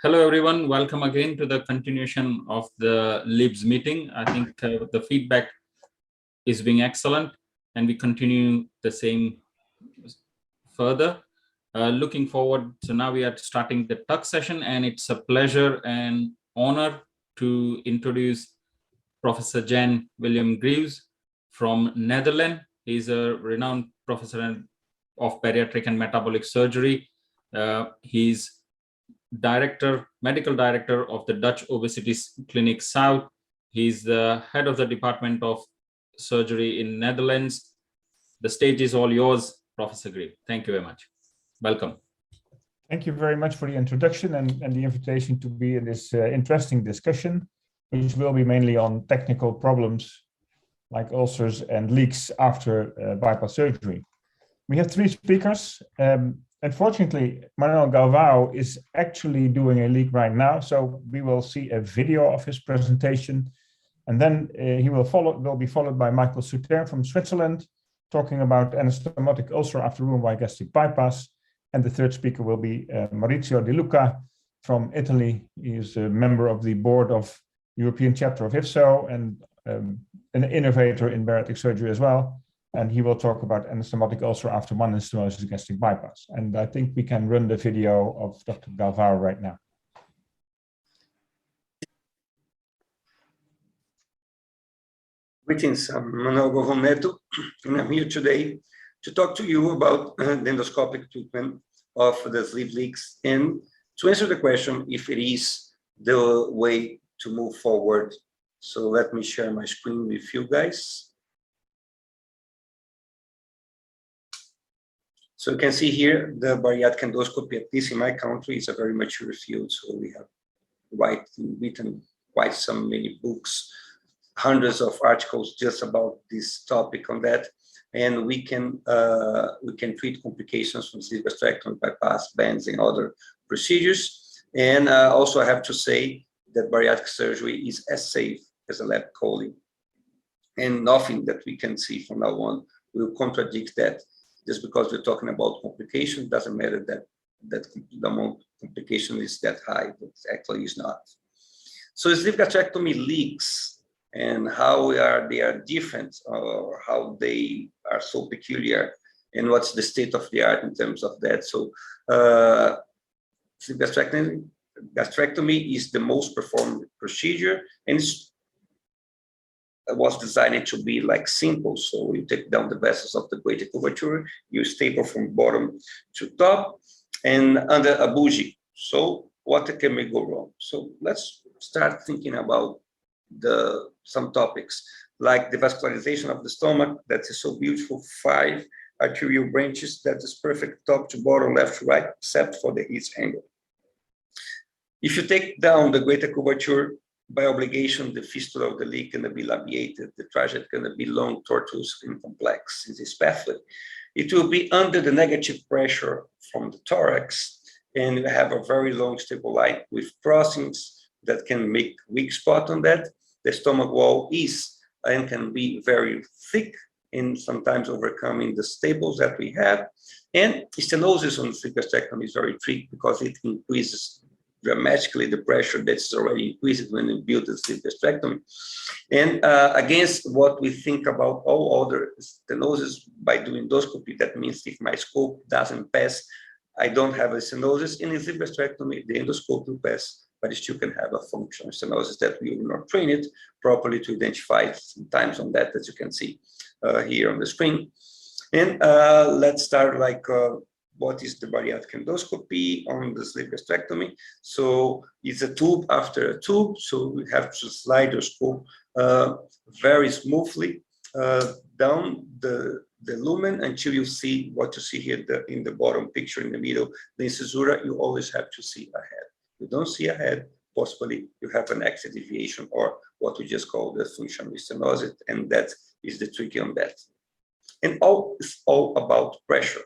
Hello, everyone. Welcome again to the continuation of the LIBSS meeting. I think the feedback is being excellent, and we continue the same further. Looking forward. So now we are starting the TUGS session, and it's a pleasure and honor to introduce Professor Jan Willem Greve from Netherlands. He's a renowned professor of bariatric and metabolic surgery. He's medical director of the Dutch Obesity Clinic South. He's the head of the Department of Surgery in Netherlands. The stage is all yours, Professor Greve. Thank you very much. Welcome. Thank you very much for the introduction and the invitation to be in this interesting discussion, which will be mainly on technical problems like ulcers and leaks after bypass surgery. We have three speakers. Unfortunately, Manoel Galvao is actually doing a leak right now, so we will see a video of his presentation, and then he will be followed by Michel Suter from Switzerland, talking about anastomotic ulcer after Roux-en-Y gastric bypass, and the third speaker will be Maurizio De Luca from Italy. He is a member of the board of European chapter of IFSO and an innovator in bariatric surgery as well. And he will talk about anastomotic ulcer after one-anastomosis gastric bypass. And I think we can run the video of Dr. Galvao right now. Greetings, I'm Manoel Galvao Neto, and I'm here today to talk to you about the endoscopic treatment of the sleeve leaks and to answer the question if it is the way to move forward. So let me share my screen with you guys. So you can see here the bariatric endoscopy, at least in my country, is a very mature field. So we have written quite many books, hundreds of articles just about this topic on that. And we can treat complications from sleeve gastrectomy, bypass, bends, and other procedures. And also I have to say that bariatric surgery is as safe as a lab choline. And nothing that we can see from now on will contradict that. Just because we're talking about complication, doesn't matter that the amount of complication is that high, but actually is not. So sleeve gastrectomy leaks and how they are different, or how they are so peculiar, and what's the state of the art in terms of that. So sleeve gastrectomy is the most performed procedure, and it was designed to be like simple. So you take down the vessels of the greater curvature, you staple from bottom to top and under a bougie. So what can go wrong? So let's start thinking about some topics like the vascularization of the stomach. That is so beautiful. 5 arterial branches, that is perfect top to bottom, left to right, except for the east angle. If you take down the greater curvature, by obligation, the fistula of the leak can be labiated, the trajectory can be long, tortuous, and complex in this pathway. It will be under the negative pressure from the thorax, and you have a very long stable line with crossings that can make weak spot on that. The stomach wall is and can be very thick, and sometimes overcoming the staples that we have. And stenosis on the sleeve gastrectomy is very tricky because it increases dramatically the pressure that's already increased when you build the sleeve gastrectomy. And against what we think about all other stenosis by doing endoscopy, that means if my scope doesn't pass, I don't have a stenosis. In a sleeve gastrectomy, the endoscope will pass, but it still can have a functional stenosis that we will not train it properly to identify sometimes on that, as you can see here on the screen. And let's start like what is the bariatric endoscopy on the sleeve gastrectomy. So it's a tube after a tube. So we have to slide the scope very smoothly down the lumen until you see what you see here in the bottom picture in the middle. The incisura, you always have to see ahead. You don't see ahead, possibly you have an axial deviation or what we just call the functional stenosis, and that is the trick on that. And it's all about pressure.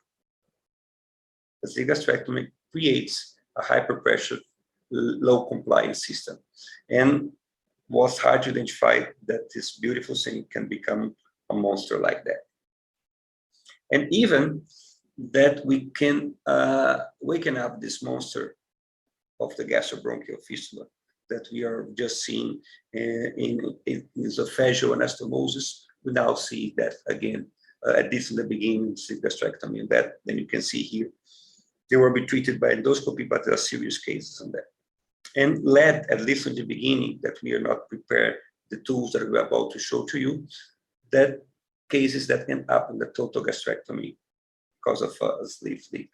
The sleeve gastrectomy creates a hyperpressure, low compliance system, and was hard to identify that this beautiful thing can become a monster like that. And even that we can waken up this monster of the gastrobronchial fistula that we are just seeing in esophageal anastomosis. We now see that again, at least in the beginning, sleeve gastrectomy, and that then you can see here, they will be treated by endoscopy, but there are serious cases on that. And led, at least in the beginning, that we are not prepared, the tools that we're about to show to you, that cases that end up in the total gastrectomy because of a sleeve leak.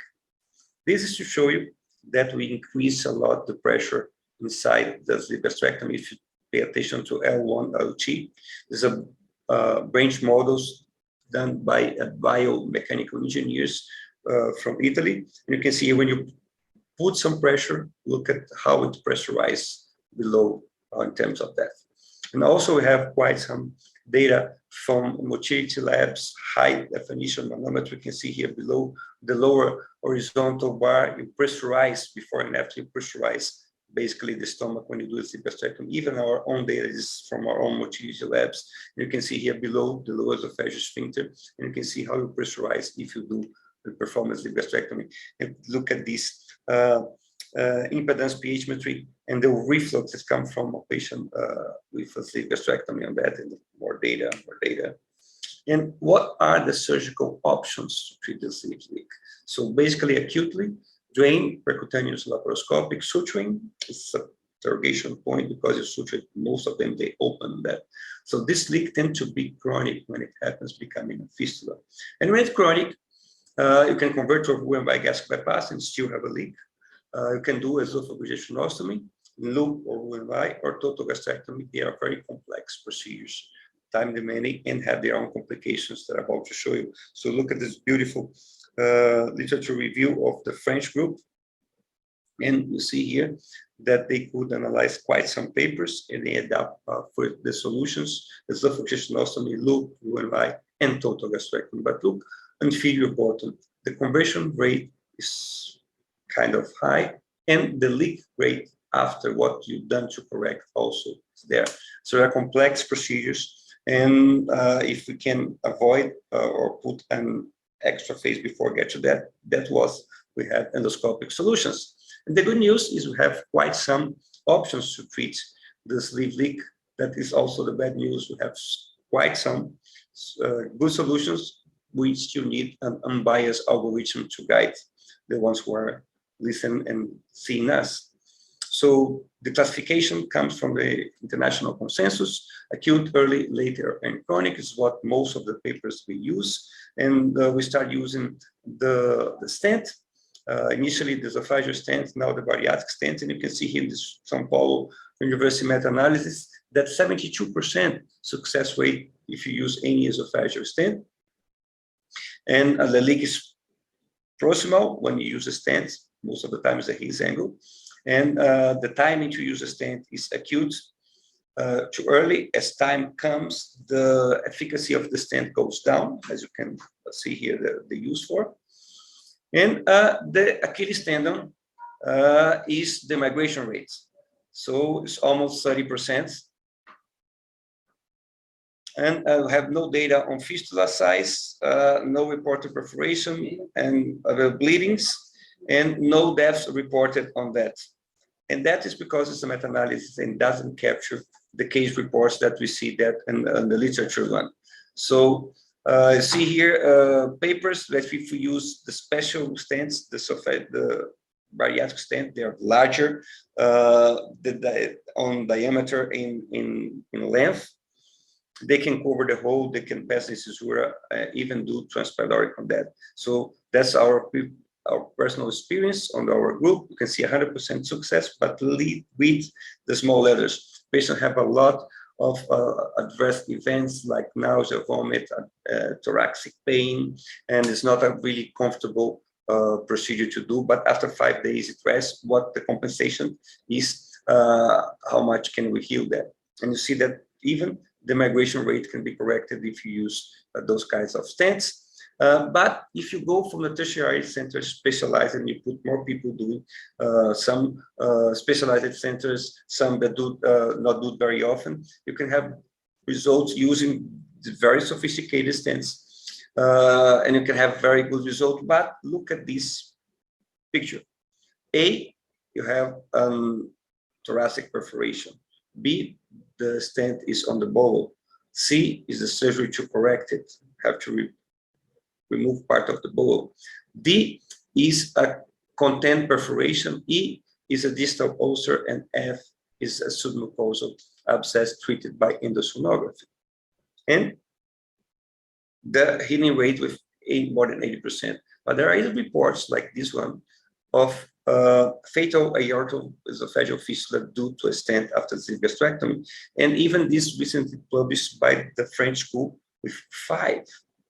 This is to show you that we increase a lot the pressure inside the sleeve gastrectomy. If you pay attention to L1, L2, there's a branch models done by biomechanical engineers from Italy. And you can see when you put some pressure, look at how it pressurizes below in terms of that. And also we have quite some data from motility labs, high definition manometer. You can see here below the lower horizontal bar, you pressurize before and after you pressurize basically the stomach when you do a sleeve gastrectomy. Even our own data is from our own motility labs. You can see here below the lower esophageal sphincter, and you can see how you pressurize if you do the performance sleeve gastrectomy. And look at this impedance pHmetry and the reflux that comes from a patient with a sleeve gastrectomy on that, and more data. And what are the surgical options to treat the sleeve leak? So basically acutely, drain, percutaneous laparoscopic, suturing. It's a interrogation point because you suture, most of them, they open that. So this leak tends to be chronic when it happens, becoming a fistula. And when it's chronic, you can convert to a Roux-en-Y gastric bypass and still have a leak. You can do esophageal ostomy, loop or Roux-en-Y, or total gastrectomy. They are very complex procedures, time demanding, and have their own complications that I'm about to show you. So look at this beautiful literature review of the French group. And you see here that they could analyze quite some papers and they adapt for the solutions, esophageal ostomy, loop, Roux-en-Y, and total gastrectomy. But look, inferior bottom, the conversion rate is kind of high, and the leak rate after what you've done to correct also is there. So there are complex procedures, and if we can avoid or put an extra phase before get to that, we had endoscopic solutions. And the good news is we have quite some options to treat the sleeve leak. That is also the bad news. We have quite some good solutions. We still need an unbiased algorithm to guide the ones who are listening and seeing us. So the classification comes from the international consensus. Acute, early, later, and chronic is what most of the papers we use. And we start using the stent. Initially, the esophageal stent, now the bariatric stent. And you can see here in this São Paulo University meta-analysis that 72% success rate if you use any esophageal stent. And the leak is proximal when you use a stent. Most of the time is a His angle. And the timing to use a stent is acute to early. As time comes, the efficacy of the stent goes down, as you can see here the use for. And the Achilles tendon is the migration rate. So it's almost 30%. And we have no data on fistula size, no reported perforation and other bleedings, and no deaths reported on that. And that is because it's a meta-analysis and doesn't capture the case reports that we see that in the literature one. So you see here papers that if we use the special stents, the bariatric stent, they are larger on diameter in length. They can cover the whole, they can pass the caesura, even do transpyloric on that. So that's our personal experience on our group. You can see 100% success, but read the small letters. Patients have a lot of adverse events like nausea, vomit, thoracic pain, and it's not a really comfortable procedure to do. But after 5 days, it rests. What the compensation is, how much can we heal that? And you see that even the migration rate can be corrected if you use those kinds of stents. But if you go from the tertiary center specialized and you put more people doing some specialized centers, some that do not do it very often, you can have results using the very sophisticated stents, and you can have very good results. But look at this picture. you have thoracic perforation. B, the stent is on the bowel. C is the surgery to correct it. Have to remove part of the bowel. D is a content perforation. E is a distal ulcer, and F is a submucosal abscess treated by endosonography. And the healing rate with more than 80%. But there are reports like this one of fatal aortoesophageal fistula due to a stent after sleeve gastrectomy. And even this recently published by the French school with 5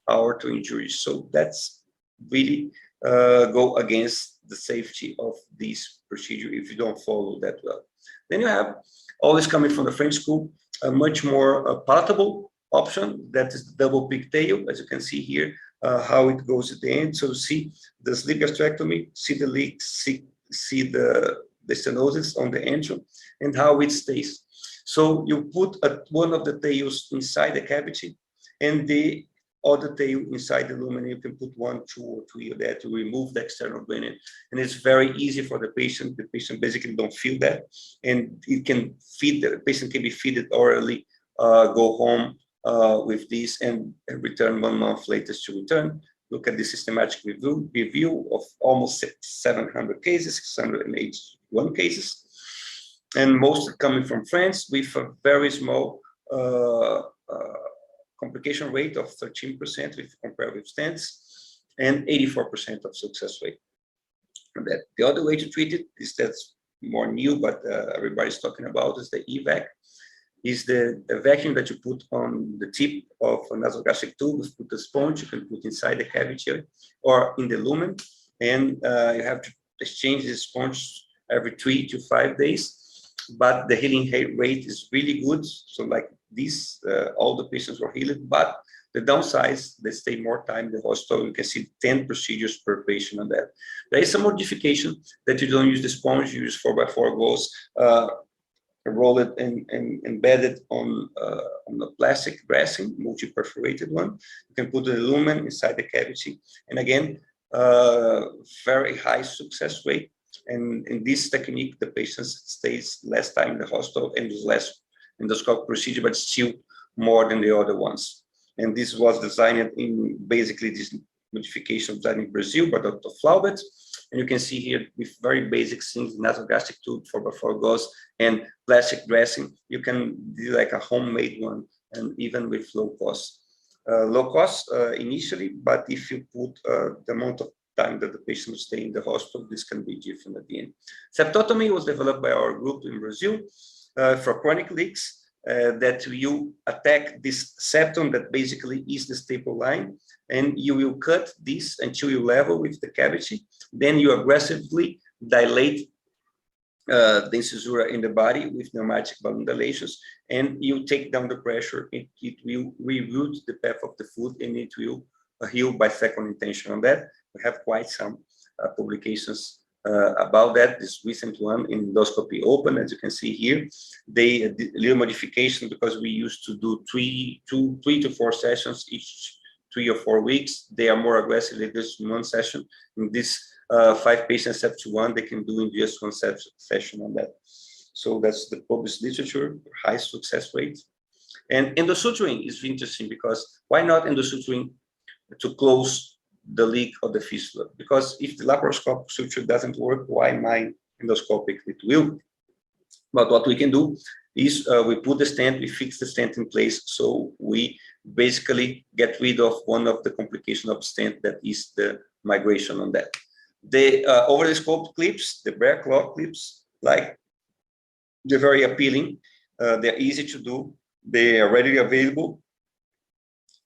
aorta injuries. So that's really go against the safety of this procedure if you don't follow that well. Then you have, always coming from the French school, a much more palatable option, that is the double pigtail, as you can see here, how it goes at the end. So see the sleeve gastrectomy, see the leaks, see the stenosis on the entrance, and how it stays. So you put one of the tails inside the cavity, and the other tail inside the lumen. You can put 1, 2, or 3 of that to remove the external drainage. And it's very easy for the patient. The patient basically don't feel that. And it can feed, the patient can be fed orally, go home with this and return 1 month later to return. Look at the systematic review of almost 700 cases, 681 cases. And most coming from France with a very small complication rate of 13% if compared with stents, and 84% of success rate. And that the other way to treat it is, that's more new, but everybody's talking about, is the EVAC. Is the vacuum that you put on the tip of a nasogastric tube. Put the sponge, you can put inside the cavity or in the lumen, and you have to exchange the sponge every 3 to 5 days. But the healing rate is really good. So like this, all the patients were healed, but the downside, they stay more time in the hospital. You can see 10 procedures per patient on that. There is some modification that you don't use the sponge, you use 4x4 gauze, roll it and embed it on a plastic dressing, multi-perforated one. You can put the lumen inside the cavity. And again, very high success rate. And in this technique, the patient stays less time in the hospital and does less endoscopic procedure, but still more than the other ones. And this was designed in basically this modification done in Brazil by Dr. Flaubert. And you can see here with very basic things, nasogastric tube, 4x4 gauze, and plastic dressing. You can do like a homemade one, and even with low cost. Low cost initially, but if you put the amount of time that the patient will stay in the hospital, this can be different at the end. Septotomy was developed by our group in Brazil for chronic leaks that you attack this septum that basically is the staple line, and you will cut this until you level with the cavity. Then you aggressively dilate the incisura in the body with pneumatic balloon dilations, and you take down the pressure. It will reroute the path of the foot, and it will heal by second intention on that. We have quite some publications about that. This recent one in Endoscopy Open, as you can see here, they did a little modification because we used to do 3 to 4 sessions each 3 or 4 weeks. They are more aggressively just 1 session. In this 5 patients up to 1, they can do in just 1 session on that. So that's the published literature, high success rate. And endosuturing is interesting because why not endosuturing to close the leak of the fistula? Because if the laparoscopic suture doesn't work, why mine endoscopic? It will. But what we can do is we put the stent, we fix the stent in place, so we basically get rid of one of the complications of stent, that is the migration on that. The over the scope clips, the bear claw clips, like, they're very appealing. They're easy to do. They are readily available.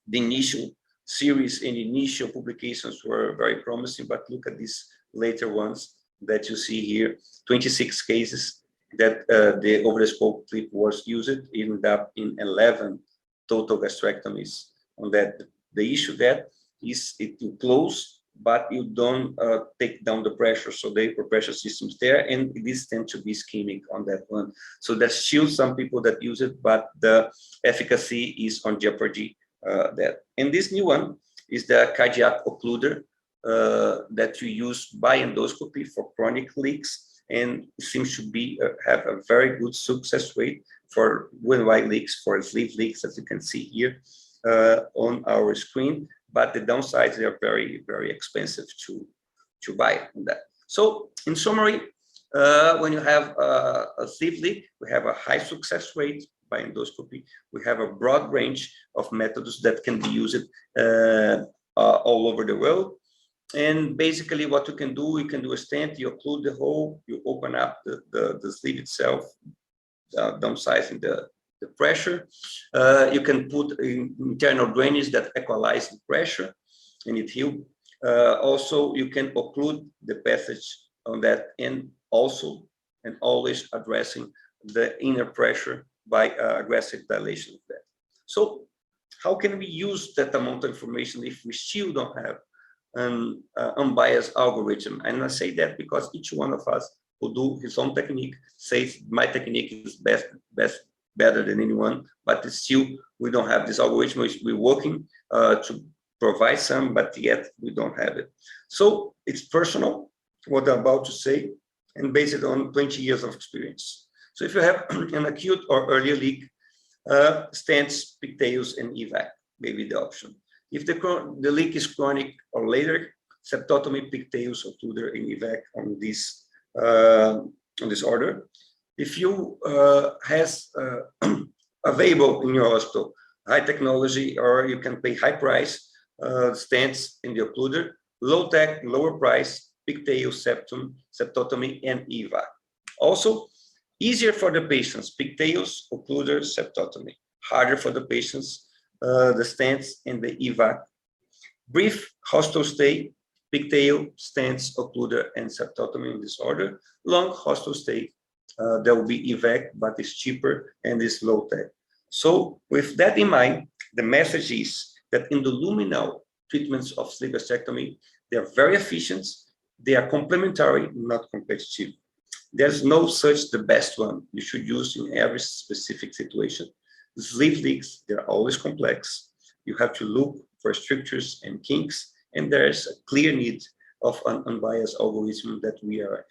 The initial series and initial publications were very promising, but look at these later ones that you see here. 26 cases that the over the scope clip was used, ended up in 11 total gastrectomies on that. The issue that is it will close, but you don't take down the pressure, so the pressure system is there, and this tends to be ischemic on that one. So there's still some people that use it, but the efficacy is on jeopardy. That. And this new one is the cardiac occluder that you use by endoscopy for chronic leaks. and seems to be have a very good success rate for One-eye leaks, for sleeve leaks, as you can see here on our screen. But the downsides, they are very, very expensive to buy on that. So in summary, when you have a sleeve leak, we have a high success rate by endoscopy. We have a broad range of methods that can be used all over the world. And basically what you can do a stent, you occlude the hole, you open up the sleeve itself, downsizing the pressure. You can put in internal drainage that equalize the pressure and it heals. Also, you can occlude the passage on that end also, and always addressing the inner pressure by aggressive dilation of that. So how can we use that amount of information if we still don't have an unbiased algorithm? And I say that because each one of us who do his own technique says my technique is better than anyone, but it's still, we don't have this algorithm. We're working to provide some, but yet we don't have it. So it's personal, what I'm about to say, and based on 20 years of experience. So if you have an acute or early leak, stents, pigtails, and evac may be the option. If the leak is chronic or later, septotomy, pigtails, occluder, and evac on this order. If you has available in your hospital high technology, or you can pay high price, stents in the occluder, low tech, lower price, pigtail, septum, septotomy, and evac. Also, easier for the patients, pigtails, occluder, septotomy. Harder for the patients, the stents and the evac. Brief hospital stay, pigtail, stents, occluder, and septotomy in this order. Long hospital stay, there will be evac, but it's cheaper and it's low tech. So with that in mind, the message is that in the luminal treatments of sleeve gastrectomy, they are very efficient, they are complementary, not competitive. There's no such the best one you should use in every specific situation. Sleeve leaks, they're always complex. You have to look for strictures and kinks, and there's a clear need of an unbiased algorithm that we are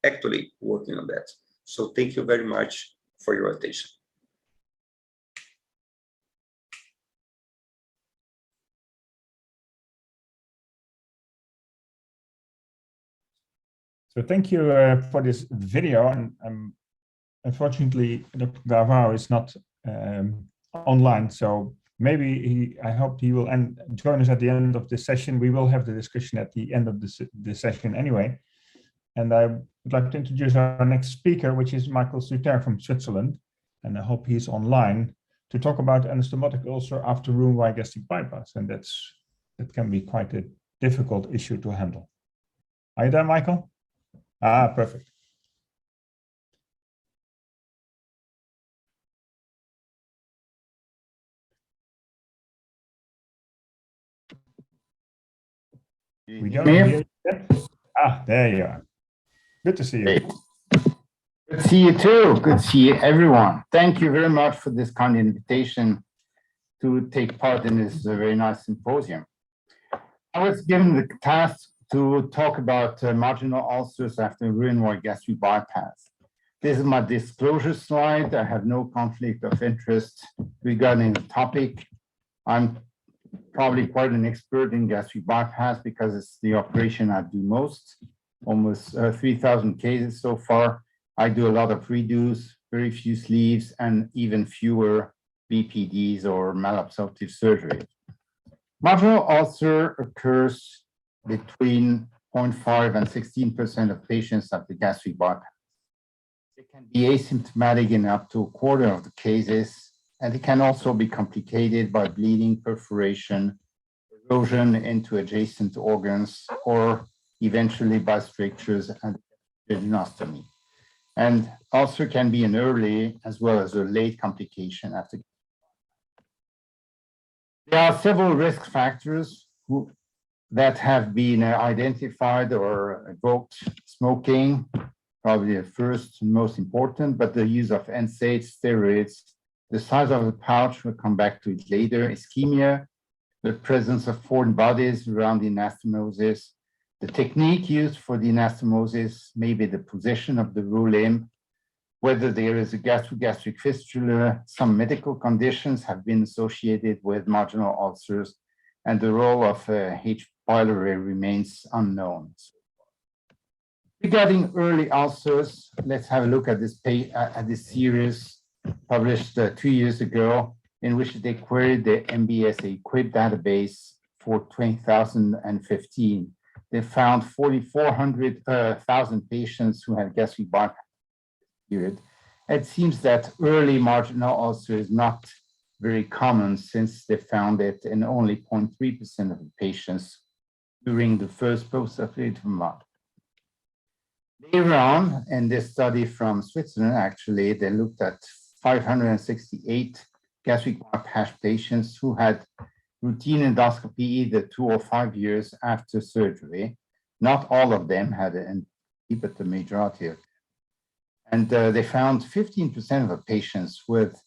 actually working on that. So thank you very much for your attention. So thank you for this video. And unfortunately, Dr. Galvao is not online, so maybe I hope he will join us at the end of this session. We will have the discussion at the end of this session anyway. And I would like to introduce our next speaker, which is Michel Suter from Switzerland. And I hope he's online to talk about anastomotic ulcer after Roux-en-Y gastric bypass. And that can be quite a difficult issue to handle. Are you there, Michel? Ah, perfect. We don't hear you yet. Ah, there you are. Good to see you. Hey. Good to see you too. Good to see everyone. Thank you very much for this kind invitation to take part in this very nice symposium. I was given the task to talk about marginal ulcers after Roux-en-Y gastric bypass. This is my disclosure slide. I have no conflict of interest regarding the topic. I'm probably quite an expert in gastric bypass because it's the operation I do most, almost 3,000 cases so far. I do a lot of redos, very few sleeves, and even fewer BPDs or malabsorptive surgery. Marginal ulcer occurs between 0.5 and 16% of patients after gastric bypass. It can be asymptomatic in up to a quarter of the cases, and it can also be complicated by bleeding, perforation, erosion into adjacent organs, or eventually by strictures and anastomotic. And ulcer can be an early as well as a late complication after. There are several risk factors that have been identified or evoked. Smoking, probably the first and most important, but the use of NSAIDs, steroids, the size of the pouch, we'll come back to it later, ischemia, the presence of foreign bodies around the anastomosis, The technique used for the anastomosis may be the position of the roux limb, whether there is a gastric fistula. Some medical conditions have been associated with marginal ulcers, and the role of H. pylori remains unknown. Regarding early ulcers, let's have a look at this series published 2 years ago, in which they queried the MBSA QUIB database for 2015. They found 4,400,000 patients who had gastric bypass period. It seems that early marginal ulcer is not very common, since they found it in only 0.3% of the patients during the first post-operative month. Later on, in this study from Switzerland, actually, they looked at 568 gastric bypass patients who had routine endoscopy either 2 or 5 years after surgery. Not all of them had an endoscopy, but the majority of them. And they found 15% of the patients with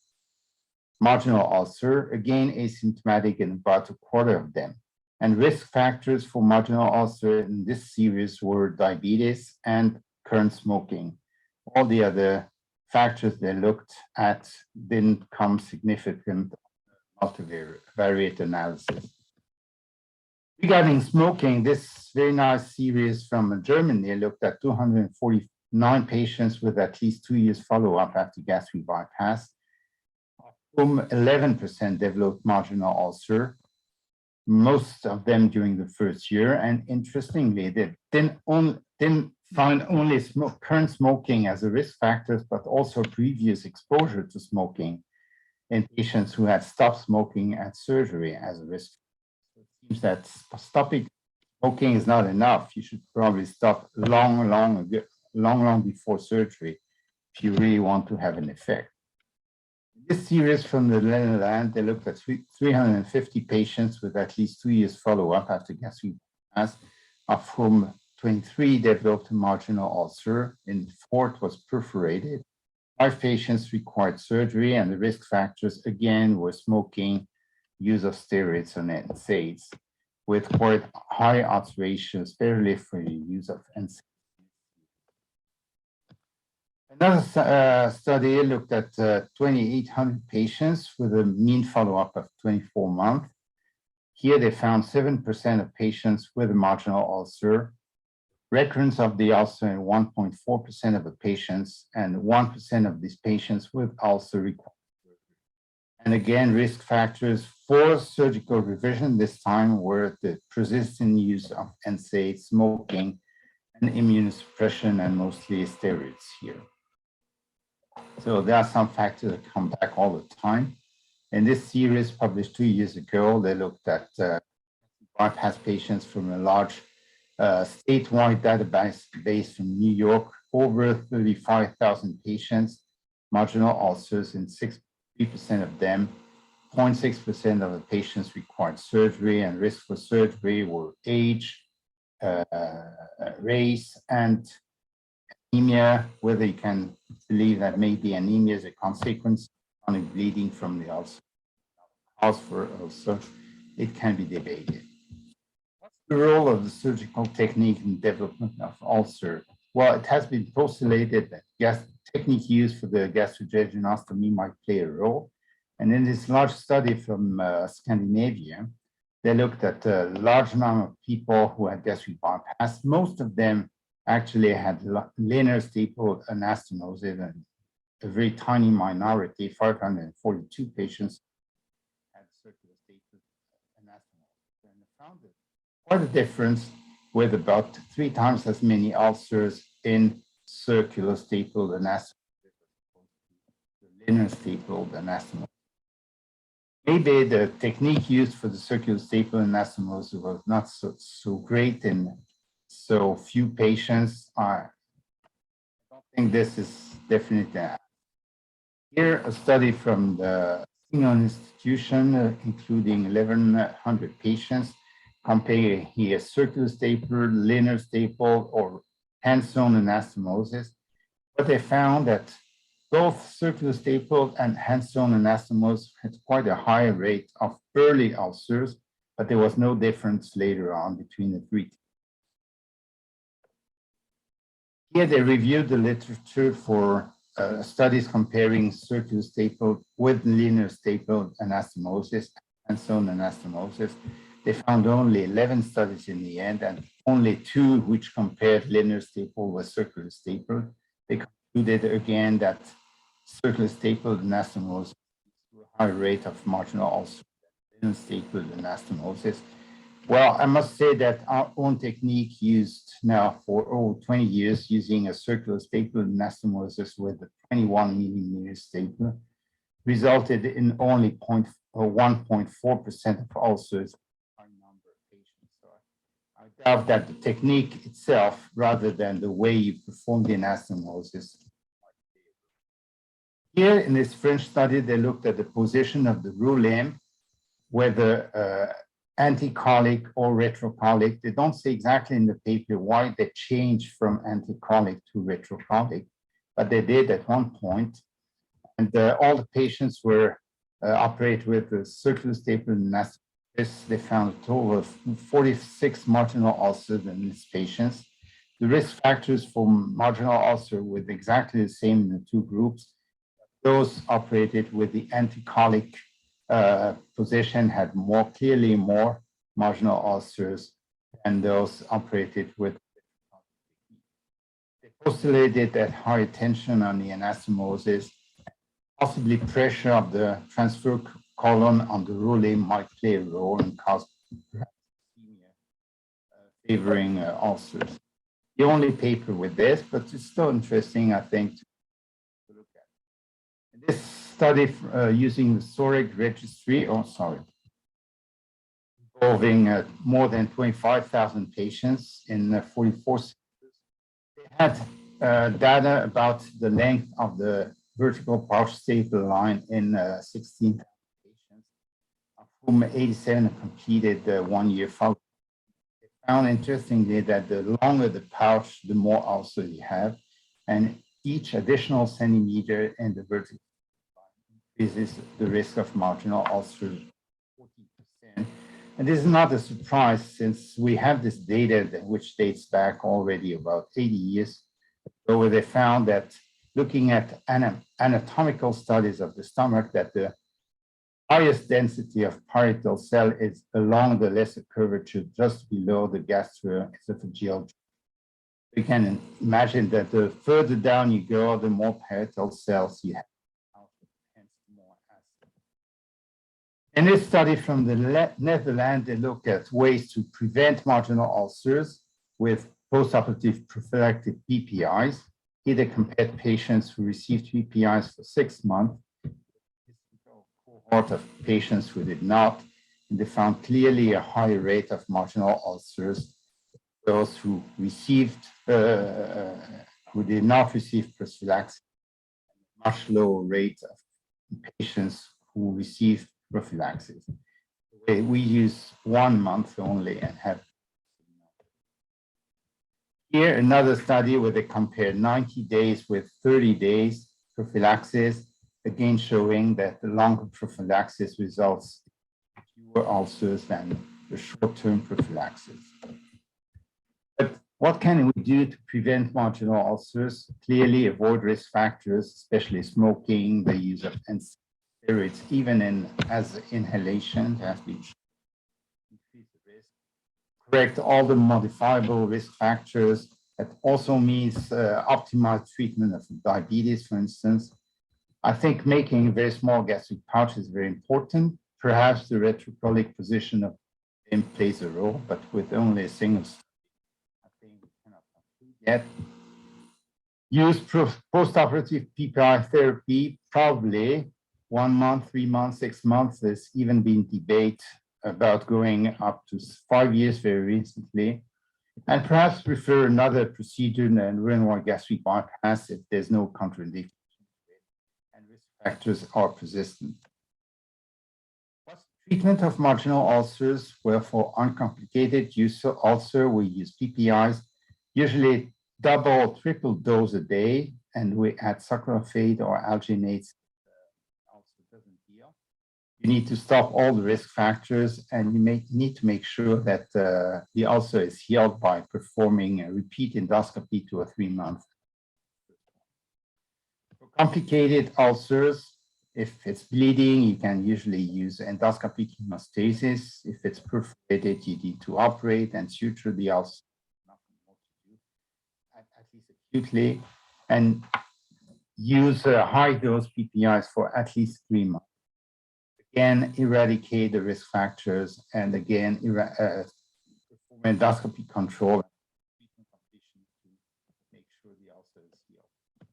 marginal ulcer, again asymptomatic in about a quarter of them. And risk factors for marginal ulcer in this series were diabetes and current smoking. All the other factors they looked at didn't come significant multivariate analysis. Regarding smoking, this very nice series from Germany looked at 249 patients with at least 2 years follow-up after gastric bypass, of whom 11% developed marginal ulcer, most of them during the first year. And interestingly, they didn't find only current smoking as a risk factor, but also previous exposure to smoking in patients who had stopped smoking at surgery as a risk. It seems that stopping smoking is not enough. You should probably stop long before surgery if you really want to have an effect. This series from the Netherlands, they looked at 350 patients with at least 2 years follow-up after gastric bypass, of whom 23 developed a marginal ulcer, and 4 was perforated. 5 patients required surgery, and the risk factors again were smoking, use of steroids and NSAIDs, with quite high odds ratio, especially for the use of NSAIDs. Another study looked at 2,800 patients with a mean follow-up of 24 months. Here they found 7% of patients with a marginal ulcer, recurrence of the ulcer in 1.4% of the patients, and 1% of these patients with ulcer required surgery. And again, risk factors for surgical revision this time were the persistent use of NSAID, smoking, and immunosuppression, and mostly steroids here. So there are some factors that come back all the time. In this series published 2 years ago, they looked at bypass patients from a large statewide database from New York, over 35,000 patients, marginal ulcers in 3% of them. 0.6% of the patients required surgery, and risk for surgery were age, race, and anemia, whether you can believe that maybe anemia is a consequence of chronic bleeding from the ulcer. Cause for ulcer, it can be debated. What's the role of the surgical technique in development of ulcer? Well, it has been postulated that technique used for the gastrointestinal might play a role. And in this large study from Scandinavia, they looked at a large number of people who had gastric bypass. Most of them actually had linear staple anastomosis, and a very tiny minority, 542 patients, had circular staple anastomosis. And they found quite a difference, with about 3 times as many ulcers in circular staple anastomosis as the linear staple anastomosis. Maybe the technique used for the circular staple anastomosis was not so great in so few patients. I don't think this is definitely. Here, a study from the single institution, including 1,100 patients, comparing here circular staple, linear staple, or hand-sewn anastomosis. But they found that both circular staple and hand-sewn anastomosis had quite a high rate of early ulcers, but there was no difference later on between the 3. Here they reviewed the literature for studies comparing circular stapled with linear stapled anastomosis and zone anastomosis. They found only 11 studies in the end, and only 2 which compared linear staple with circular stapled. They concluded again that circular stapled anastomosis has a high rate of marginal ulcer than linear stapled anastomosis. Well, I must say that our own technique used now for over 20 years using a circular stapled anastomosis with a 21 millimeter staple resulted in only 1.4% of ulcers. So I doubt that the technique itself, rather than the way you perform the anastomosis. Here in this French study, they looked at the position of the roux limb, whether anticolic or retrocolic. They don't say exactly in the paper why they changed from anticolic to retrocolic, but they did at one point. And all the patients were operated with a circular stapled anastomosis. They found a total of 46 marginal ulcers in these patients. The risk factors for marginal ulcer were exactly the same in the 2 groups. Those operated with the anticolic position had clearly more marginal ulcers than those operated with. They postulated that high tension on the anastomosis, possibly pressure of the transfer colon on the roux limb might play a role and cause favoring ulcers. The only paper with this, but it's still interesting, I think, to look at. This study using the SOREG registry, involving more than 25,000 patients in 44 centers. They had data about the length of the vertical pouch staple line in 16,000 patients, of whom 87 completed the 1-year follow-up. They found interestingly that the longer the pouch, the more ulcers you have, and each additional centimeter in the vertical increases the risk of marginal ulcers 40%. And this is not a surprise since we have this data which dates back already about 80 years ago, where they found that looking at anatomical studies of the stomach, that the highest density of parietal cell is along the lesser curvature just below the gastroesophageal. You can imagine that the further down you go, the more parietal cells you have. In this study from the Netherlands, they looked at ways to prevent marginal ulcers with postoperative prophylactic PPIs. Here they compared patients who received PPIs for 6 months, a cohort of patients who did not, and they found clearly a higher rate of marginal ulcers. Those who received, who did not receive prophylaxis, much lower rate of patients who received prophylaxis. We use 1 month only and have. Here, another study where they compared 90 days with 30 days prophylaxis, again showing that the longer prophylaxis results in fewer ulcers than the short-term prophylaxis. But what can we do to prevent marginal ulcers? Clearly avoid risk factors, especially smoking, the use of steroids, even as inhalation has been increase the risk. Correct all the modifiable risk factors. That also means optimized treatment of diabetes, for instance. I think making a very small gastric pouch is very important. Perhaps the retrocolic position of them plays a role, but with only a single study, I think we cannot conclude yet. Use postoperative PPI therapy, probably 1 month, 3 months, 6 months. There's even been debate about going up to 5 years very recently. And perhaps prefer another procedure than Roux-en-Y gastric bypass if there's no contraindication and risk factors are persistent. What's the treatment of marginal ulcers? Well, for uncomplicated ulcer, we use PPIs, usually double or triple dose a day, and we add sucralfate or alginates. Ulcer doesn't heal. You need to stop all the risk factors, and you need to make sure that the ulcer is healed by performing a repeat endoscopy to a 3-month. For complicated ulcers, if it's bleeding, you can usually use endoscopic hemostasis. If it's perforated, you need to operate and suture the ulcer, nothing more to do, at least acutely, and use high-dose PPIs for at least 3 months. Again, eradicate the risk factors, and again, perform endoscopy control to make sure the ulcer is healed. If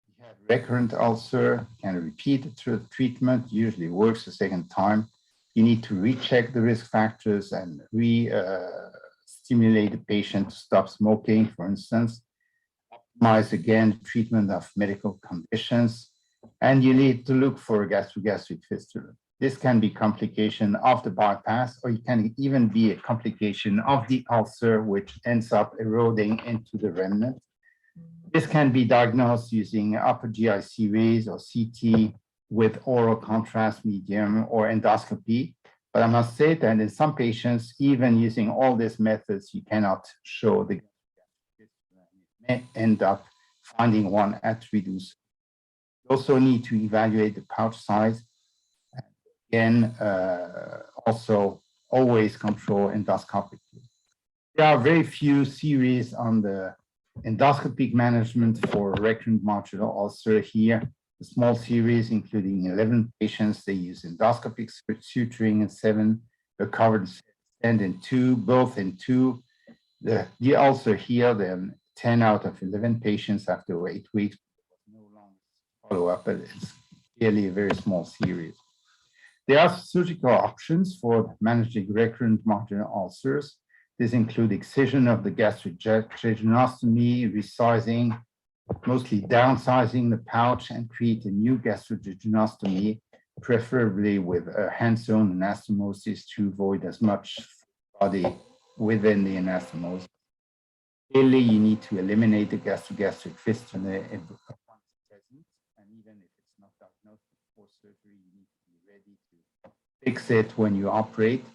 you have recurrent ulcer, you can repeat the treatment, usually works the second time. You need to recheck the risk factors and stimulate the patient to stop smoking, for instance. Optimize again treatment of medical conditions, and you need to look for a gastric fistula. This can be complication of the bypass, or it can even be a complication of the ulcer, which ends up eroding into the remnant. This can be diagnosed using upper GI series or CT with oral contrast medium or endoscopy. But I must say that in some patients, even using all these methods, you cannot show the may end up finding one at reduced. You also need to evaluate the pouch size. Again, also always control endoscopically. There are very few series on the endoscopic management for recurrent marginal ulcer here. A small series, including 11 patients, they use endoscopic suturing and 7 recovered stand in 2, both in 2. The ulcer healed in 10 out of 11 patients after 8 weeks. No long follow-up, but it's clearly a very small series. There are surgical options for managing recurrent marginal ulcers. These include excision of the gastric jejunostomy, resizing, mostly downsizing the pouch, and create a new gastric jejunostomy, preferably with a hands-on anastomosis to avoid as much body within the anastomosis. Clearly, you need to eliminate the gastric fistula if it's present, and even if it's not diagnosed before surgery, you need to be ready to fix it when you operate.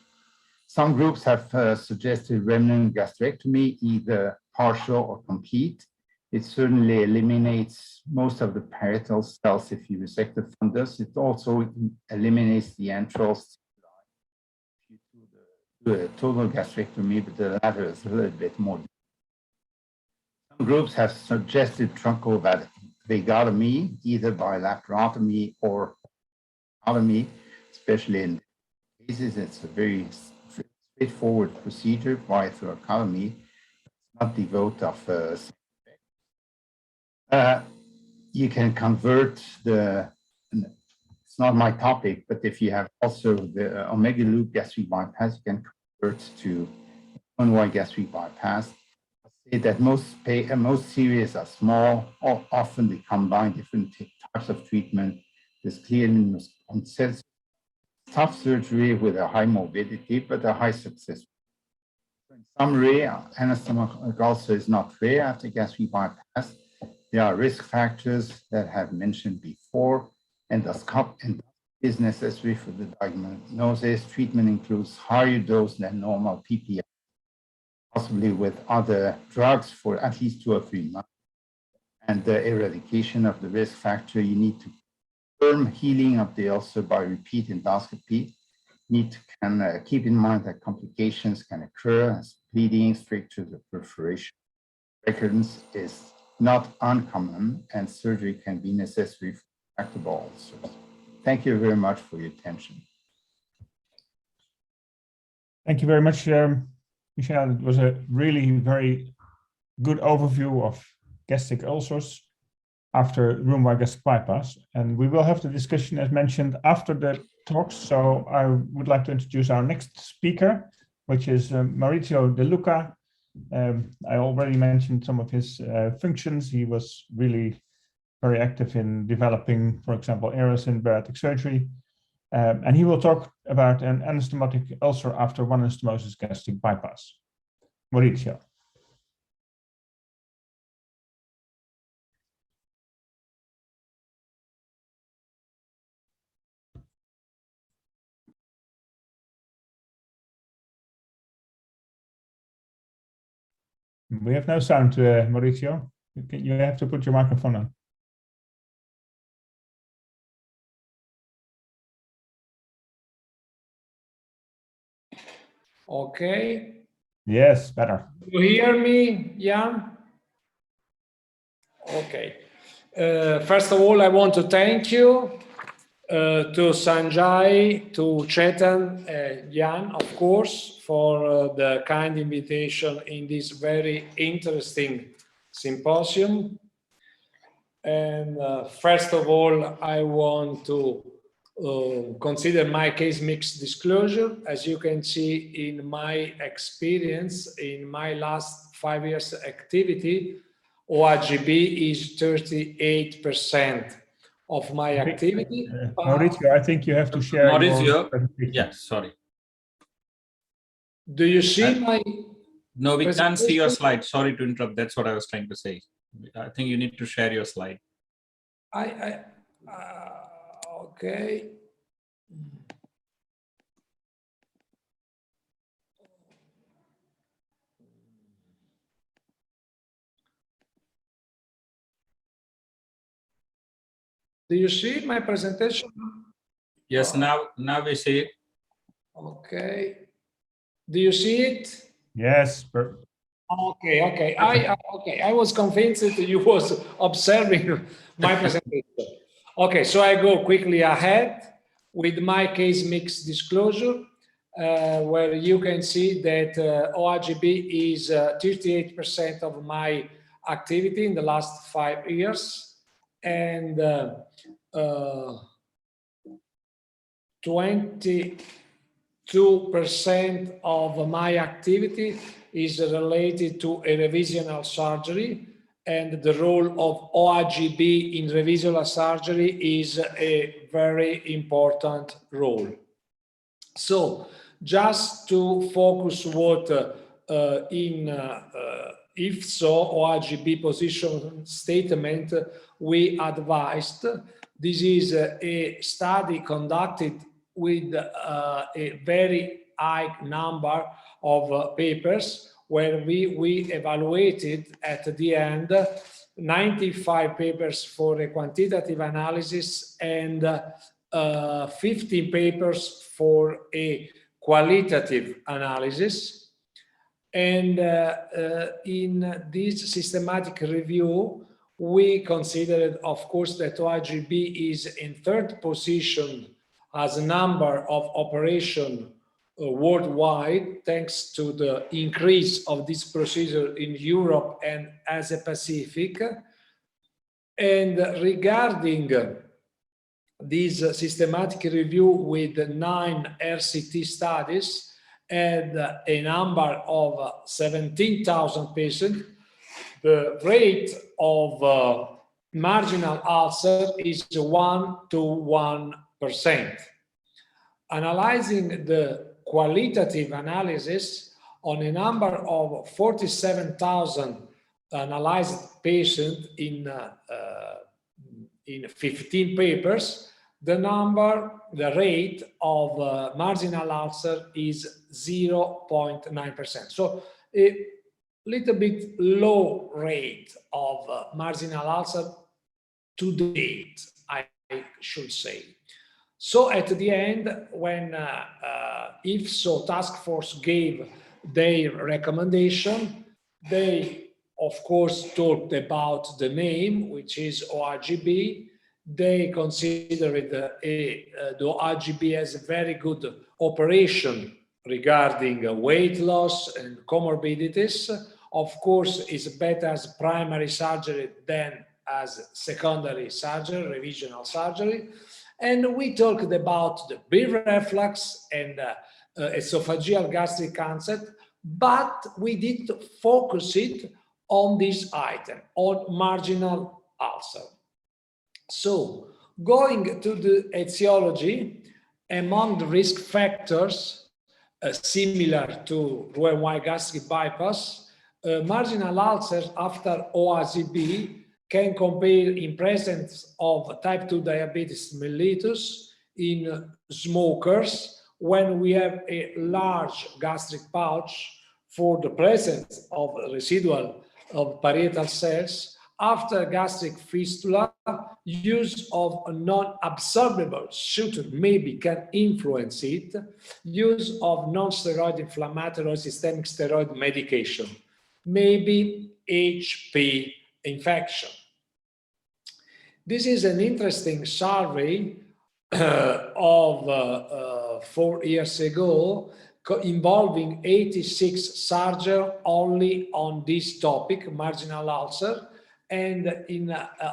Some groups have suggested remnant gastrectomy, either partial or complete. It certainly eliminates most of the parietal cells if you resect the fundus. It also eliminates the antral stimuli if you do the total gastrectomy, but the latter is a little bit more. Some groups have suggested truncovagotomy, either by laparotomy or otomy, especially in cases. It's a very straightforward procedure by thoracotomy. It's not devoid of you can convert it's not my topic, but if you have also the omega loop gastric bypass, you can convert to One-anastomosis gastric bypass. I say that most series are small, or often they combine different types of treatment. There's clearly tough surgery with a high morbidity, but a high success. In summary, anastomotic ulcer is not rare after gastric bypass. There are risk factors that I have mentioned before. Endoscopy is necessary for the diagnosis. Treatment includes higher dose than normal PPI, possibly with other drugs for at least 2 or 3 months. And the eradication of the risk factor, you need to confirm healing of the ulcer by repeat endoscopy. Need to keep in mind that complications can occur as bleeding, strictures, or perforation. Recurrence is not uncommon, and surgery can be necessary for tractable ulcers. Thank you very much for your attention. Thank you very much, Michel. It was a really very good overview of gastric ulcers after Roux-en-Y gastric bypass. And we will have the discussion, as mentioned, after the talks. So I would like to introduce our next speaker, which is Maurizio De Luca. I already mentioned some of his functions. He was really very active in developing, for example, errors in bariatric surgery. And he will talk about an anastomotic ulcer after one-anastomosis gastric bypass. Maurizio. We have no sound, Maurizio. You have to put your microphone on. Okay. Yes, better. You hear me, Jan? Okay. First of all, I want to thank you to Sanjay, to Chetan, Jan, of course, for the kind invitation in this very interesting symposium. And first of all, I want to consider my case mix disclosure. As you can see in my experience, in my last 5 years activity, OAGB is 38% of my activity. Maurizio, I think you have to share Maurizio, your presentation. yeah, sorry. Do you see my? No, we can't see your slide. Sorry to interrupt. That's what I was trying to say. I think you need to share your slide. Okay. Do you see my presentation? Yes, now we see it. Okay. Do you see it? Yes. Okay, okay. I was convinced that you was observing my presentation. Okay, so I go quickly ahead with my case mix disclosure, where you can see that OAGB is 38% of my activity in the last 5 years, and 22% of my activity is related to a revisional surgery, and the role of OAGB in revisional surgery is a very important role. So just to focus what if so OAGB position statement we advised. This is a study conducted with a very high number of papers, where we evaluated at the end 95 papers for a quantitative analysis and 15 papers for a qualitative analysis. And in this systematic review, we considered, of course, that OAGB is in third position as a number of operations worldwide, thanks to the increase of this procedure in Europe and Asia Pacific. And regarding this systematic review with 9 RCT studies and a number of 17,000 patients, the rate of marginal ulcer is 1 to 1%. Analyzing the qualitative analysis on a number of 47,000 analyzed patients in 15 papers, the rate of marginal ulcer is 0.9%. So a little bit low rate of marginal ulcer to date, I should say. So at the end, when IFSO task force gave their recommendation, they of course talked about the name, which is OAGB. They considered the OAGB as a very good operation regarding weight loss and comorbidities. Of course, it's better as primary surgery than as secondary surgery, revisional surgery. And we talked about the bile reflux and esophageal gastric cancer, but we did focus it on this item, on marginal ulcer. So, going to the etiology, among the risk factors, similar to Roux-en-Y gastric bypass, marginal ulcers after OAGB can compare in presence of type 2 diabetes mellitus in smokers when we have a large gastric pouch for the presence of residual of parietal cells. After gastric fistula, use of a non-absorbable suture maybe can influence it. Use of non-steroid inflammatory or systemic steroid medication, maybe HP infection. This is an interesting survey of 4 years ago involving 86 surgeons only on this topic, marginal ulcer. And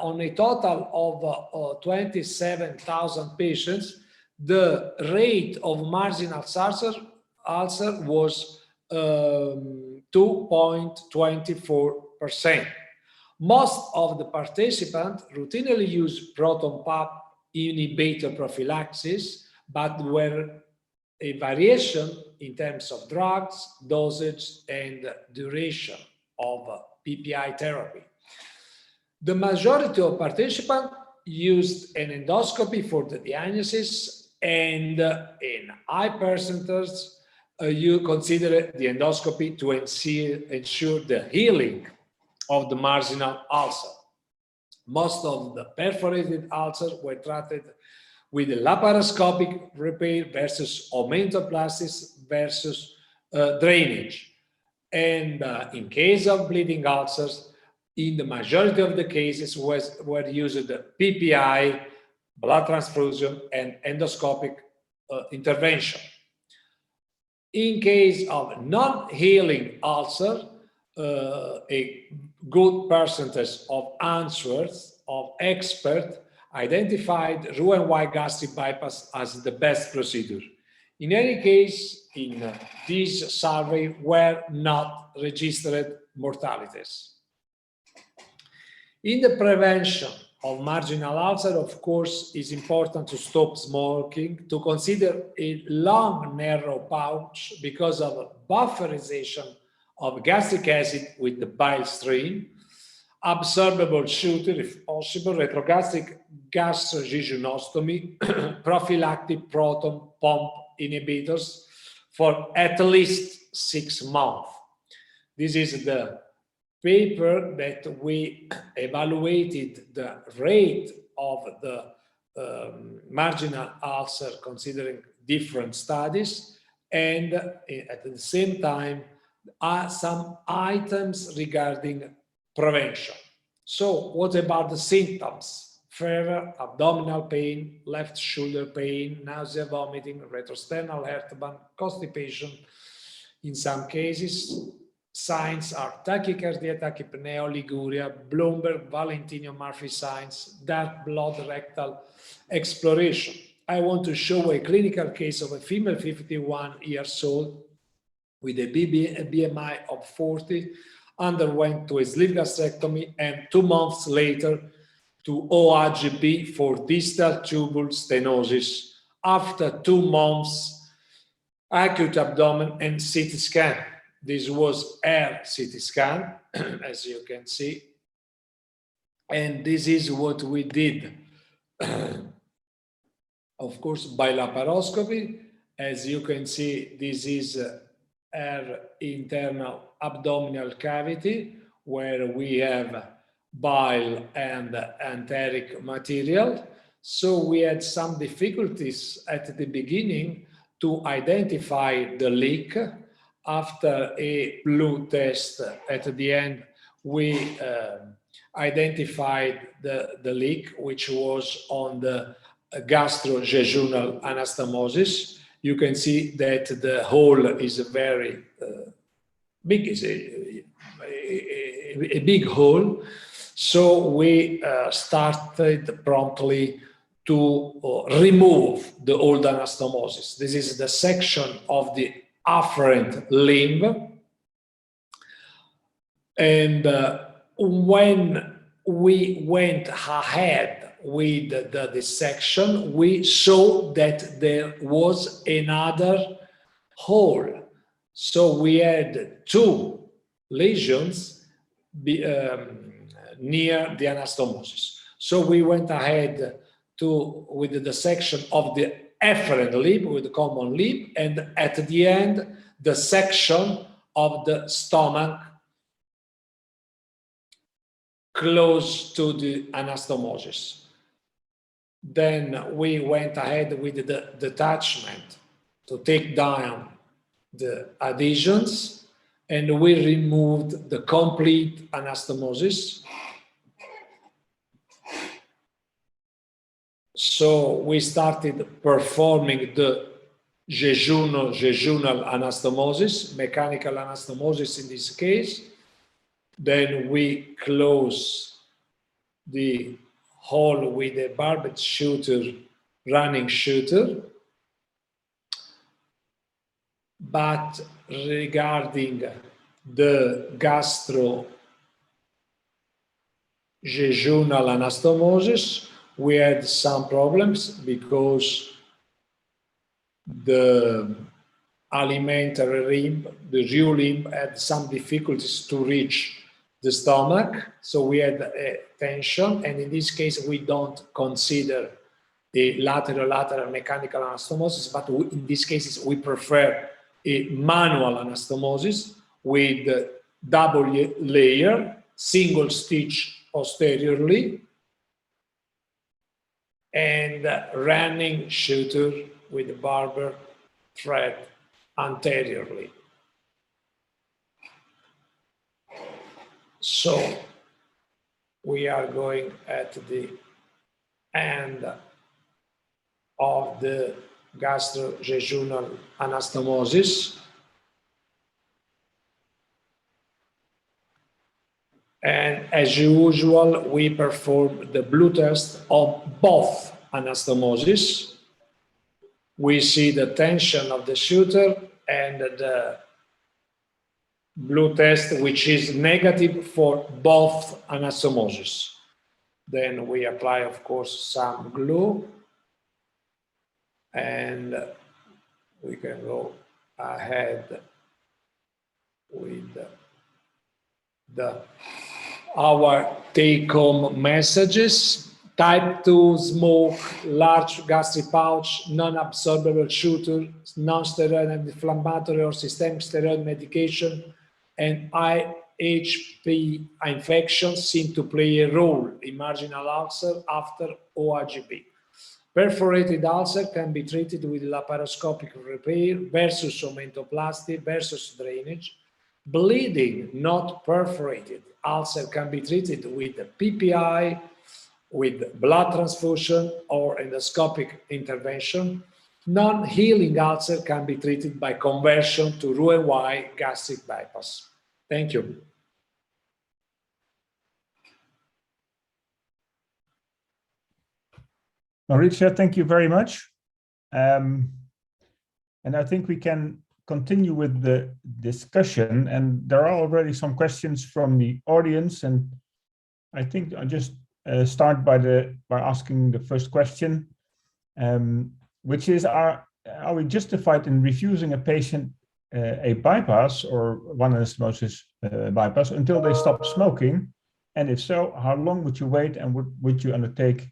on a total of 27,000 patients, the rate of marginal ulcer was 2.24%. Most of the participants routinely use proton pump inhibitor prophylaxis, but were a variation in terms of drugs, dosage, and duration of PPI therapy. The majority of participants used an endoscopy for the diagnosis, and in high percentage, you consider the endoscopy to ensure the healing of the marginal ulcer. Most of the perforated ulcers were treated with a laparoscopic repair versus omentoplasty versus drainage. And in case of bleeding ulcers, in the majority of the cases were used PPI, blood transfusion, and endoscopic intervention. In case of non-healing ulcer, a good percentage of answers of experts identified Roux-en-Y gastric bypass as the best procedure. In any case, in this survey were not registered mortalities. In the prevention of marginal ulcer, of course, it's important to stop smoking, to consider a long, narrow pouch because of bufferization of gastric acid with the bile stream, absorbable suture, if possible, retrogastric gastrojejunostomy, prophylactic proton pump inhibitors for at least 6 months. This is the paper that we evaluated the rate of the marginal ulcer considering different studies, and at the same time some items regarding prevention. So what about the symptoms? Fever, abdominal pain, left shoulder pain, nausea, vomiting, retrosternal heartburn, constipation. In some cases, signs are tachycardia, tachypnea, oliguria, Bloomberg, Valentino-Murphy signs, dark blood rectal exploration. I want to show a clinical case of a female 51 years old with a BMI of 40, underwent to a sleeve gastrectomy, and 2 months later to OAGB for distal tubal stenosis. After 2 months, acute abdomen and CT scan. This was her CT scan, as you can see. And this is what we did. Of course, by laparoscopy. As you can see, this is her internal abdominal cavity, where we have bile and enteric material. So we had some difficulties at the beginning to identify the leak. After a blue test at the end, we identified the leak, which was on the gastrojejunal anastomosis. You can see that the hole is a very big, is a big hole. So we started promptly to remove the old anastomosis. This is the section of the afferent limb. And when we went ahead with the dissection, we saw that there was another hole. So we had 2 lesions near the anastomosis. So we went ahead with the dissection of the efferent limb, with the common limb, and at the end, the section of the stomach close to the anastomosis. Then we went ahead with the detachment to take down the adhesions, and we removed the complete anastomosis. So we started performing the jejunal anastomosis, mechanical anastomosis in this case. Then we close the hole with a barbed shooter, running shooter. But regarding the gastrojejunal anastomosis, we had some problems because the alimentary limb, the Roux limb, had some difficulties to reach the stomach. So we had a tension, and in this case, we don't consider the lateral mechanical anastomosis, but in these cases, we prefer a manual anastomosis with double layer, single stitch posteriorly, and running shooter with the barber thread anteriorly. So we are going at the end of the gastrojejunal anastomosis. And as usual, we perform the blue test on both anastomosis. We see the tension of the shooter and the blue test, which is negative for both anastomosis. Then we apply, of course, some glue, and we can go ahead with our take-home messages. Type 2 smoke, large gastric pouch, non-absorbable shooter, non-steroid anti-inflammatory or systemic steroid medication, and IHP infections seem to play a role in marginal ulcer after OAGB. Perforated ulcer can be treated with laparoscopic repair versus omentoplasty versus drainage. Bleeding, not perforated ulcer, can be treated with PPI, with blood transfusion or endoscopic intervention. Non-healing ulcer can be treated by conversion to Roux-en-Y gastric bypass. Thank you. Maurizio, thank you very much. And I think we can continue with the discussion, and there are already some questions from the audience, and I think I'll just start by asking the first question, which is, are we justified in refusing a patient a bypass or one-anastomosis bypass until they stop smoking? And if so, how long would you wait, and would you undertake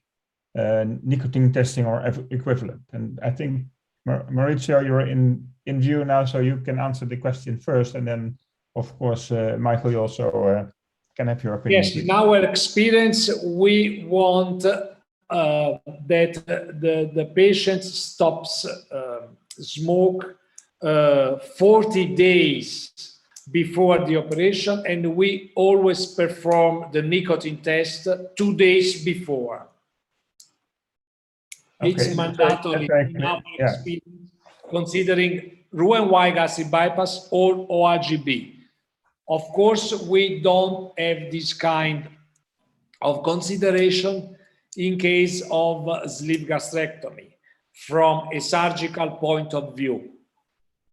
nicotine testing or equivalent? And I think, Maurizio, you're in view now, so you can answer the question first, and then, of course, Michael, you also can have your opinion. Yes, in our experience, we want that the patient stops smoke 40 days before the operation, and we always perform the nicotine test 2 days before. Okay. It's mandatory in our experience, considering Roux-en-Y gastric bypass or OAGB. Of course, we don't have this kind of consideration in case of sleeve gastrectomy from a surgical point of view.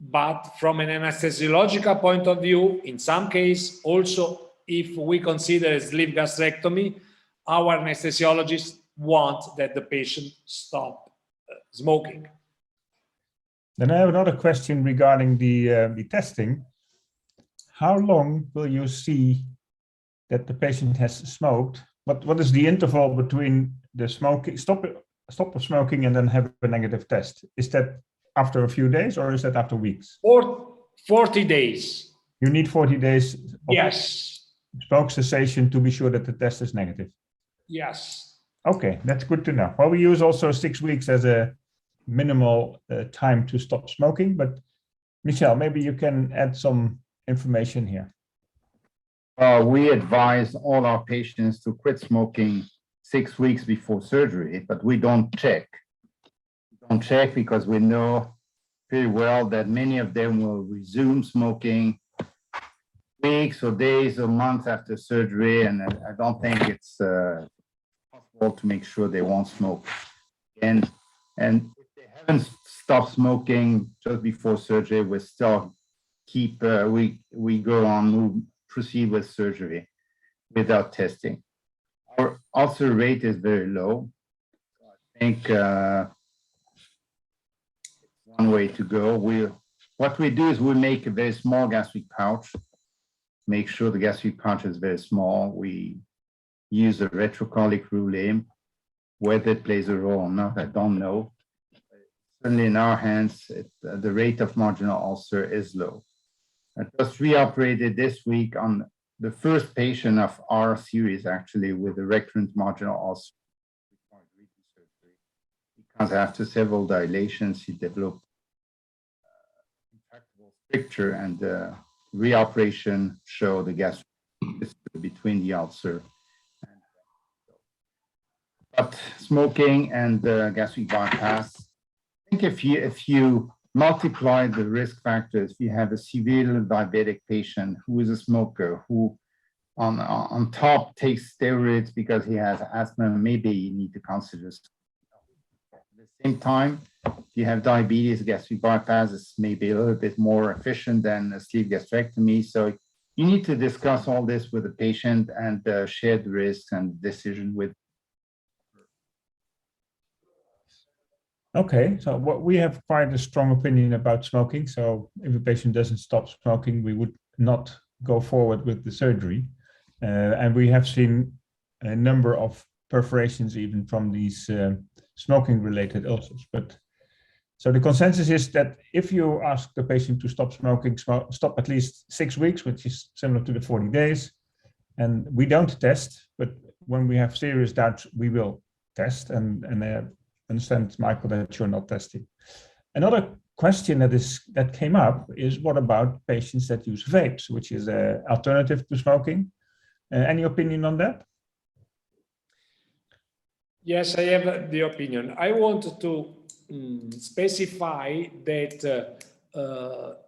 But from an anesthesiological point of view, in some cases, also if we consider a sleeve gastrectomy, our anesthesiologists want that the patient stop smoking. Then I have another question regarding the testing. How long will you see that the patient has smoked? What is the interval between the smoking, stop smoking, and then have a negative test? Is that after a few days, or is that after weeks? 40 days. You need 40 days of Yes. smoke cessation to be sure that the test is negative. Yes. Okay, that's good to know. Well, we use also 6 weeks as a minimal time to stop smoking, but Michel, maybe you can add some information here. We advise all our patients to quit smoking 6 weeks before surgery, but we don't check. We don't check because we know very well that many of them will resume smoking weeks or days or months after surgery, and I don't think it's possible to make sure they won't smoke. And if they haven't stopped smoking just before surgery, we still keep we go on, proceed with surgery without testing. Our ulcer rate is very low. I think one way to go. What we do is we make a very small gastric pouch, make sure the gastric pouch is very small. We use a retrocolic roulet. Whether it plays a role or not, I don't know. Certainly in our hands, the rate of marginal ulcer is low. I just reoperated this week on the first patient of our series, actually, with a recurrent marginal ulcer. Because after several dilations, he developed intractable stricture, and the reoperation showed the gastric between the ulcer. But smoking and gastric bypass, I think if you multiply the risk factors, if you have a severe diabetic patient who is a smoker, who on top takes steroids because he has asthma, maybe you need to consider. At the same time, if you have diabetes, gastric bypass is maybe a little bit more efficient than a sleeve gastrectomy. So you need to discuss all this with the patient and share the risks and decision with. Okay, so we have quite a strong opinion about smoking. So if a patient doesn't stop smoking, we would not go forward with the surgery. And we have seen a number of perforations even from these smoking-related ulcers. But so the consensus is that if you ask the patient to stop smoking, stop at least 6 weeks, which is similar to the 40 days. And we don't test, but when we have serious doubts, we will test and understand, Michael, that you're not testing. Another question that came up is, what about patients that use vapes, which is an alternative to smoking? Any opinion on that? Yes, I have the opinion. I want to specify that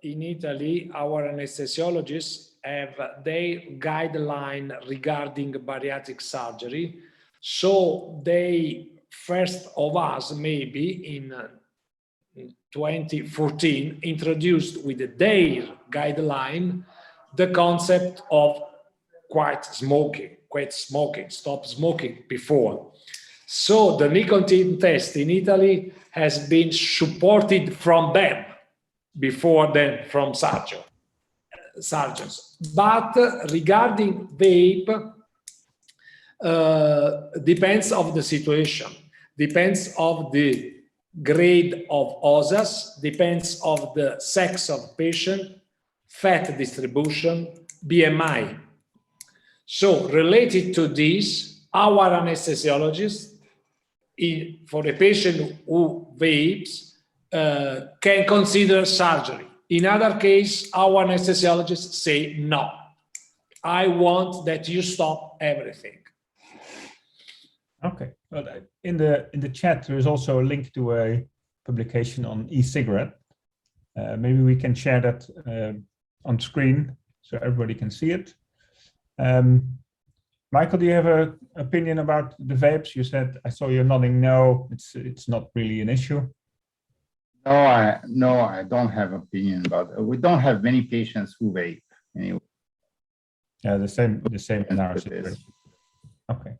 in Italy, our anesthesiologists have their guideline regarding bariatric surgery. So they, first of us, maybe in 2014, introduced with their guideline the concept of quit smoking, stop smoking before. So the nicotine test in Italy has been supported from them before then from surgeons. But regarding vape, depends of the situation, depends of the grade of OSAS, depends of the sex of patient, fat distribution, BMI. So related to this, our anesthesiologist, for a patient who vapes, can consider surgery. In other case, our anesthesiologists say, no, I want that you stop everything. Okay, well, in the chat, there is also a link to a publication on e-cigarette. Maybe we can share that on screen so everybody can see it. Michael, do you have an opinion about the vapes? You said, I saw you nodding no, it's not really an issue. No, I don't have opinion about it. We don't have many patients who vape anyway. Yeah, the same in our situation. Okay.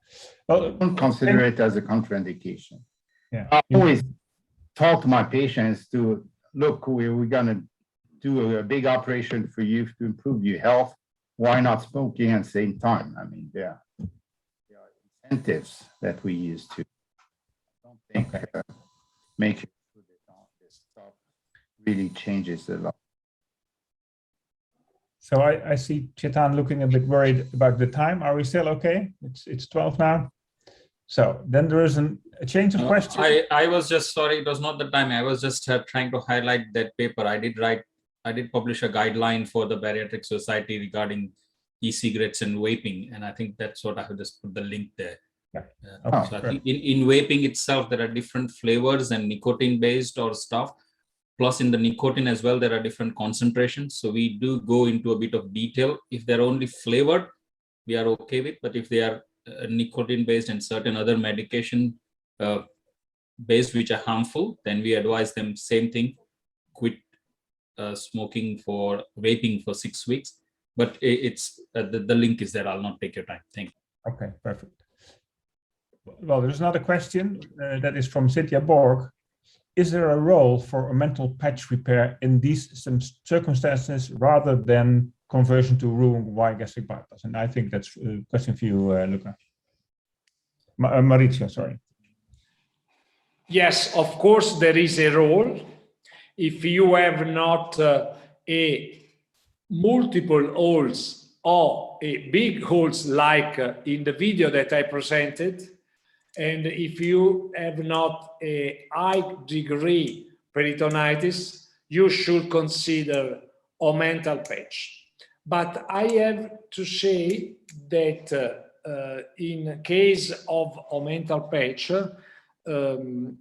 Well, don't consider it as a contraindication. Yeah. I always talk to my patients to look, we're going to do a big operation for you to improve your health. Why not smoking at the same time? I mean, there are incentives that we use to. I don't think making sure that this stuff really changes a lot. So I see Chetan looking a bit worried about the time. Are we still okay? It's 12 now. So then there is a change of question. I was just sorry, it was not the time. I was just trying to highlight that paper. I did publish a guideline for the Bariatric Society regarding e-cigarettes and vaping, and I think that's what I have just put the link there. Yeah. So I think in vaping itself, there are different flavors and nicotine based or stuff. Plus in the nicotine as well, there are different concentrations. So we do go into a bit of detail. If they're only flavored, we are okay with, but if they are nicotine based and certain other medication based which are harmful, then we advise them same thing, quit smoking for vaping for 6 weeks. But it's the link is there. I'll not take your time. Thank you. Okay, perfect. Well, there's another question that is from Sitya Borg. Is there a role for a mental patch repair in these circumstances rather than conversion to Roux-en-Y gastric bypass? And I think that's a question for you, Luca. Maurizio, sorry. Yes, of course, there is a role. If you have not a multiple holes or a big holes like in the video that I presented, and if you have not a high degree peritonitis, you should consider a mental patch. But I have to say that in case of a mental patch,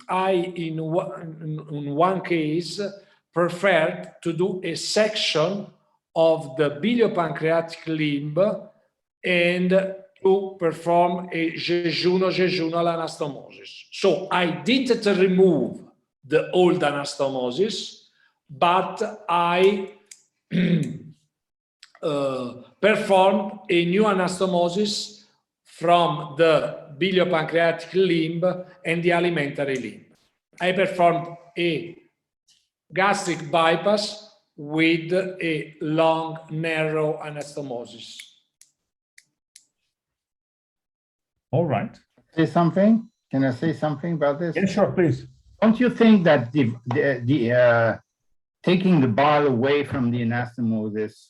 I, in one case, preferred to do a section of the biliopancreatic limb and to perform a jejunal anastomosis. So I didn't remove the old anastomosis, but I performed a new anastomosis from the biliopancreatic limb and the alimentary limb. I performed a gastric bypass with a long, narrow anastomosis. All right. Say something? Can I say something about this? Yeah, sure, please. Don't you think that taking the bile away from the anastomosis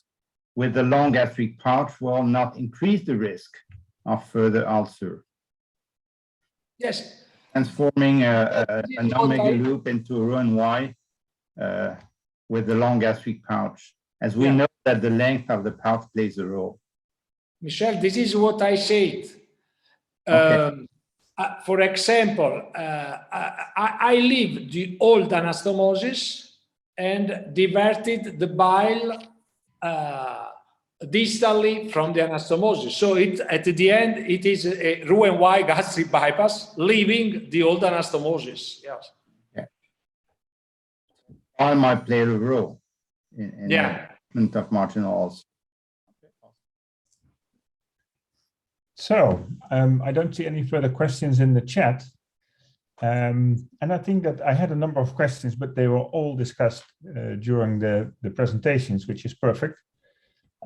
with the long gastric pouch will not increase the risk of further ulcer? Yes. Transforming a non-megaly loop into a Roux-en-Y with the long gastric pouch, as we know that the length of the pouch plays a role. Michel, this is what I said. Okay. For example, I leave the old anastomosis and diverted the bile distally from the anastomosis. So at the end, it is a Roux-en-Y gastric bypass, leaving the old anastomosis. Yes. Yeah. Bile might play a role in the treatment of marginal ulcer. So I don't see any further questions in the chat. And I think that I had a number of questions, but they were all discussed during the presentations, which is perfect.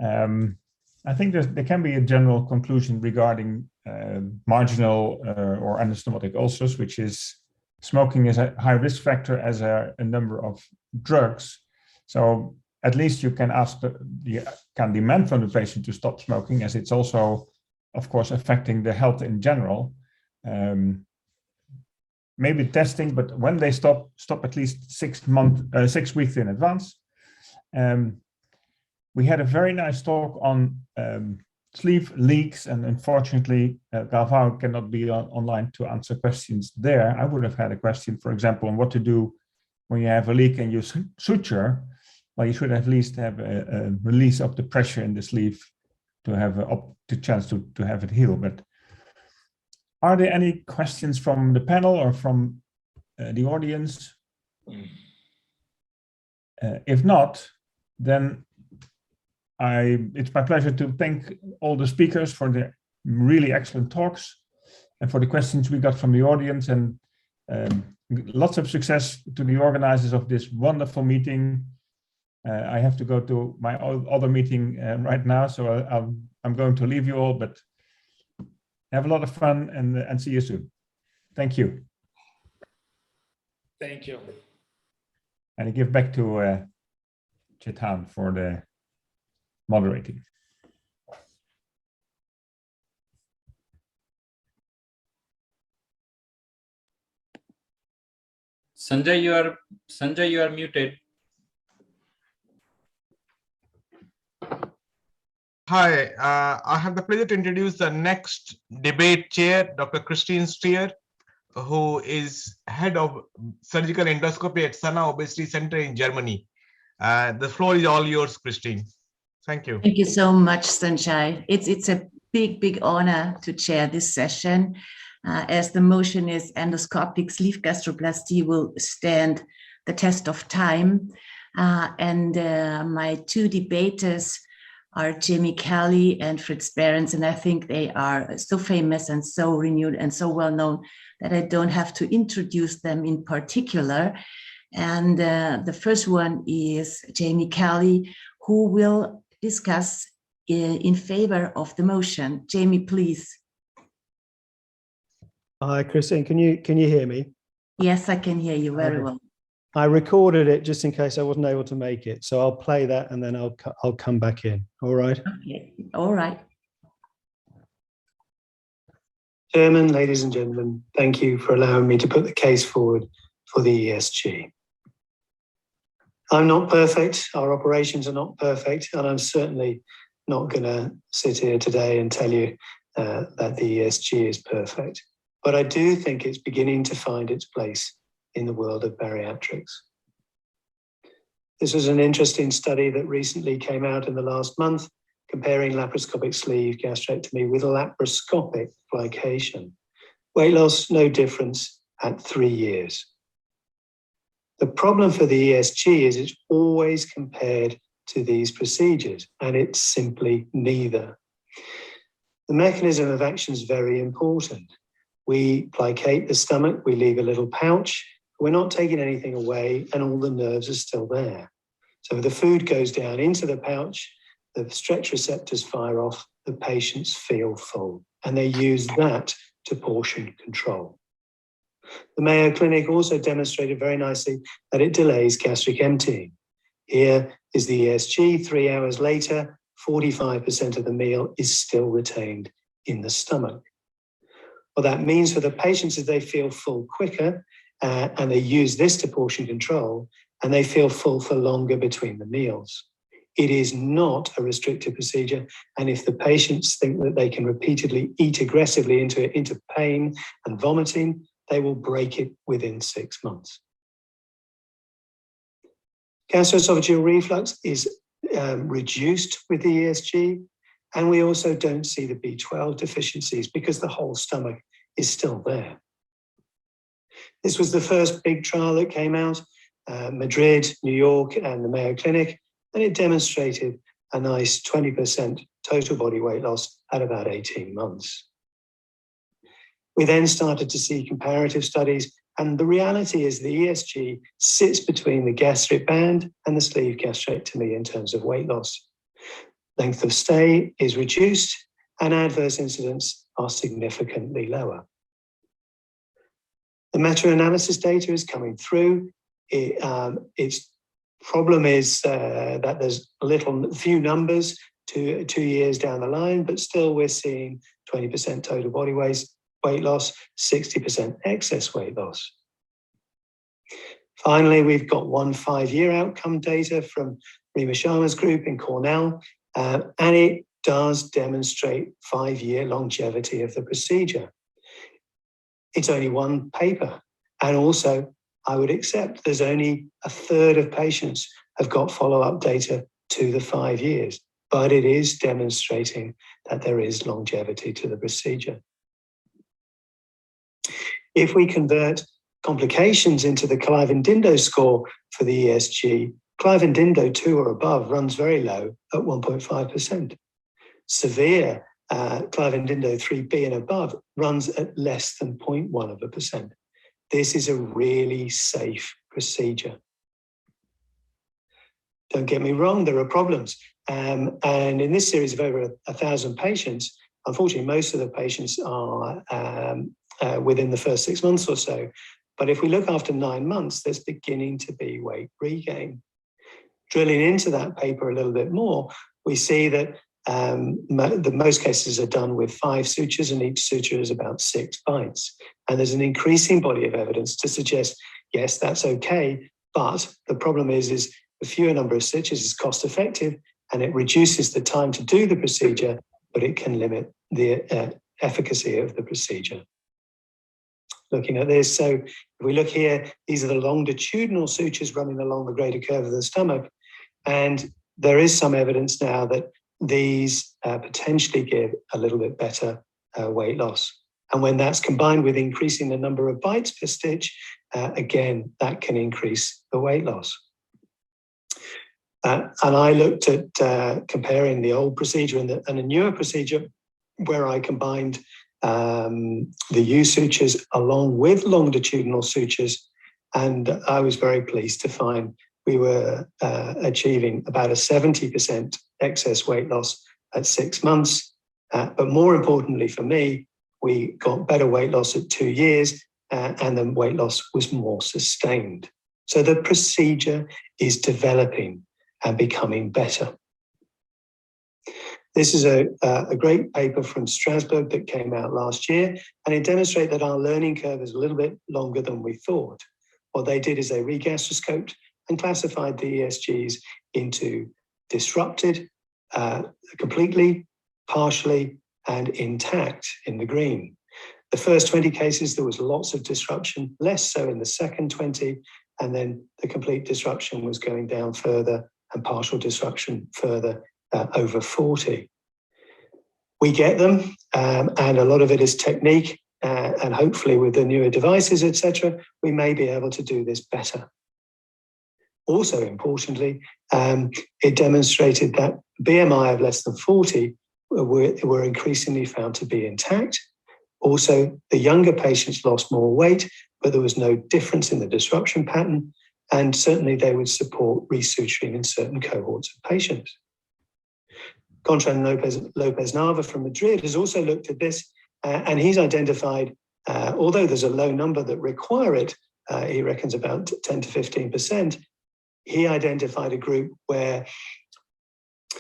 I think there can be a general conclusion regarding marginal or anastomotic ulcers, which is smoking is a high risk factor as a number of drugs. So at least you can you can demand from the patient to stop smoking, as it's also, of course, affecting the health in general. Maybe testing, but when they stop at least 6 weeks in advance. We had a very nice talk on sleeve leaks, and unfortunately, Galvao cannot be online to answer questions there. I would have had a question, for example, on what to do when you have a leak and you suture. Well, you should at least have a release of the pressure in the sleeve to have the chance to have it heal. But are there any questions from the panel or from the audience? If not, then it's my pleasure to thank all the speakers for the really excellent talks and for the questions we got from the audience, and lots of success to the organizers of this wonderful meeting. I have to go to my other meeting right now, so I'm going to leave you all, but have a lot of fun and see you soon. Thank you. Thank you. And I give back to Chetan for the moderating. Sanjay, you are muted. Hi, I have the pleasure to introduce the next debate chair, Dr. Christine Stier, who is head of surgical endoscopy at Sana Obesity Center in Germany. The floor is all yours, Christine. Thank you. Thank you so much, Sanjay. It's a big honor to chair this session, as the motion is endoscopic sleeve gastroplasty will stand the test of time. And my two debaters are Jamie Kelly and Frits Berends, and I think they are so famous and so renewed and so well known that I don't have to introduce them in particular. And the first one is Jamie Kelly, who will discuss in favor of the motion. Jamie, please. Hi, Christine. Can you hear me? Yes, I can hear you very well. I recorded it just in case I wasn't able to make it, so I'll play that and then I'll come back in. All right. Okay. All right. Chairman, ladies and gentlemen, thank you for allowing me to put the case forward for the ESG. I'm not perfect, our operations are not perfect, and I'm certainly not going to sit here today and tell you that the ESG is perfect. But I do think it's beginning to find its place in the world of bariatrics. This was an interesting study that recently came out in the last month, comparing laparoscopic sleeve gastrectomy with laparoscopic plication. Weight loss, no difference at 3 years. The problem for the ESG is it's always compared to these procedures, and it's simply neither. The mechanism of action is very important. We plicate the stomach, we leave a little pouch, we're not taking anything away, and all the nerves are still there. So the food goes down into the pouch, the stretch receptors fire off, the patients feel full, and they use that to portion control. The Mayo Clinic also demonstrated very nicely that it delays gastric emptying. Here is the ESG. 3 hours later, 45% of the meal is still retained in the stomach. What that means for the patients is they feel full quicker, and they use this to portion control, and they feel full for longer between the meals. It is not a restrictive procedure, and if the patients think that they can repeatedly eat aggressively into pain and vomiting, they will break it within 6 months. Gastroesophageal reflux is reduced with the ESG, and we also don't see the B12 deficiencies because the whole stomach is still there. This was the first big trial that came out, Madrid, New York, and the Mayo Clinic, and it demonstrated a nice 20% total body weight loss at about 18 months. We then started to see comparative studies, and the reality is the ESG sits between the gastric band and the sleeve gastrectomy in terms of weight loss. Length of stay is reduced, and adverse incidents are significantly lower. The meta-analysis data is coming through. Its problem is that there's few numbers 2 years down the line, but still we're seeing 20% total body weight loss, 60% excess weight loss. Finally, we've got 1 5-year outcome data from Rima Sharma's group in Cornell, and it does demonstrate 5-year longevity of the procedure. It's only 1 paper, and also I would accept there's only 1/3 of patients have got follow-up data to the 5 years, but it is demonstrating that there is longevity to the procedure. If we convert complications into the Cliven-Dindo score for the ESG, Cliven-Dindo 2 or above runs very low at 1.5%. Severe Cliven-Dindo 3B and above runs at less than 0.1%. This is a really safe procedure. Don't get me wrong, there are problems. And in this series of over 1,000 patients, unfortunately, most of the patients are within the first 6 months or so. But if we look after 9 months, there's beginning to be weight regain. Drilling into that paper a little bit more, we see that the most cases are done with 5 sutures, and each suture is about 6 bites. And there's an increasing body of evidence to suggest, yes, that's okay, but the problem is a fewer number of sutures is cost effective, and it reduces the time to do the procedure, but it can limit the efficacy of the procedure. Looking at this, so if we look here, these are the longitudinal sutures running along the greater curve of the stomach, and there is some evidence now that these potentially give a little bit better weight loss. And when that's combined with increasing the number of bites per stitch, again, that can increase the weight loss. And I looked at comparing the old procedure and a newer procedure where I combined the U sutures along with longitudinal sutures. And I was very pleased to find we were achieving about a 70% excess weight loss at 6 months. But more importantly for me, we got better weight loss at 2 years, and the weight loss was more sustained. So the procedure is developing and becoming better. This is a great paper from Strasbourg that came out last year, and it demonstrates that our learning curve is a little bit longer than we thought. What they did is they regastroscoped and classified the ESGs into disrupted, completely, partially, and intact in the green. The first 20 cases, there was lots of disruption, less so in the second 20, and then the complete disruption was going down further and partial disruption further over 40. We get them, and a lot of it is technique, and hopefully with the newer devices, etc., we may be able to do this better. Also importantly, it demonstrated that BMI of less than 40 were increasingly found to be intact. Also, the younger patients lost more weight, but there was no difference in the disruption pattern, and certainly they would support resuturing in certain cohorts of patients. Contran Lopez Nava from Madrid has also looked at this, and he's identified, although there's a low number that require it, he reckons about 10 to 15%, he identified a group where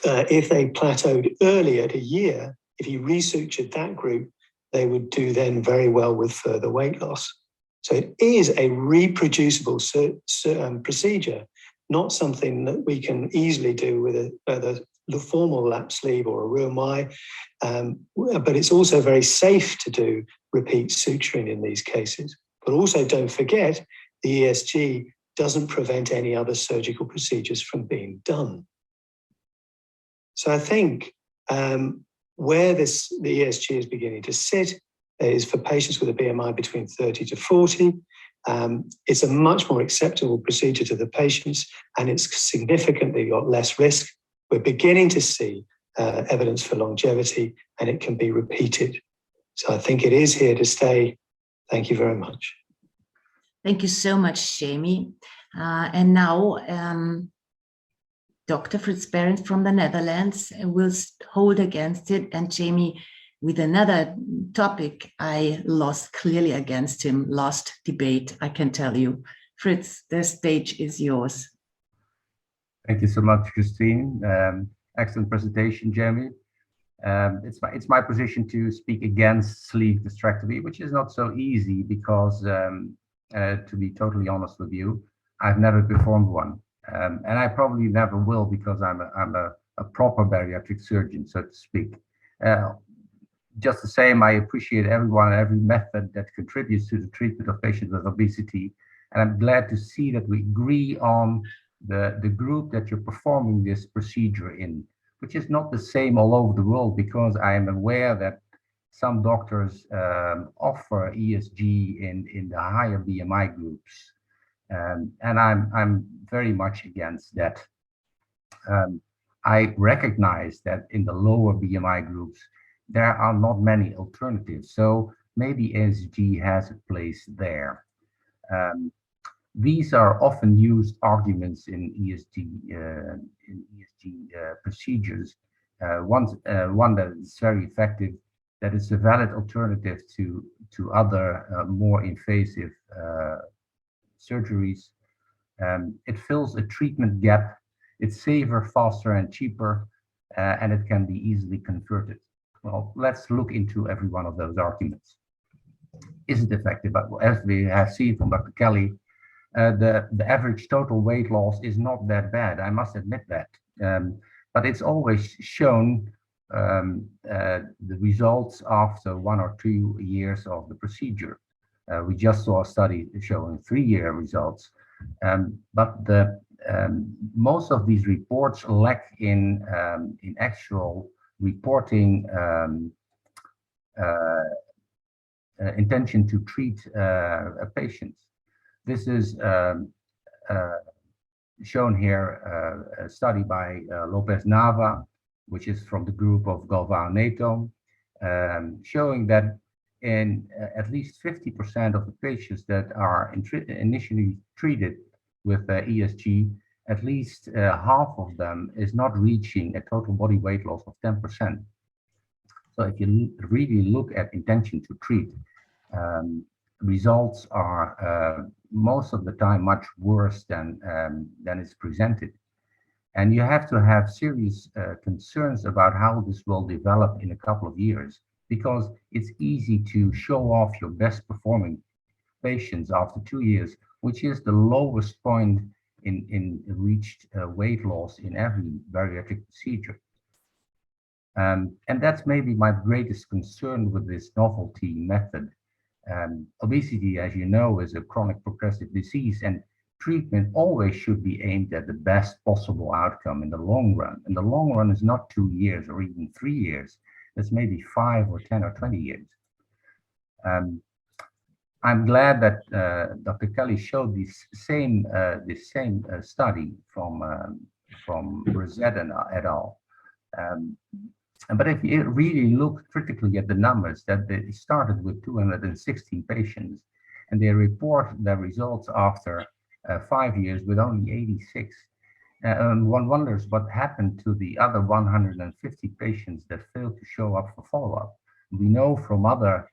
if they plateaued early at a year, if he resutured that group, they would do then very well with further weight loss. So it is a reproducible procedure, not something that we can easily do with the formal lap sleeve or a Roux-en-Y, but it's also very safe to do repeat suturing in these cases. But also don't forget, the ESG doesn't prevent any other surgical procedures from being done. So I think where the ESG is beginning to sit is for patients with a BMI between 30 to 40. It's a much more acceptable procedure to the patients, and it's significantly got less risk. We're beginning to see evidence for longevity, and it can be repeated. So I think it is here to stay. Thank you very much. Thank you so much, Jamie. And now, Dr. Frits Berends from the Netherlands will hold against it, and Jamie with another topic I lost clearly against him last debate, I can tell you. Frits, the stage is yours. Thank you so much, Christine. Excellent presentation, Jamie. It's my position to speak against sleeve gastrectomy, which is not so easy because, to be totally honest with you, I've never performed one. And I probably never will because I'm a proper bariatric surgeon, so to speak. Just the same, I appreciate everyone and every method that contributes to the treatment of patients with obesity. And I'm glad to see that we agree on the group that you're performing this procedure in, which is not the same all over the world, because I am aware that some doctors offer ESG in the higher BMI groups. And I'm very much against that. I recognize that in the lower BMI groups, there are not many alternatives. So maybe ESG has a place there. These are often used arguments in ESG procedures. One that is very effective, that is a valid alternative to other more invasive surgeries. It fills a treatment gap. It's safer, faster, and cheaper. and it can be easily converted. Well, let's look into every one of those arguments. Is it effective? But as we have seen from Dr. Kelly, the average total weight loss is not that bad. I must admit that. But it's always shown the results after 1 or 2 years of the procedure. We just saw a study showing 3-year results, but most of these reports lack in actual reporting intention to treat patients. This is shown here, a study by Lopez Nava, which is from the group of Galvao Neto, showing that in at least 50% of the patients that are initially treated with ESG, at least half of them is not reaching a total body weight loss of 10%. So if you really look at intention to treat, results are most of the time much worse than is presented. And you have to have serious concerns about how this will develop in a couple of years, because it's easy to show off your best performing patients after 2 years, which is the lowest point in reached weight loss in every bariatric procedure. And that's maybe my greatest concern with this novelty method. Obesity, as you know, is a chronic progressive disease, and treatment always should be aimed at the best possible outcome in the long run. And the long run is not 2 years or even 3 years. It's maybe 5 or 10 or 20 years. I'm glad that Dr. Kelly showed this same study from Berends et al. But if you really look critically at the numbers, that they started with 216 patients, and they report their results after 5 years with only 86. One wonders what happened to the other 150 patients that failed to show up for follow-up. We know from other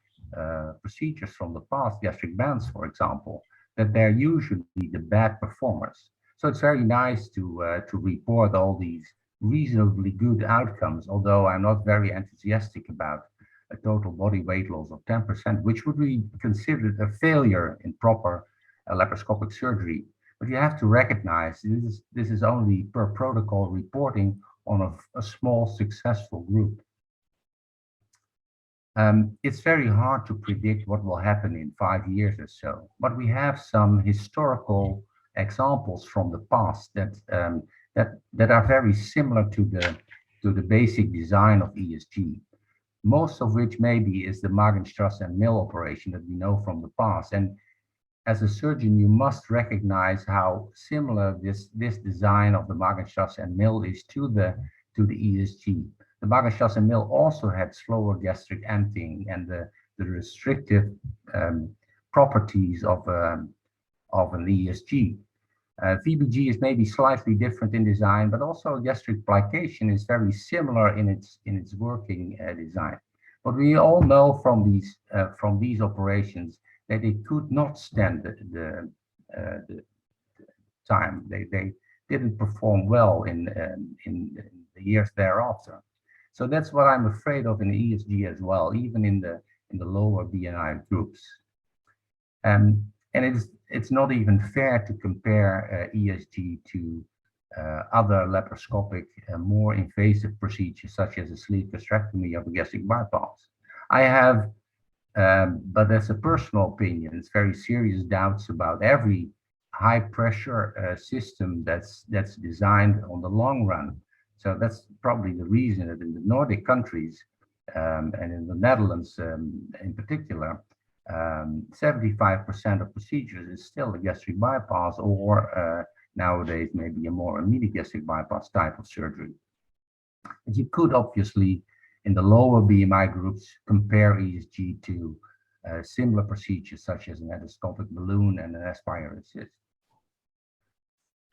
procedures from the past, gastric bands, for example, that they're usually the bad performers. So it's very nice to report all these reasonably good outcomes, although I'm not very enthusiastic about a total body weight loss of 10%, which would be considered a failure in proper laparoscopic surgery. But you have to recognize this is only per protocol reporting on a small successful group. It's very hard to predict what will happen in 5 years or so, but we have some historical examples from the past that are very similar to the basic design of ESG. Most of which maybe is the Magenstrasse and Mill operation that we know from the past. And as a surgeon, you must recognize how similar this design of the Magenstrasse and Mill is to the ESG. The Magenstrasse and Mill also had slower gastric emptying and the restrictive properties of an ESG. VBG is maybe slightly different in design, but also gastric plication is very similar in its working design. But we all know from these operations that they could not stand the time. They didn't perform well in the years thereafter. So that's what I'm afraid of in ESG as well, even in the lower BNI groups. And it's not even fair to compare ESG to other laparoscopic, more invasive procedures such as a sleeve gastrectomy or a gastric bypass. I have, but that's a personal opinion, it's very serious doubts about every high pressure system that's designed on the long run. So that's probably the reason that in the Nordic countries and in the Netherlands in particular, 75% of procedures is still a gastric bypass or nowadays maybe a more immediate gastric bypass type of surgery. And you could obviously in the lower BMI groups compare ESG to similar procedures such as an endoscopic balloon and an aspire assist.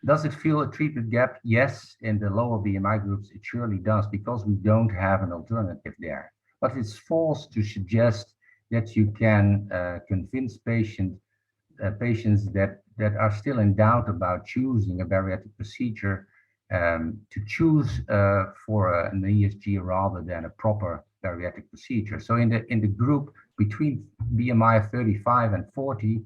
Does it fill a treatment gap? Yes, in the lower BMI groups, it surely does, because we don't have an alternative there. But it's false to suggest that you can convince patients that are still in doubt about choosing a bariatric procedure to choose for an ESG rather than a proper bariatric procedure. So in the group between BMI 35 and 40,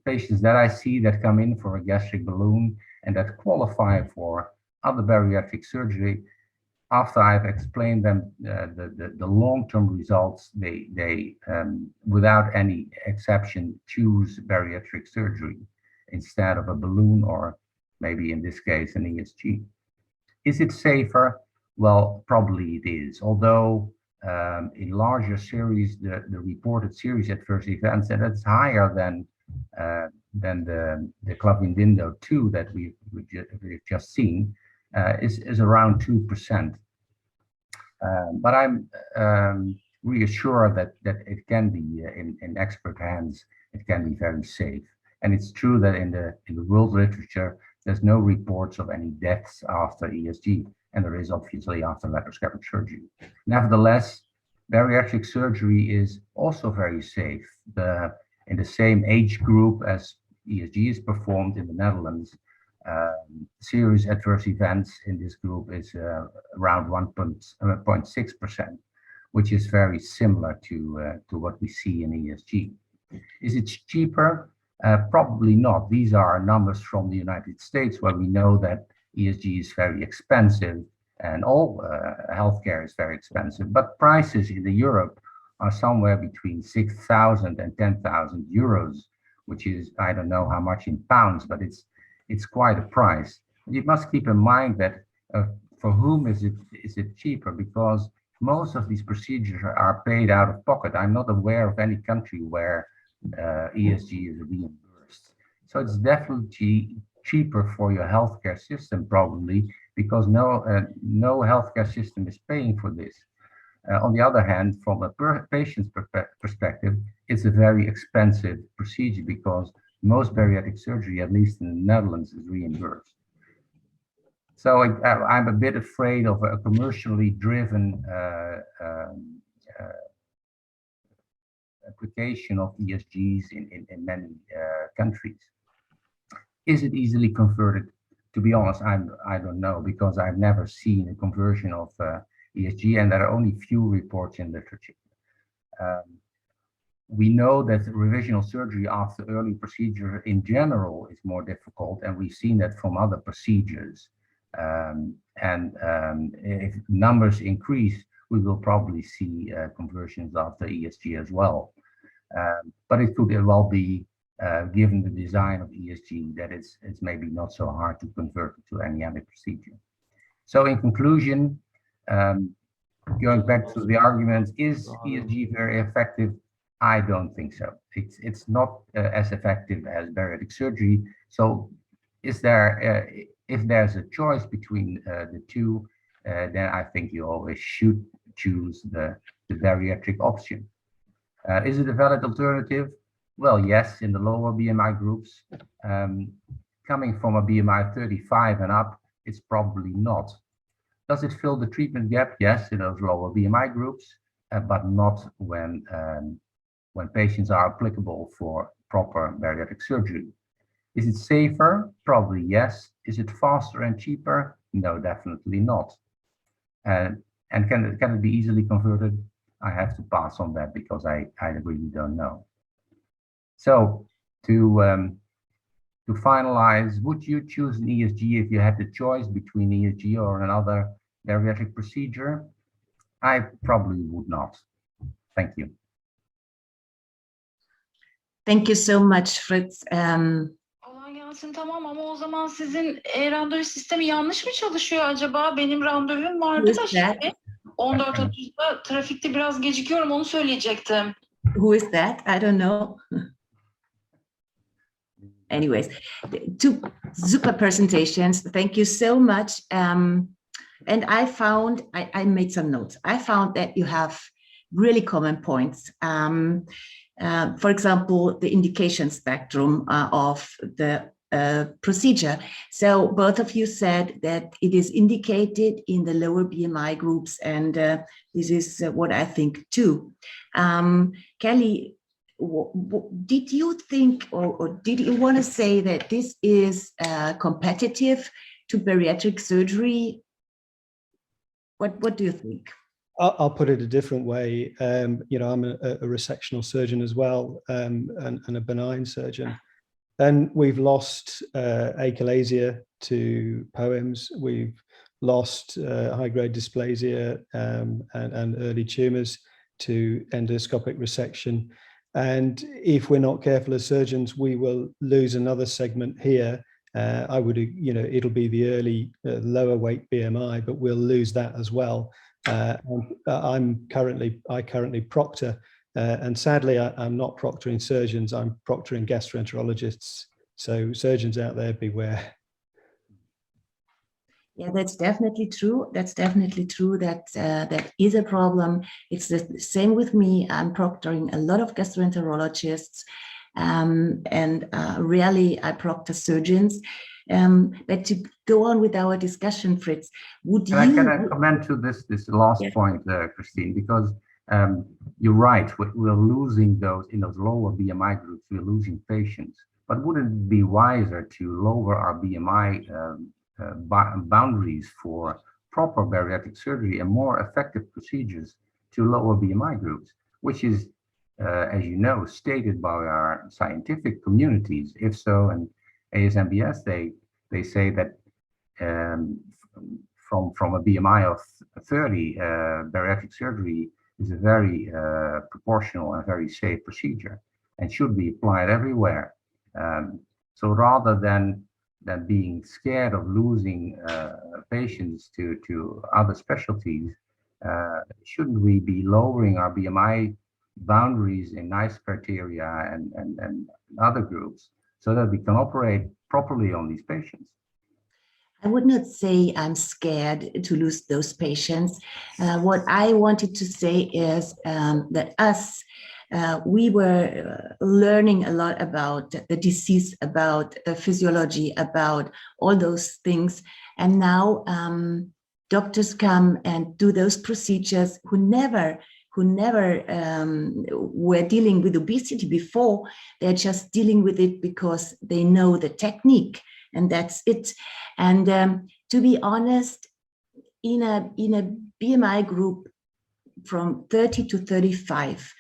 patients that I see that come in for a gastric balloon and that qualify for other bariatric surgery, after I've explained them the long-term results, they without any exception choose bariatric surgery instead of a balloon, or maybe in this case an ESG. Is it safer? Well, probably it is. Although in larger series, the reported serious adverse events, and that's higher than the Clavin-Dindo 2 that we've just seen, is around 2%. But I'm reassured that it can be in expert hands. It can be very safe, and it's true that in the world literature there's no reports of any deaths after ESG, and there is obviously after laparoscopic surgery. Nevertheless, bariatric surgery is also very safe. In the same age group as ESG is performed in the Netherlands, serious adverse events in this group is around 1.6%, which is very similar to what we see in ESG. Is it cheaper? Probably not. These are numbers from the United States, where we know that ESG is very expensive and all healthcare is very expensive. But prices in Europe are somewhere between 6,000 and 10,000 euros, which is, I don't know how much in pounds, but it's quite a price. You must keep in mind that for whom is it cheaper, because most of these procedures are paid out of pocket. I'm not aware of any country where ESG is reimbursed. So it's definitely cheaper for your healthcare system, probably, because no healthcare system is paying for this. On the other hand, from a patient's perspective, it's a very expensive procedure because most bariatric surgery, at least in the Netherlands, is reimbursed. So I'm a bit afraid of a commercially driven application of ESGs in many countries. Is it easily converted? To be honest, I don't know, because I've never seen a conversion of ESG, and there are only few reports in literature. We know that revisional surgery after early procedure in general is more difficult, and we've seen that from other procedures. If numbers increase, we will probably see conversions after ESG as well. But it could well be, given the design of ESG, that it's maybe not so hard to convert it to any other procedure. So in conclusion, going back to the argument, is ESG very effective? I don't think so. It's not as effective as bariatric surgery. So is there, if there's a choice between the two, then I think you always should choose the bariatric option. Is it a valid alternative? Well, yes, in the lower BMI groups. Coming from a BMI 35 and up, it's probably not. Does it fill the treatment gap? Yes, in those lower BMI groups, but not when patients are applicable for proper bariatric surgery. Is it safer? Probably yes. Is it faster and cheaper? No, definitely not. And can it be easily converted? I have to pass on that because I really don't know. So to finalize, would you choose an ESG if you had the choice between ESG or another bariatric procedure? I probably would not. Thank you. Thank you so much, Frits. Kolay gelsin, tamam, ama o zaman sizin randevu sistemi yanlış mı çalışıyor acaba? Benim randevum vardı da şimdi 14.30'da trafikte biraz gecikiyorum, onu söyleyecektim. Who is that? I don't know. Anyways, two super presentations. Thank you so much. And I found, I made some notes. I found that you have really common points. For example, the indication spectrum of the procedure. So both of you said that it is indicated in the lower BMI groups, and this is what I think too. Kelly, did you think, or did you want to say that this is competitive to bariatric surgery? What do you think? I'll put it a different way. You know, I'm a resectional surgeon as well, and a benign surgeon. And we've lost achalasia to POEMs. We've lost high-grade dysplasia and early tumors to endoscopic resection. And if we're not careful as surgeons, we will lose another segment here. I would, you know, it'll be the early lower weight BMI, but we'll lose that as well. I currently proctor, and sadly, I'm not proctoring surgeons. I'm proctoring gastroenterologists. So surgeons out there, beware. Yeah, that's definitely true. That's definitely true. That is a problem. It's the same with me. I'm proctoring a lot of gastroenterologists, and rarely I proctor surgeons. But to go on with our discussion, Frits, Can I comment to this last point, Christine? Because you're right. We're losing those in those lower BMI groups. We're losing patients. But wouldn't it be wiser to lower our BMI boundaries for proper bariatric surgery and more effective procedures to lower BMI groups, which is, as you know, stated by our scientific communities. If so, and ASMBS, they say that from a BMI of 30, bariatric surgery is a very proportional and very safe procedure and should be applied everywhere. So rather than being scared of losing patients to other specialties, shouldn't we be lowering our BMI boundaries in NICE criteria and other groups so that we can operate properly on these patients? I would not say I'm scared to lose those patients. What I wanted to say is that we were learning a lot about the disease, about the physiology, about all those things. And now doctors come and do those procedures who never were dealing with obesity before. They're just dealing with it because they know the technique, and that's it. And to be honest, in a BMI group from 30 to 35,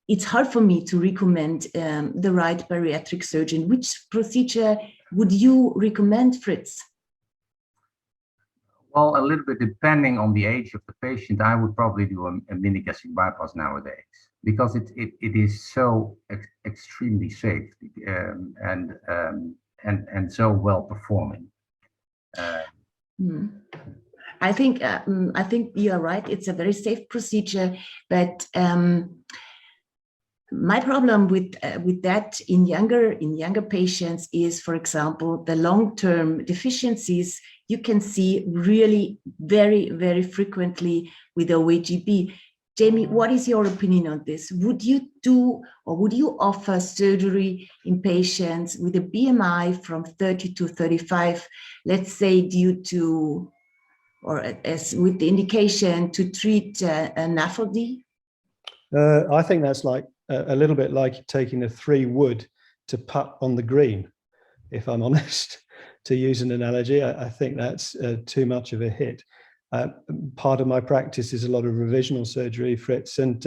it's hard for me to recommend the right bariatric surgeon. Which procedure would you recommend, Frits? Well, a little bit depending on the age of the patient, I would probably do a mini gastric bypass nowadays because it is so extremely safe and so well performing. I think you are right. It's a very safe procedure, but my problem with that in younger patients is, for example, the long-term deficiencies you can see really very, very frequently with OAGB. Jamie, what is your opinion on this? Would you do or would you offer surgery in patients with a BMI from 30 to 35, let's say due to, or as with the indication to treat a NAFLD? I think that's like a little bit like taking a 3 wood to putt on the green, if I'm honest, to use an analogy. I think that's too much of a hit. Part of my practice is a lot of revisional surgery, Frits, and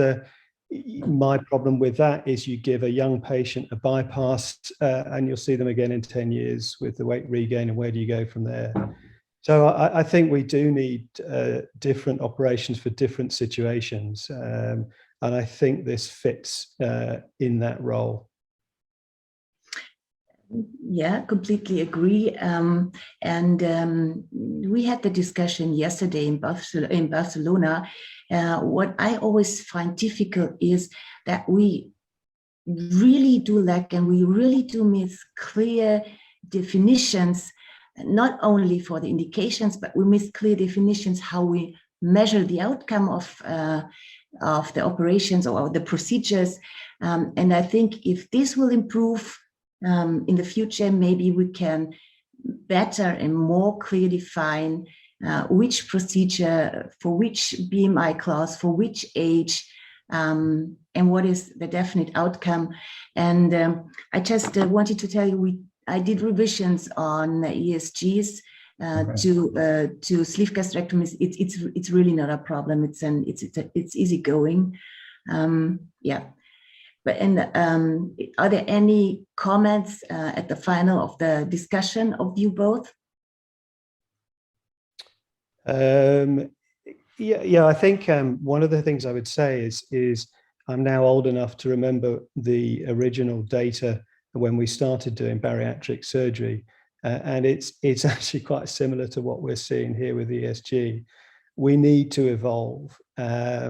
my problem with that is you give a young patient a bypass and you'll see them again in 10 years with the weight regain, and where do you go from there? So I think we do need different operations for different situations, and I think this fits in that role. Yeah, completely agree. We had the discussion yesterday in Barcelona. What I always find difficult is that we really do lack and we really do miss clear definitions, not only for the indications, but we miss clear definitions how we measure the outcome of the operations or the procedures. And I think if this will improve in the future, maybe we can better and more clearly define which procedure for which BMI class, for which age, and what is the definite outcome. And I just wanted to tell you, I did revisions on ESGs to sleeve gastrectomies. It's really not a problem. It's easygoing. Yeah. But are there any comments at the final of the discussion of you both? Yeah, I think one of the things I would say is I'm now old enough to remember the original data when we started doing bariatric surgery, and it's actually quite similar to what we're seeing here with ESG. We need to evolve, yeah,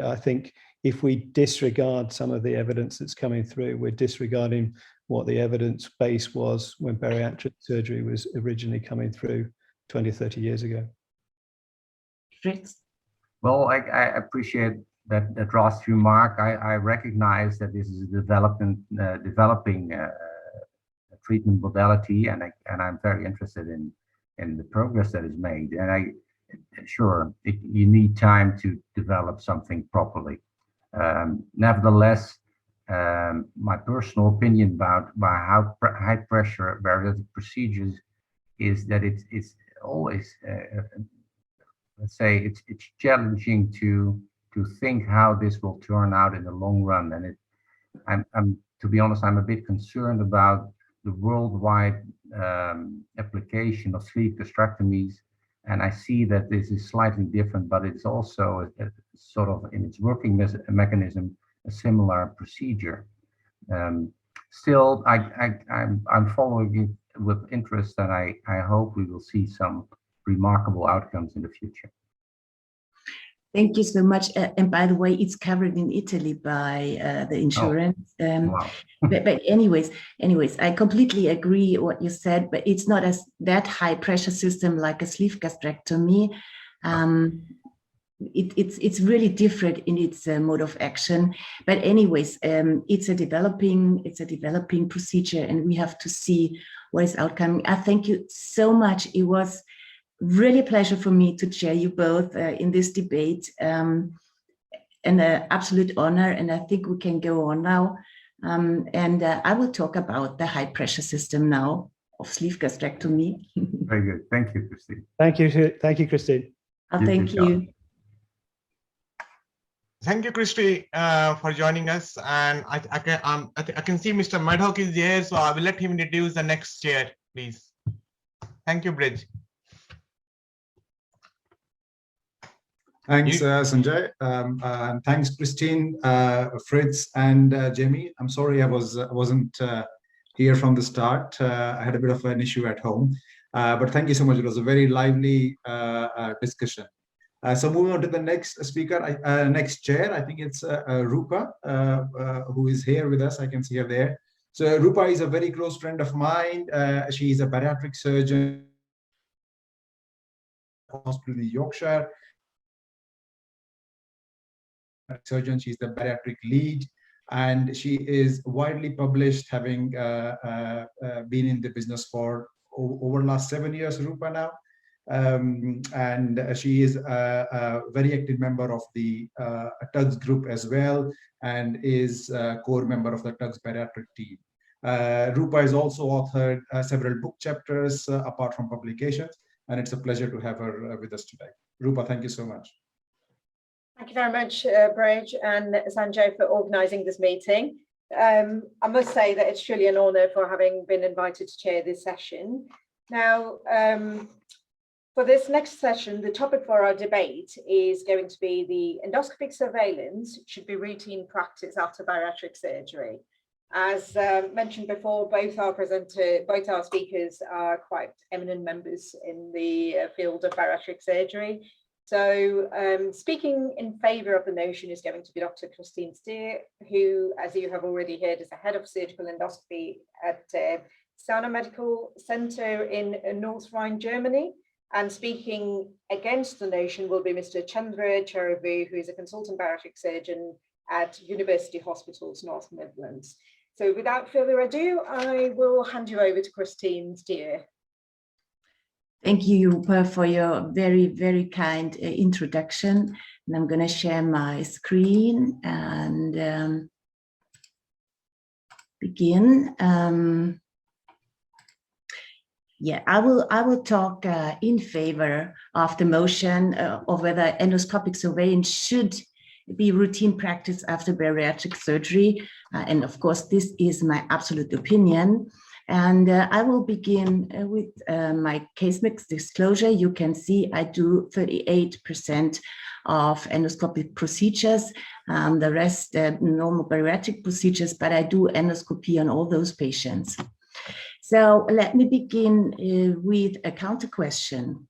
I think if we disregard some of the evidence that's coming through, we're disregarding what the evidence base was when bariatric surgery was originally coming through 20, 30 years ago. Frits? Well, I appreciate that last remark. I recognize that this is a developing treatment modality, and I'm very interested in the progress that is made. And you need time to develop something properly. Nevertheless, my personal opinion about high pressure bariatric procedures is that it's always let's say it's challenging to think how this will turn out in the long run. And I'm to be honest, I'm a bit concerned about the worldwide application of sleeve gastrectomies. And I see that this is slightly different, but it's also a sort of in its working mechanism a similar procedure. Still, I'm following it with interest, and I hope we will see some remarkable outcomes in the future. Thank you so much. And by the way, it's covered in Italy by the insurance. Wow. but anyways, I completely agree what you said, but it's not that high pressure system like a sleeve gastrectomy. It's really different in its mode of action. But anyways, it's a developing procedure, and we have to see what is outcoming. I thank you so much. It was really a pleasure for me to chair you both in this debate, and an absolute honor. And I think we can go on now. And I will talk about the high pressure system now of sleeve gastrectomy. Very good. Thank you, Christine. Thank you, Christine. Thank you. Thank you, Christy, for joining us. And I can see Mr. Madhok is here, so I will let him introduce the next chair, please. Thank you, Bridge. Thanks, Sanjay, and thanks, Christine, Frits, and Jamie. I'm sorry I wasn't here from the start. I had a bit of an issue at home, but thank you so much. It was a very lively discussion. So moving on to the next speaker, next chair, I think it's Rupa, who is here with us. I can see her there. So Rupa is a very close friend of mine. She is a bariatric surgeon hospital in Yorkshire. Surgeon, she's the bariatric lead, and she is widely published, having been in the business for over the last 7 years, Rupa now. And she is a very active member of the TUGS group as well, and is a core member of the TUGS bariatric team. Rupa has also authored several book chapters apart from publications, and it's a pleasure to have her with us today. Rupa, thank you so much. Thank you very much, Bridge and Sanjay, for organising this meeting. I must say that it's truly an honour for having been invited to chair this session. Now, for this next session, the topic for our debate is going to be the endoscopic surveillance should be routine practice after bariatric surgery. As mentioned before, both our speakers are quite eminent members in the field of bariatric surgery. So speaking in favour of the notion is going to be Dr. Christine Stier, who, as you have already heard, is the head of surgical endoscopy at Sana Medical Center in North Rhine, Germany. And speaking against the notion will be Mr. Chandra, Cheruvu, who is a consultant bariatric surgeon at University Hospitals North Midlands. So without further ado, I will hand you over to Christine Stier. Thank you, Rupa, for your very, very kind introduction. And I'm going to share my screen. And begin. Yeah, I will talk in favor of the motion of whether endoscopic surveillance should be routine practice after bariatric surgery. And of course, this is my absolute opinion. And I will begin with my case mix disclosure. You can see I do 38% of endoscopic procedures, the rest normal bariatric procedures, but I do endoscopy on all those patients. So let me begin with a counter question.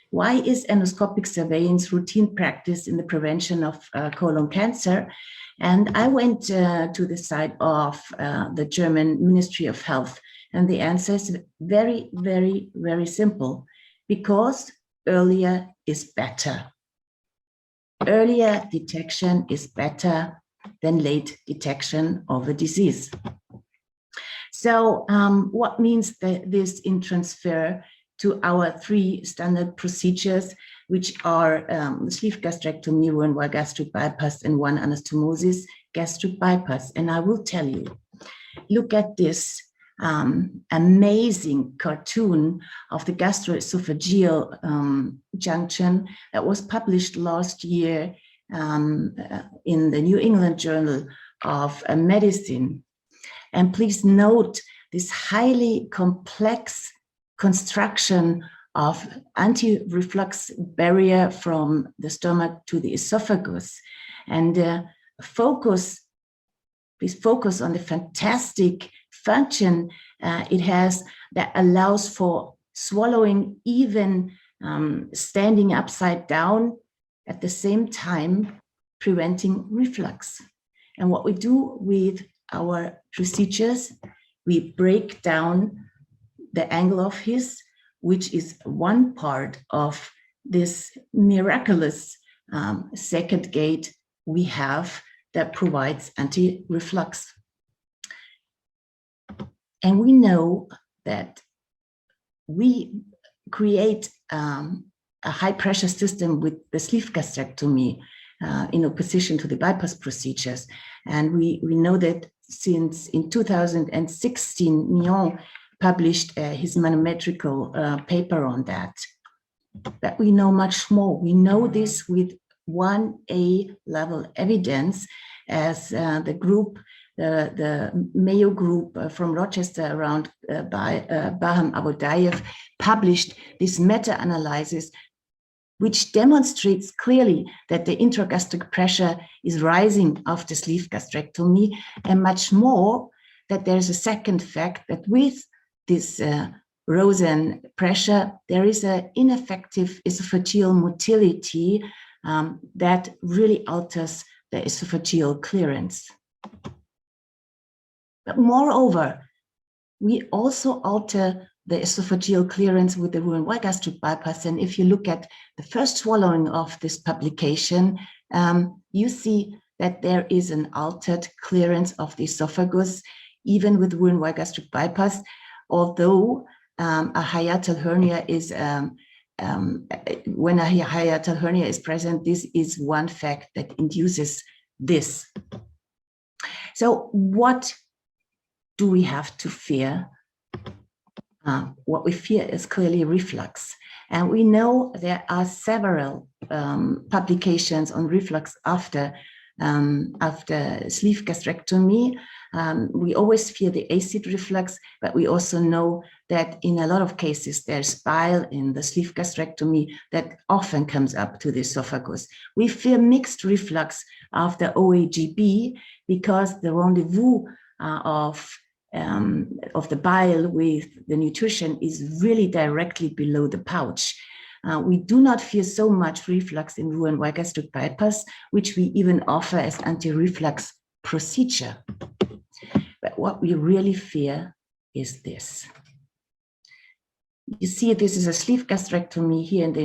Why is endoscopic surveillance routine practice in the prevention of colon cancer? And I went to the site of the German Ministry of Health, and the answer is very, very, very simple, because earlier is better. Earlier detection is better than late detection of a disease. So what means this in transfer to our 3 standard procedures, which are sleeve gastrectomy, Roux-en-Y gastric bypass, and one-anastomosis gastric bypass? And I will tell you, look at this amazing cartoon of the gastroesophageal junction that was published last year in the New England Journal of Medicine. And please note this highly complex construction of anti-reflux barrier from the stomach to the esophagus. And please focus on the fantastic function it has that allows for swallowing even standing upside down, at the same time preventing reflux. And what we do with our procedures, we break down the angle of His, which is one part of this miraculous second gate we have that provides anti-reflux. And we know that we create a high pressure system with the sleeve gastrectomy in opposition to the bypass procedures. And we know that since in 2016, Nyon published his manometrical paper on that. But we know much more. We know this with 1A level evidence, as the group, the Mayo group from Rochester around Baham Abodayev published this meta-analysis, which demonstrates clearly that the intragastric pressure is rising after sleeve gastrectomy, and much more, that there's a second fact that with this Roux-en pressure, there is an ineffective esophageal motility that really alters the esophageal clearance. But moreover, we also alter the esophageal clearance with the Roux-en-Y gastric bypass. And if you look at the first swallowing of this publication, you see that there is an altered clearance of the esophagus, even with Roux-en-Y gastric bypass, although a hiatal hernia is, when a hiatal hernia is present, this is one fact that induces this. So what do we have to fear? What we fear is clearly reflux. And we know there are several publications on reflux after sleeve gastrectomy. We always fear the acid reflux, but we also know that in a lot of cases, there's bile in the sleeve gastrectomy that often comes up to the esophagus. We fear mixed reflux after OAGB because the rendezvous of the bile with the nutrition is really directly below the pouch. We do not fear so much reflux in Roux-en-Y gastric bypass, which we even offer as anti-reflux procedure. But what we really fear is this. You see, this is a sleeve gastrectomy here in the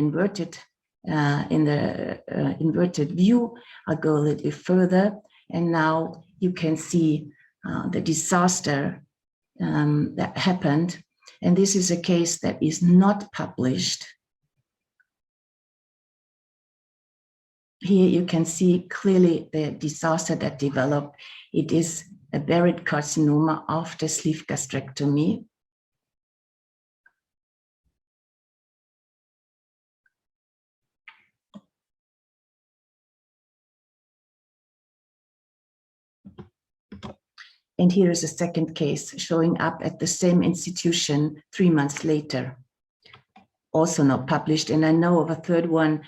inverted view. I'll go a little bit further, and now you can see the disaster that happened. And this is a case that is not published. Here you can see clearly the disaster that developed. It is a Barrett carcinoma after sleeve gastrectomy. And here is a second case showing up at the same institution 3 months later. Also not published, and I know of a third one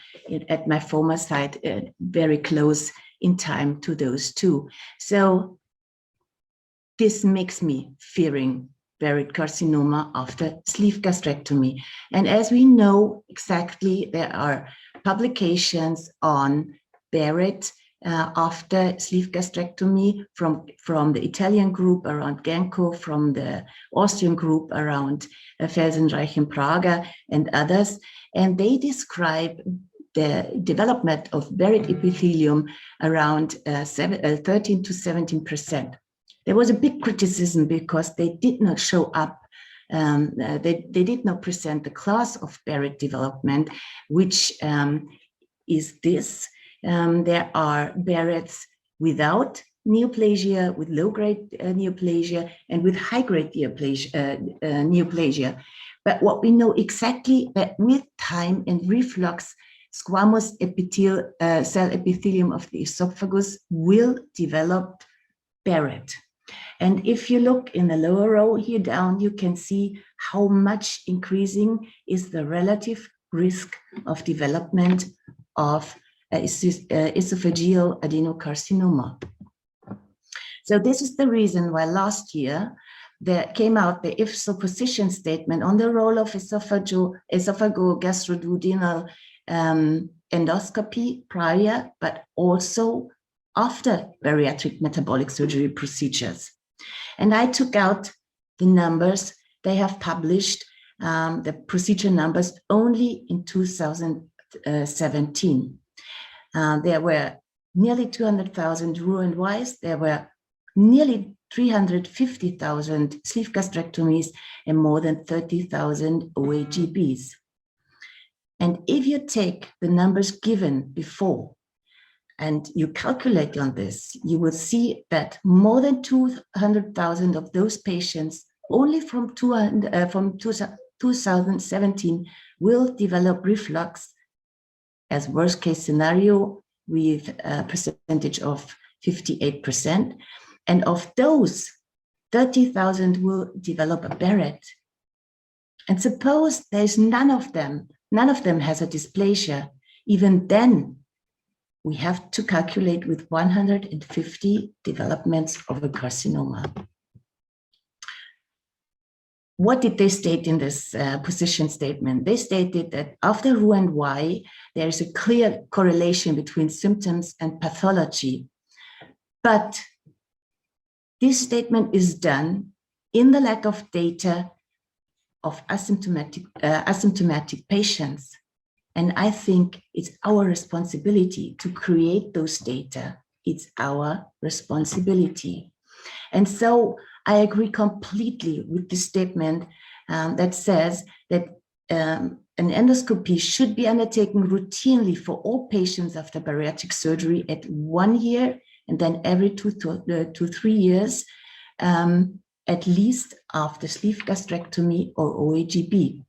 at my former site, very close in time to those two. So this makes me fearing Barrett carcinoma after sleeve gastrectomy. And as we know exactly, there are publications on Barrett after sleeve gastrectomy from the Italian group around Genko, from the Austrian group around Felsenreich and Praga and others. And they describe the development of Barrett epithelium around 13 to 17%. There was a big criticism because they did not show up, they did not present the class of Barrett development, which is this. There are Barretts without neoplasia, with low-grade neoplasia, and with high-grade neoplasia. But what we know exactly that with time and reflux, squamous cell epithelium of the esophagus will develop Barrett. And if you look in the lower row here down, you can see how much increasing is the relative risk of development of esophageal adenocarcinoma. So this is the reason why last year there came out the IFSO position statement on the role of esophagogastroduodenal endoscopy prior, but also after bariatric metabolic surgery procedures. And I took out the numbers they have published, the procedure numbers only in 2017. There were nearly 200,000 Roux-en-Ys, there were nearly 350,000 sleeve gastrectomies, and more than 30,000 OAGBs. And if you take the numbers given before and you calculate on this, you will see that more than 200,000 of those patients only from 2017 will develop reflux as worst case scenario with a percentage of 58%. And of those, 30,000 will develop a Barrett. And suppose there's none of them has a dysplasia. Even then, we have to calculate with 150 developments of a carcinoma. What did they state in this position statement? They stated that after Roux-en-Y, there is a clear correlation between symptoms and pathology. But this statement is done in the lack of data of asymptomatic patients. And I think it's our responsibility to create those data. It's our responsibility. And so I agree completely with the statement that says that an endoscopy should be undertaken routinely for all patients after bariatric surgery at 1 year and then every 2 to 3 years, at least after sleeve gastrectomy or OAGB.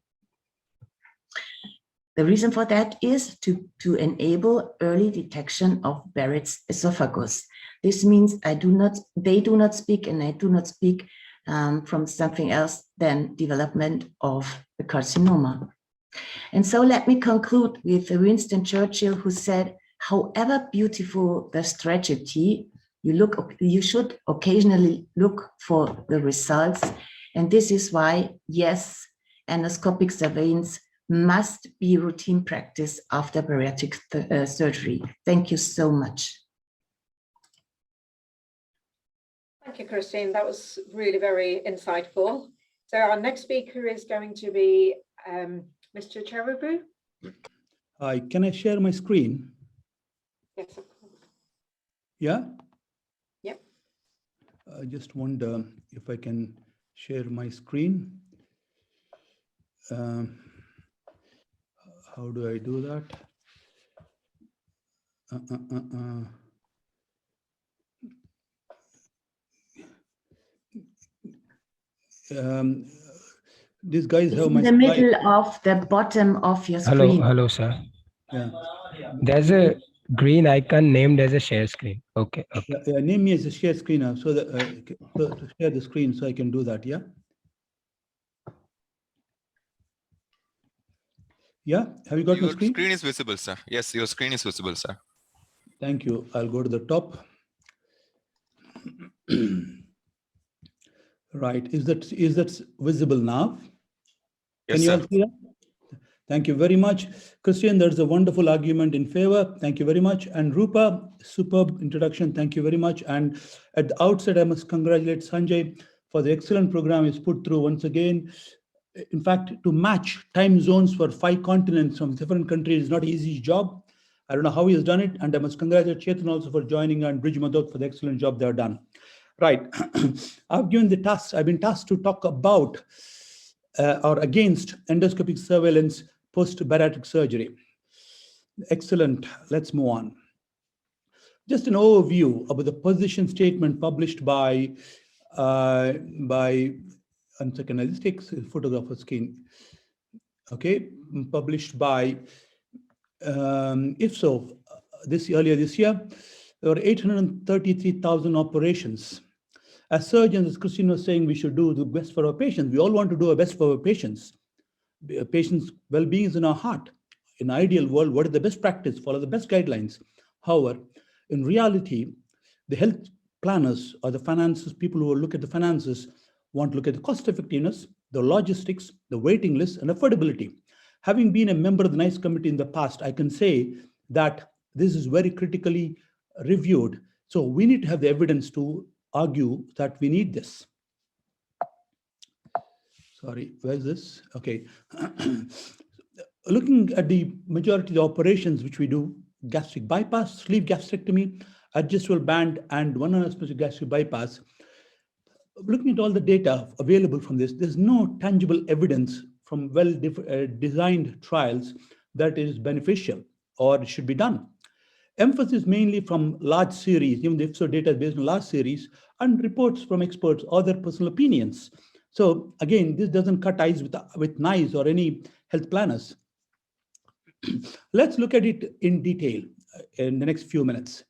The reason for that is to enable early detection of Barrett's esophagus. This means they do not speak, and I do not speak from something else than development of the carcinoma. And so let me conclude with Winston Churchill, who said, however beautiful the tragedy, you should occasionally look for the results. And this is why, yes, endoscopic surveillance must be routine practice after bariatric surgery. Thank you so much. Thank you, Christine. That was really very insightful. So our next speaker is going to be Mr. Cheruvu. Hi, can I share my screen? Yes, of course. Yeah? Yep. I just wonder if I can share my screen. How do I do that? these guys have In my the middle of the bottom of your screen. Hello, sir. Yeah. There's a green icon named as a share screen. Okay. Name me as a share screen now, so that so to share the screen so I can do that. Yeah. Yeah. Have you got your my screen? Screen is visible, sir. Yes, your screen is visible, sir. Thank you. I'll go to the top. Right. Is that visible now? Yes, Can you all sir. see that? Thank you very much. Christian, there's a wonderful argument in favor. Thank you very much. And Rupa, superb introduction. Thank you very much. And at the outset, I must congratulate Sanjay for the excellent program he's put through once again. In fact, to match time zones for 5 continents from different countries is not an easy job. I don't know how he has done it. And I must congratulate Chetan also for joining and Bridge Madhok for the excellent job they have done. Right. I've been tasked to talk about or against endoscopic surveillance post-bariatric surgery. Excellent. Let's move on. Just an overview about the position statement published by 1 second, I'll just take a photograph of screen. Okay, published by IFSO earlier this year. There were 833,000 operations. As surgeons, as Christine was saying, we should do the best for our patients. We all want to do our best for our patients. Patients' well-being is in our heart. In an ideal world, what is the best practice? Follow the best guidelines. However, in reality, the health planners or the finances, people who look at the finances, want to look at the cost effectiveness, the logistics, the waiting list, and affordability. Having been a member of the NICE committee in the past, I can say that this is very critically reviewed. So we need to have the evidence to argue that we need this. Sorry, where's this? Okay. Looking at the majority of the operations which we do, gastric bypass, sleeve gastrectomy, adjustable band, and one-anastomosis gastric bypass, looking at all the data available from this, there's no tangible evidence from well-designed trials that is beneficial or should be done. Emphasis mainly from large series, even the IFSO data is based on large series, and reports from experts or their personal opinions. So again, this doesn't cut ties with NICE or any health planners. Let's look at it in detail in the next few minutes.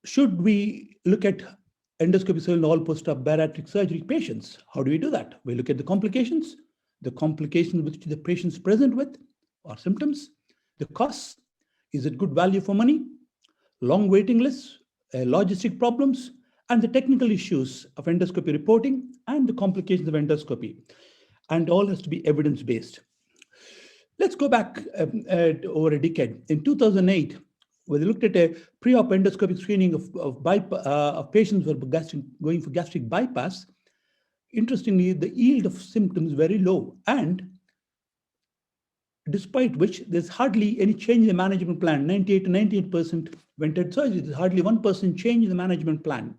Should we look at endoscopic surgery in all post-op bariatric surgery patients? How do we do that? We look at the complications which the patients present with or symptoms, the costs. Is it good value for money? Long waiting lists, logistic problems, and the technical issues of endoscopy reporting and the complications of endoscopy. And all has to be evidence-based. Let's go back over a decade. In 2008, when they looked at a pre-op endoscopic screening of patients who are going for gastric bypass, interestingly, the yield of symptoms very low, and despite which there's hardly any change in the management plan. 98 to 98% went at surgery. There's hardly 1% change in the management plan.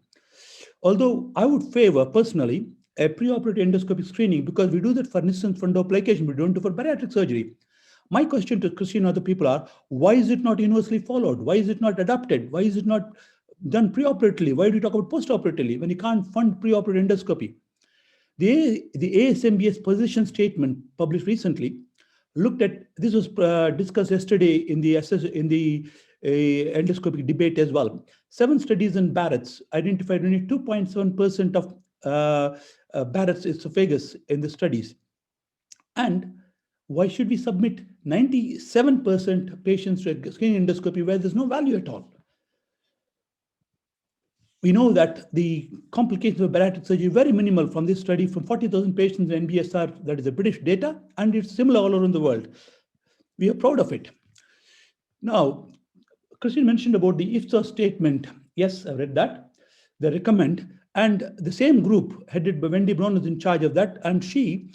Although I would favor personally a preoperative endoscopic screening because we do that for instance fundoplication, we don't do for bariatric surgery. My question to Christine and other people are, why is it not universally followed? Why is it not adopted? Why is it not done preoperatively? Why do you talk about postoperatively when you can't fund preoperative endoscopy? The ASMBS position statement published recently looked at, this was discussed yesterday in the endoscopic debate as well. 7 studies in Barrett's identified only 2.7% of Barrett's esophagus in the studies. And why should we submit 97% patients to a screening endoscopy where there's no value at all? We know that the complications of bariatric surgery are very minimal from this study from 40,000 patients in NBSR, that is the British data, and it's similar all around the world. We are proud of it. Now, Christine mentioned about the IFSO statement. Yes, I read that. They recommend, and the same group headed by Wendy Brown is in charge of that, and she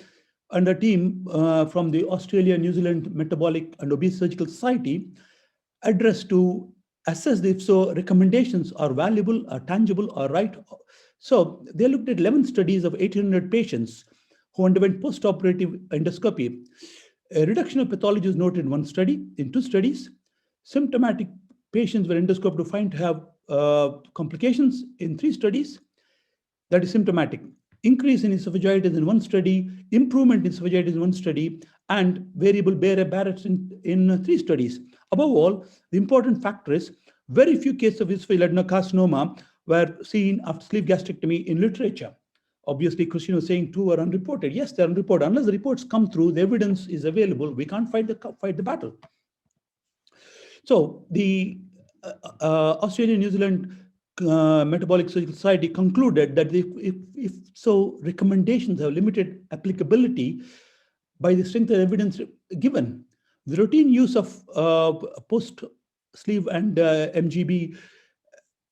and a team from the Australia, New Zealand Metabolic and Obese Surgical Society addressed to assess the IFSO recommendations are valuable, are tangible, are right. So they looked at 11 studies of 1,800 patients who underwent post-operative endoscopy. A reduction of pathology was noted in 1 study. In 2 studies, symptomatic patients were endoscoped to find to have complications in 3 studies. That is symptomatic. increase in esophagitis in one study, improvement in esophagitis in one study, and variable Barrett's in 3 studies. Above all, the important factor is very few cases of esophageal adenocarcinoma were seen after sleeve gastrectomy in literature. Obviously, Christine was saying 2 are unreported. Yes, they're unreported. Unless the reports come through, the evidence is available, we can't fight the battle. So the Australia New Zealand Metabolic Surgical Society concluded that if so, recommendations have limited applicability by the strength of evidence given. The routine use of post-sleeve and MGB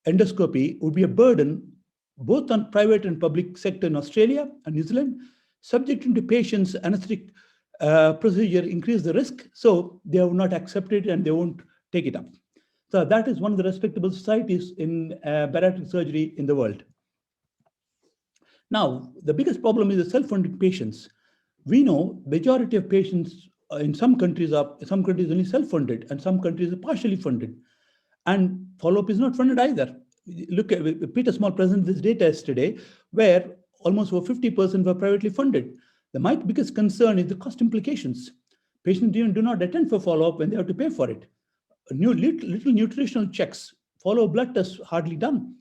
endoscopy would be a burden both on private and public sector in Australia and New Zealand. Subjecting to patients anesthetic procedure increase the risk, so they have not accepted and they won't take it up. So that is one of the respectable societies in bariatric surgery in the world. Now, the biggest problem is the self-funded patients. We know majority of patients in some countries only self-funded and some countries are partially funded. And follow-up is not funded either. Look at Peter Small presented this data yesterday, where almost over 50% were privately funded. My biggest concern is the cost implications. Patients even do not attend for follow-up when they have to pay for it. Little nutritional checks, follow blood tests hardly done.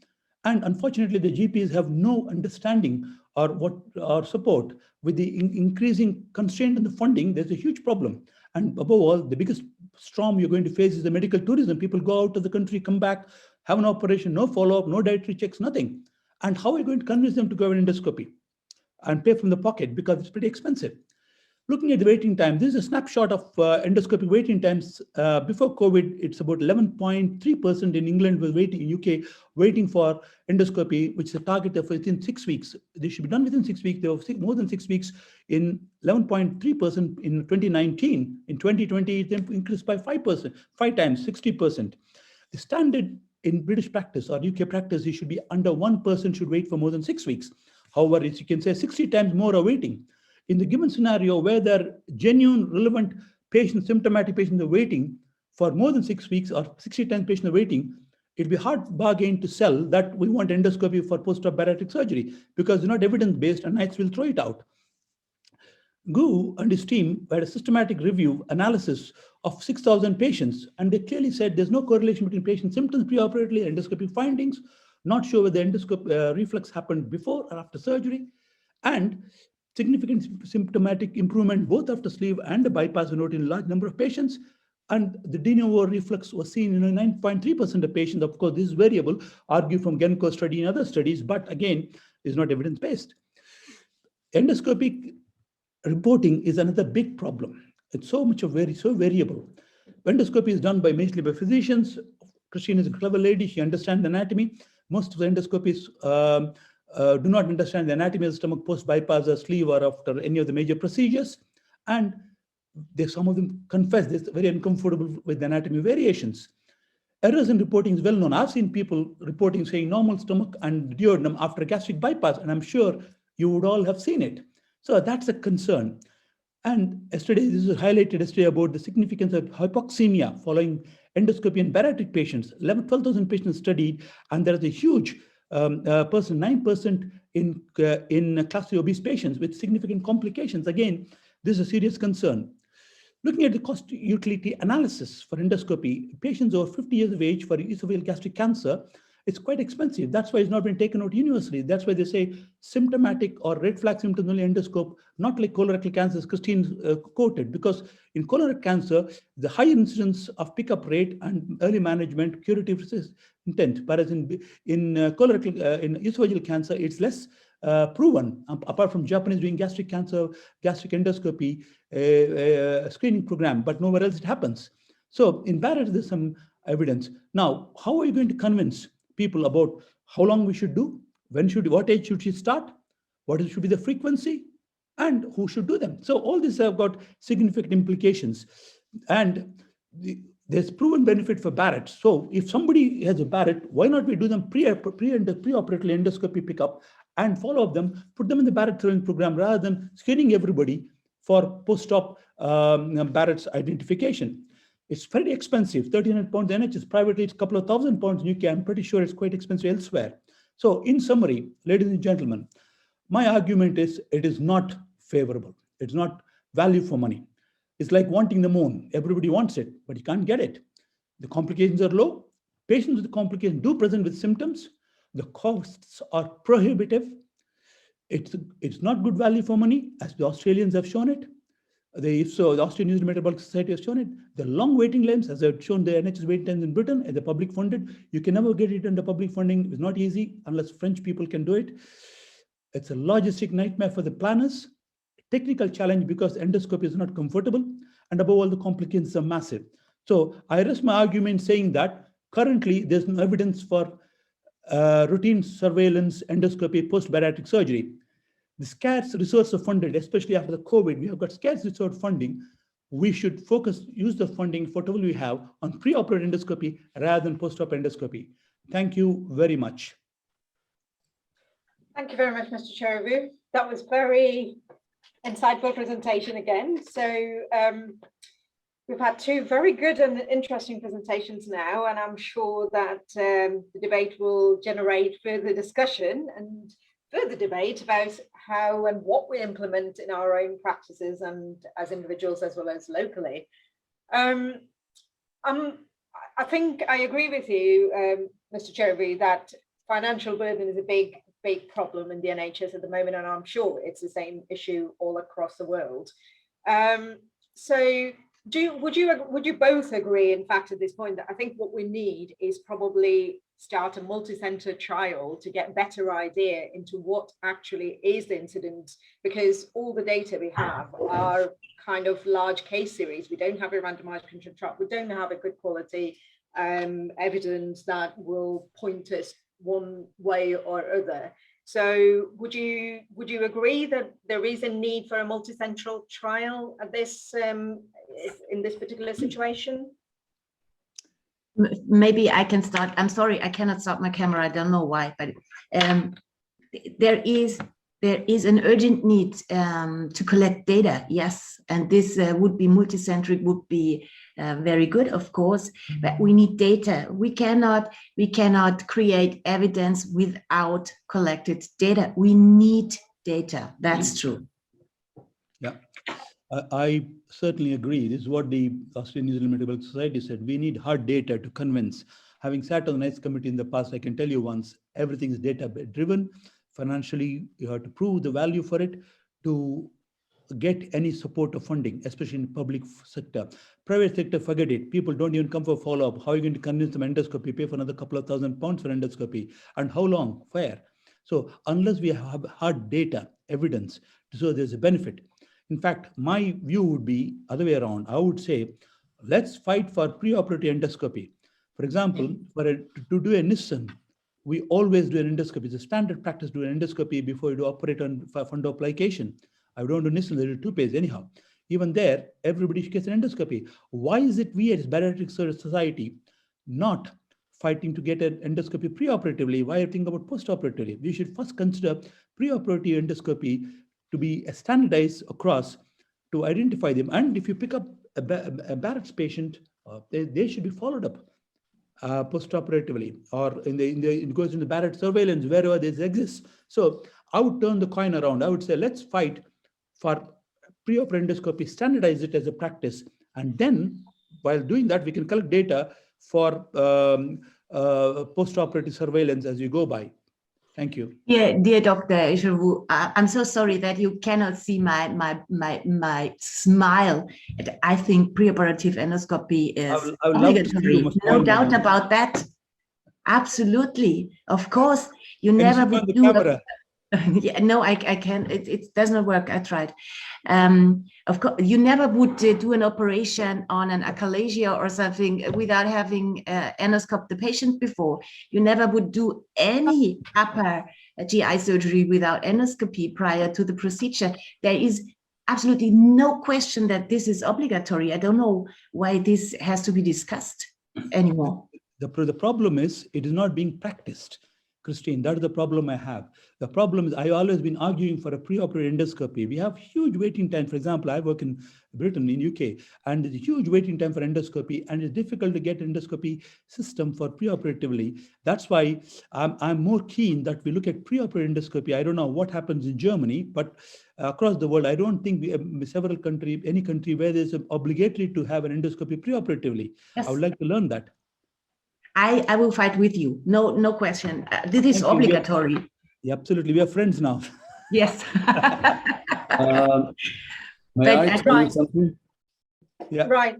And unfortunately, the GPs have no understanding or support with the increasing constraint in the funding. There's a huge problem. And above all, the biggest storm you're going to face is the medical tourism. People go out of the country, come back, have an operation, no follow-up, no dietary checks, nothing. And how are you going to convince them to go have an endoscopy and pay from the pocket because it's pretty expensive? Looking at the waiting time, this is a snapshot of endoscopic waiting times. Before COVID, it's about 11.3% in England was waiting, in UK, waiting for endoscopy, which is a target of within 6 weeks. They should be done within 6 weeks. They were more than 6 weeks in 11.3% in 2019. In 2020, it increased by 5%, 5 times, 60%. The standard in British practice or UK practice, it should be under 1 person should wait for more than 6 weeks. However, as you can say, 60 times more are waiting. In the given scenario where there are genuine, relevant patients, symptomatic patients are waiting for more than 6 weeks or 60 times patients are waiting, it'd be hard bargain to sell that we want endoscopy for post-op bariatric surgery because it's not evidence-based and NICE will throw it out. Gu and his team had a systematic review analysis of 6,000 patients, and they clearly said there's no correlation between patient symptoms preoperatively and endoscopy findings, not sure whether endoscopic reflux happened before or after surgery, and significant symptomatic improvement both after sleeve and the bypass were noted in a large number of patients, and the de novo reflux was seen in 9.3% of patients. Of course, this is variable, argued from Genco study and other studies, but again, is not evidence-based. Endoscopic reporting is another big problem. It's so variable. Endoscopy is done mainly by physicians. Christine is a clever lady. She understands anatomy. Most of the endoscopies do not understand the anatomy of the stomach post-bypass or sleeve or after any of the major procedures. And some of them confess they're very uncomfortable with the anatomy variations. Errors in reporting is well known. I've seen people reporting saying normal stomach and duodenum after gastric bypass, and I'm sure you would all have seen it. So that's a concern. And yesterday, this was highlighted yesterday about the significance of hypoxemia following endoscopy in bariatric patients. 12,000 patients studied, and there is a huge 9% in class 3 obese patients with significant complications. Again, this is a serious concern. Looking at the cost utility analysis for endoscopy, patients over 50 years of age for esophageal gastric cancer, it's quite expensive. That's why it's not been taken out universally. That's why they say symptomatic or red flag symptoms only endoscope, not like colorectal cancer, as Christine quoted, because in colorectal cancer, the high incidence of pickup rate and early management, curative intent, whereas in esophageal cancer, it's less proven, apart from Japanese doing gastric endoscopy screening program, but nowhere else it happens. So in bariatric, there's some evidence. Now, how are you going to convince people about how long we should do, what age should she start, what should be the frequency, and who should do them? So all these have got significant implications. And there's proven benefit for Barrett's. So if somebody has a Barrett, why not we do them preoperatively endoscopy pickup and follow up them, put them in the Barrett training program rather than screening everybody for post-op Barrett's identification. It's very expensive, 1,300 pounds NHS. Privately, it's a couple of £1,000 in UK. I'm pretty sure it's quite expensive elsewhere. So in summary, ladies and gentlemen, My argument is it is not favorable. It's not value for money. It's like wanting the moon. Everybody wants it, but you can't get it. The complications are low. Patients with complications do present with symptoms. The costs are prohibitive. It's not good value for money, as the Australians have shown it. The Australian New Metabolic Society has shown it. The long waiting times, as I've shown the NHS waiting times in Britain, and the public funded, you can never get it under public funding. It's not easy unless French people can do it. It's a logistic nightmare for the planners, technical challenge because endoscopy is not comfortable, and above all, the complications are massive. So I rest my argument saying that currently there's no evidence for routine surveillance endoscopy post-bariatric surgery. The scarce resources are funded, especially after the COVID, we have got scarce resource funding. We should use the funding for whatever we have on pre-operative endoscopy rather than post-operative endoscopy. Thank you very much. Thank you very much, Mr. Cheruvu. That was very insightful presentation again. So we've had two very good and interesting presentations now, and I'm sure that the debate will generate further discussion and further debate about how and what we implement in our own practices and as individuals as well as locally. I think I agree with you, Mr. Cheruvu, that financial burden is a big problem in the NHS at the moment, and I'm sure it's the same issue all across the world. So would you both agree, in fact, at this point, that I think what we need is probably start a multi-center trial to get better idea into what actually is the incident, because all the data we have are kind of large case series. We don't have a randomized controlled trial. We don't have a good quality evidence that will point us one way or other. So would you agree that there is a need for a multi-central trial at this in this particular situation? Maybe I can start. I'm sorry, I cannot start my camera. I don't know why, but there is an urgent need to collect data. Yes, and this would be multicentric, would be very good, of course, but we need data. We cannot create evidence without collected data. We need data. That's true. Yeah, I certainly agree. This is what the Australian New Zealand Metabolic Society said. We need hard data to convince. Having sat on the NICE committee in the past, I can tell you once, everything is data driven. Financially, you have to prove the value for it to get any support or funding, especially in the public sector. Private sector, forget it. People don't even come for follow-up. How are you going to convince them endoscopy, pay for another couple of £1,000 for endoscopy? And how long? Fair. So unless we have hard data, evidence, so there's a benefit. In fact, my view would be other way around. I would say, let's fight for preoperative endoscopy. For example, to do a Nissen, we always do an endoscopy. It's a standard practice to do an endoscopy before you do operate on fundoplication. I don't do Nissen, they do two-phase anyhow. Even there, everybody gets an endoscopy. Why is it we as Bariatric Surgery Society not fighting to get an endoscopy preoperatively? Why are you thinking about postoperatively? We should first consider preoperative endoscopy to be standardized across to identify them. And if you pick up a Barrett's patient, they should be followed up postoperatively, or it goes into Barrett surveillance wherever this exists. So I would turn the coin around. I would say, let's fight for preoperative endoscopy, standardize it as a practice. And then while doing that, we can collect data for postoperative surveillance as you go by. Thank you. Yeah, dear Dr. Cheruvu, I'm so sorry that you cannot see my smile. I think preoperative endoscopy is obligatory. No doubt about that. Absolutely. Of course, you never would do yeah, no, I can't. It does not work. I tried. Of course, you never would do an operation on an achalasia or something without having endoscoped the patient before. You never would do any upper GI surgery without endoscopy prior to the procedure. There is absolutely no question that this is obligatory. I don't know why this has to be discussed anymore. The problem is it is not being practiced. Christine. That is the problem I have. The problem is I've always been arguing for a preoperative endoscopy. We have huge waiting time. For example, I work in Britain, in UK, and there's a huge waiting time for endoscopy, and it's difficult to get endoscopy system for preoperatively. That's why I'm more keen that we look at preoperative endoscopy. I don't know what happens in Germany, but across the world, I don't think we have several countries, any country where there's obligatory to have an endoscopy preoperatively. Yes. I would like to learn that. I will fight with you. No question. This is obligatory. Yeah, absolutely. We are friends now. Yes. May I tell you something? Yeah. Right.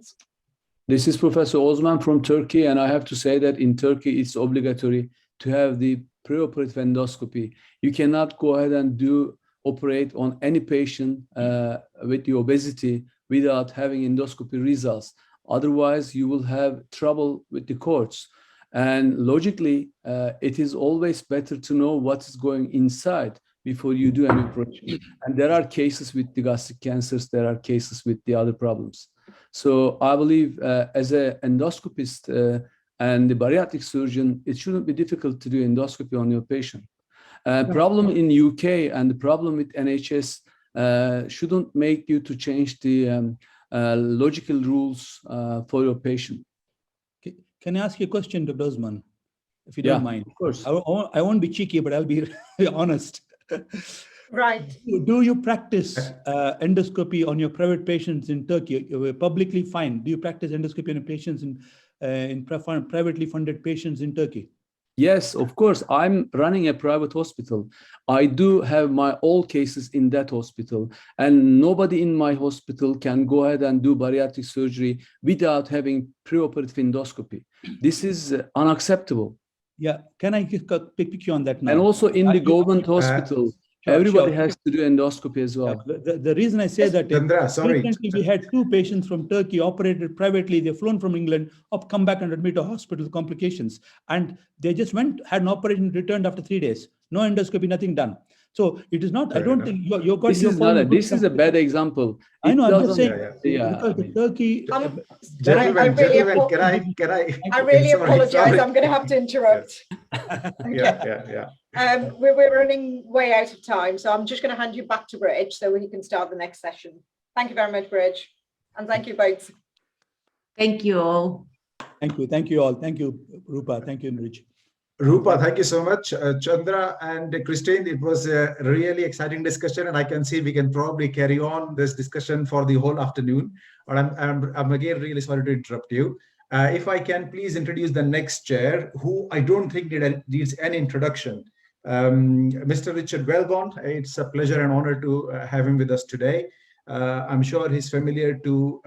This is Professor Ozmen from Turkey, and I have to say that in Turkey, it's obligatory to have the preoperative endoscopy. You cannot go ahead and operate on any patient with the obesity without having endoscopy results. Otherwise, you will have trouble with the courts. And logically, it is always better to know what is going inside before you do any operation. And there are cases with the gastric cancers, there are cases with the other problems. So I believe as an endoscopist and the bariatric surgeon, it shouldn't be difficult to do endoscopy on your patient. Problem in UK and the problem with NHS shouldn't make you to change the logical rules for your patient. Can I ask you a question, Dr. Ozmen, if you don't mind? Of course. I won't be cheeky, but I'll be honest. Right. Do you practice endoscopy on your private patients in Turkey? You're publicly fine. Do you practice endoscopy on your patients in privately funded patients in Turkey? Yes, of course. I'm running a private hospital. I do have my all cases in that hospital, and nobody in my hospital can go ahead and do bariatric surgery without having preoperative endoscopy. This is unacceptable. Yeah, can I pick you on that now? And also in the government hospital, everybody has to do endoscopy as well. Yeah, the reason I say that Chandra, sorry. Recently we had 2 patients from Turkey operated privately. They've flown from England, come back and admit to hospital with complications. And they just had an operation, returned after 3 days. No endoscopy, nothing done. So it is not, I don't think you're got. This is a bad example. I know, I'm just saying, because the Turkey. I really apologize. I'm going to have to interrupt. We're running way out of time, so I'm just going to hand you back to Bridge so we can start the next session. Thank you very much, Bridge. And thank you both. Thank you all. Thank you all. Thank you, Rupa. Thank you, Rich. Rupa, thank you so much. Chandra and Christine, it was a really exciting discussion, and I can see we can probably carry on this discussion for the whole afternoon. But I'm again really sorry to interrupt you. If I can please introduce the next chair, who I don't think needs any introduction. Mr. Richard Welbond, it's a pleasure and honor to have him with us today. I'm sure he's familiar to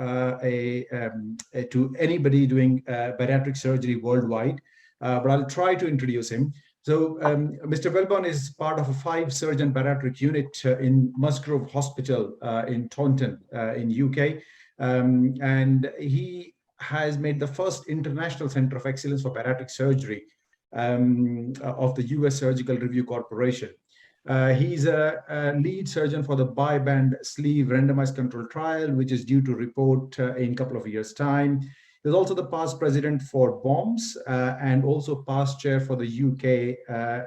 anybody doing bariatric surgery worldwide. But I'll try to introduce him. So Mr. Welbourn is part of a 5-surgeon bariatric unit in Musgrove Hospital in Taunton in UK. And he has made the first international center of excellence for bariatric surgery of the US Surgical Review Corporation. He's a lead surgeon for the bi-band sleeve randomized control trial, which is due to report in a couple of years' time. He's also the past president for BOMS and also past chair for the UK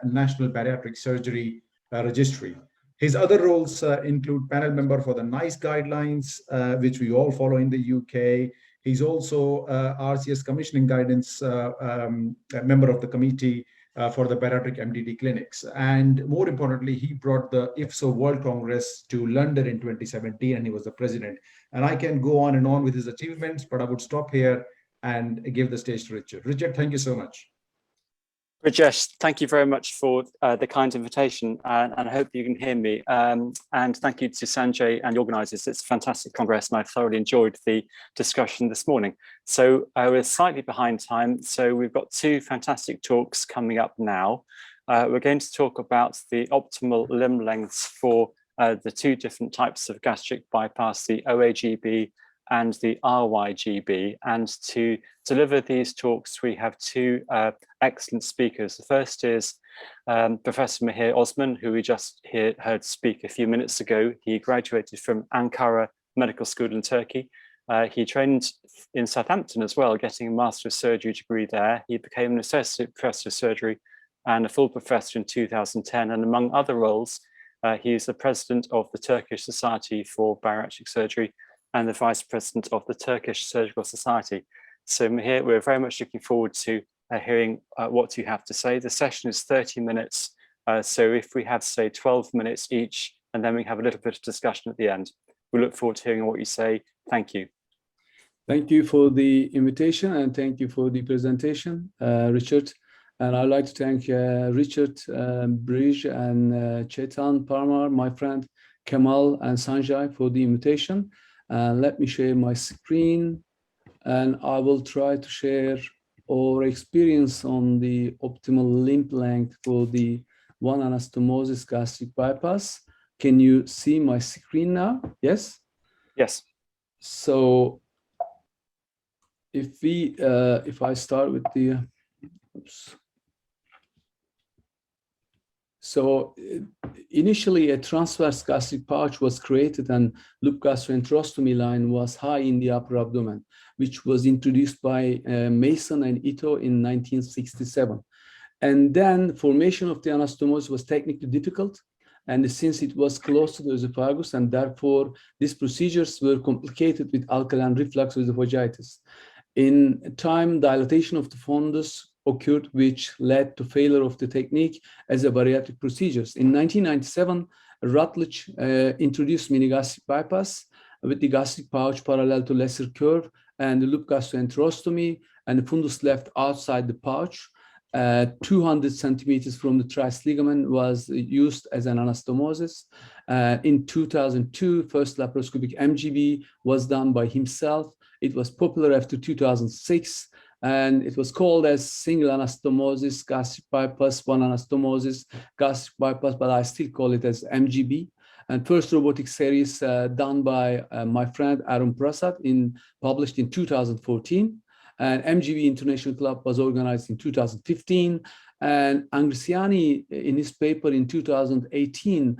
National Bariatric Surgery Registry. His other roles include panel member for the NICE guidelines, which we all follow in the UK. He's also RCS commissioning guidance member of the committee for the bariatric MDD clinics. And more importantly, he brought the IFSO World Congress to London in 2017, and he was the president. And I can go on and on with his achievements, but I would stop here and give the stage to Richard. Richard, thank you so much. Rajesh, thank you very much for the kind invitation, and I hope you can hear me. And thank you to Sanjay and the organisers. It's a fantastic congress, and I thoroughly enjoyed the discussion this morning. So we're slightly behind time, so we've got 2 fantastic talks coming up now. We're going to talk about the optimal limb lengths for the 2 different types of gastric bypass, the OAGB and the RYGB. And to deliver these talks, we have 2 excellent speakers. The first is Professor Mahir Ozmen, who we just heard speak a few minutes ago. He graduated from Ankara Medical School in Turkey. He trained in Southampton as well, getting a Master of Surgery degree there. He became an Associate Professor of Surgery and a full professor in 2010. And among other roles, he is the president of the Turkish Society for Bariatric Surgery and the vice president of the Turkish Surgical Society. So Mahir, we're very much looking forward to hearing what you have to say. The session is 30 minutes. So if we have, say, 12 minutes each, and then we have a little bit of discussion at the end. We look forward to hearing what you say. Thank you. Thank you for the invitation and thank you for the presentation, Richard. And I'd like to thank Richard, Brij, and Chetan Parmar, my friend, Kemal and Sanjay for the invitation. Let me share my screen and I will try to share our experience on the optimal limb length for the one-anastomosis gastric bypass. Can you see my screen now? Yes? Yes. So if I start with the, oops. So initially a transverse gastric pouch was created and loop gastroenterostomy line was high in the upper abdomen, which was introduced by Mason and Ito in 1967. And then formation of the anastomosis was technically difficult. And since it was close to the esophagus, and therefore these procedures were complicated with alkaline reflux esophagitis. In time, dilatation of the fundus occurred, which led to failure of the technique as a bariatric procedures. In 1997, Rutledge introduced mini-gastric bypass with the gastric pouch parallel to lesser curve and the loop gastroenterostomy, and the fundus left outside the pouch. 200 centimeters from the triceps ligament was used as an anastomosis. In 2002, first laparoscopic MGB was done by himself. It was popular after 2006, and it was called as single anastomosis, gastric bypass, one anastomosis, gastric bypass, but I still call it as MGB. And first robotic series done by my friend Arun Prasad, published in 2014. And MGB International Club was organized in 2015. And Angrisiani, in his paper in 2018,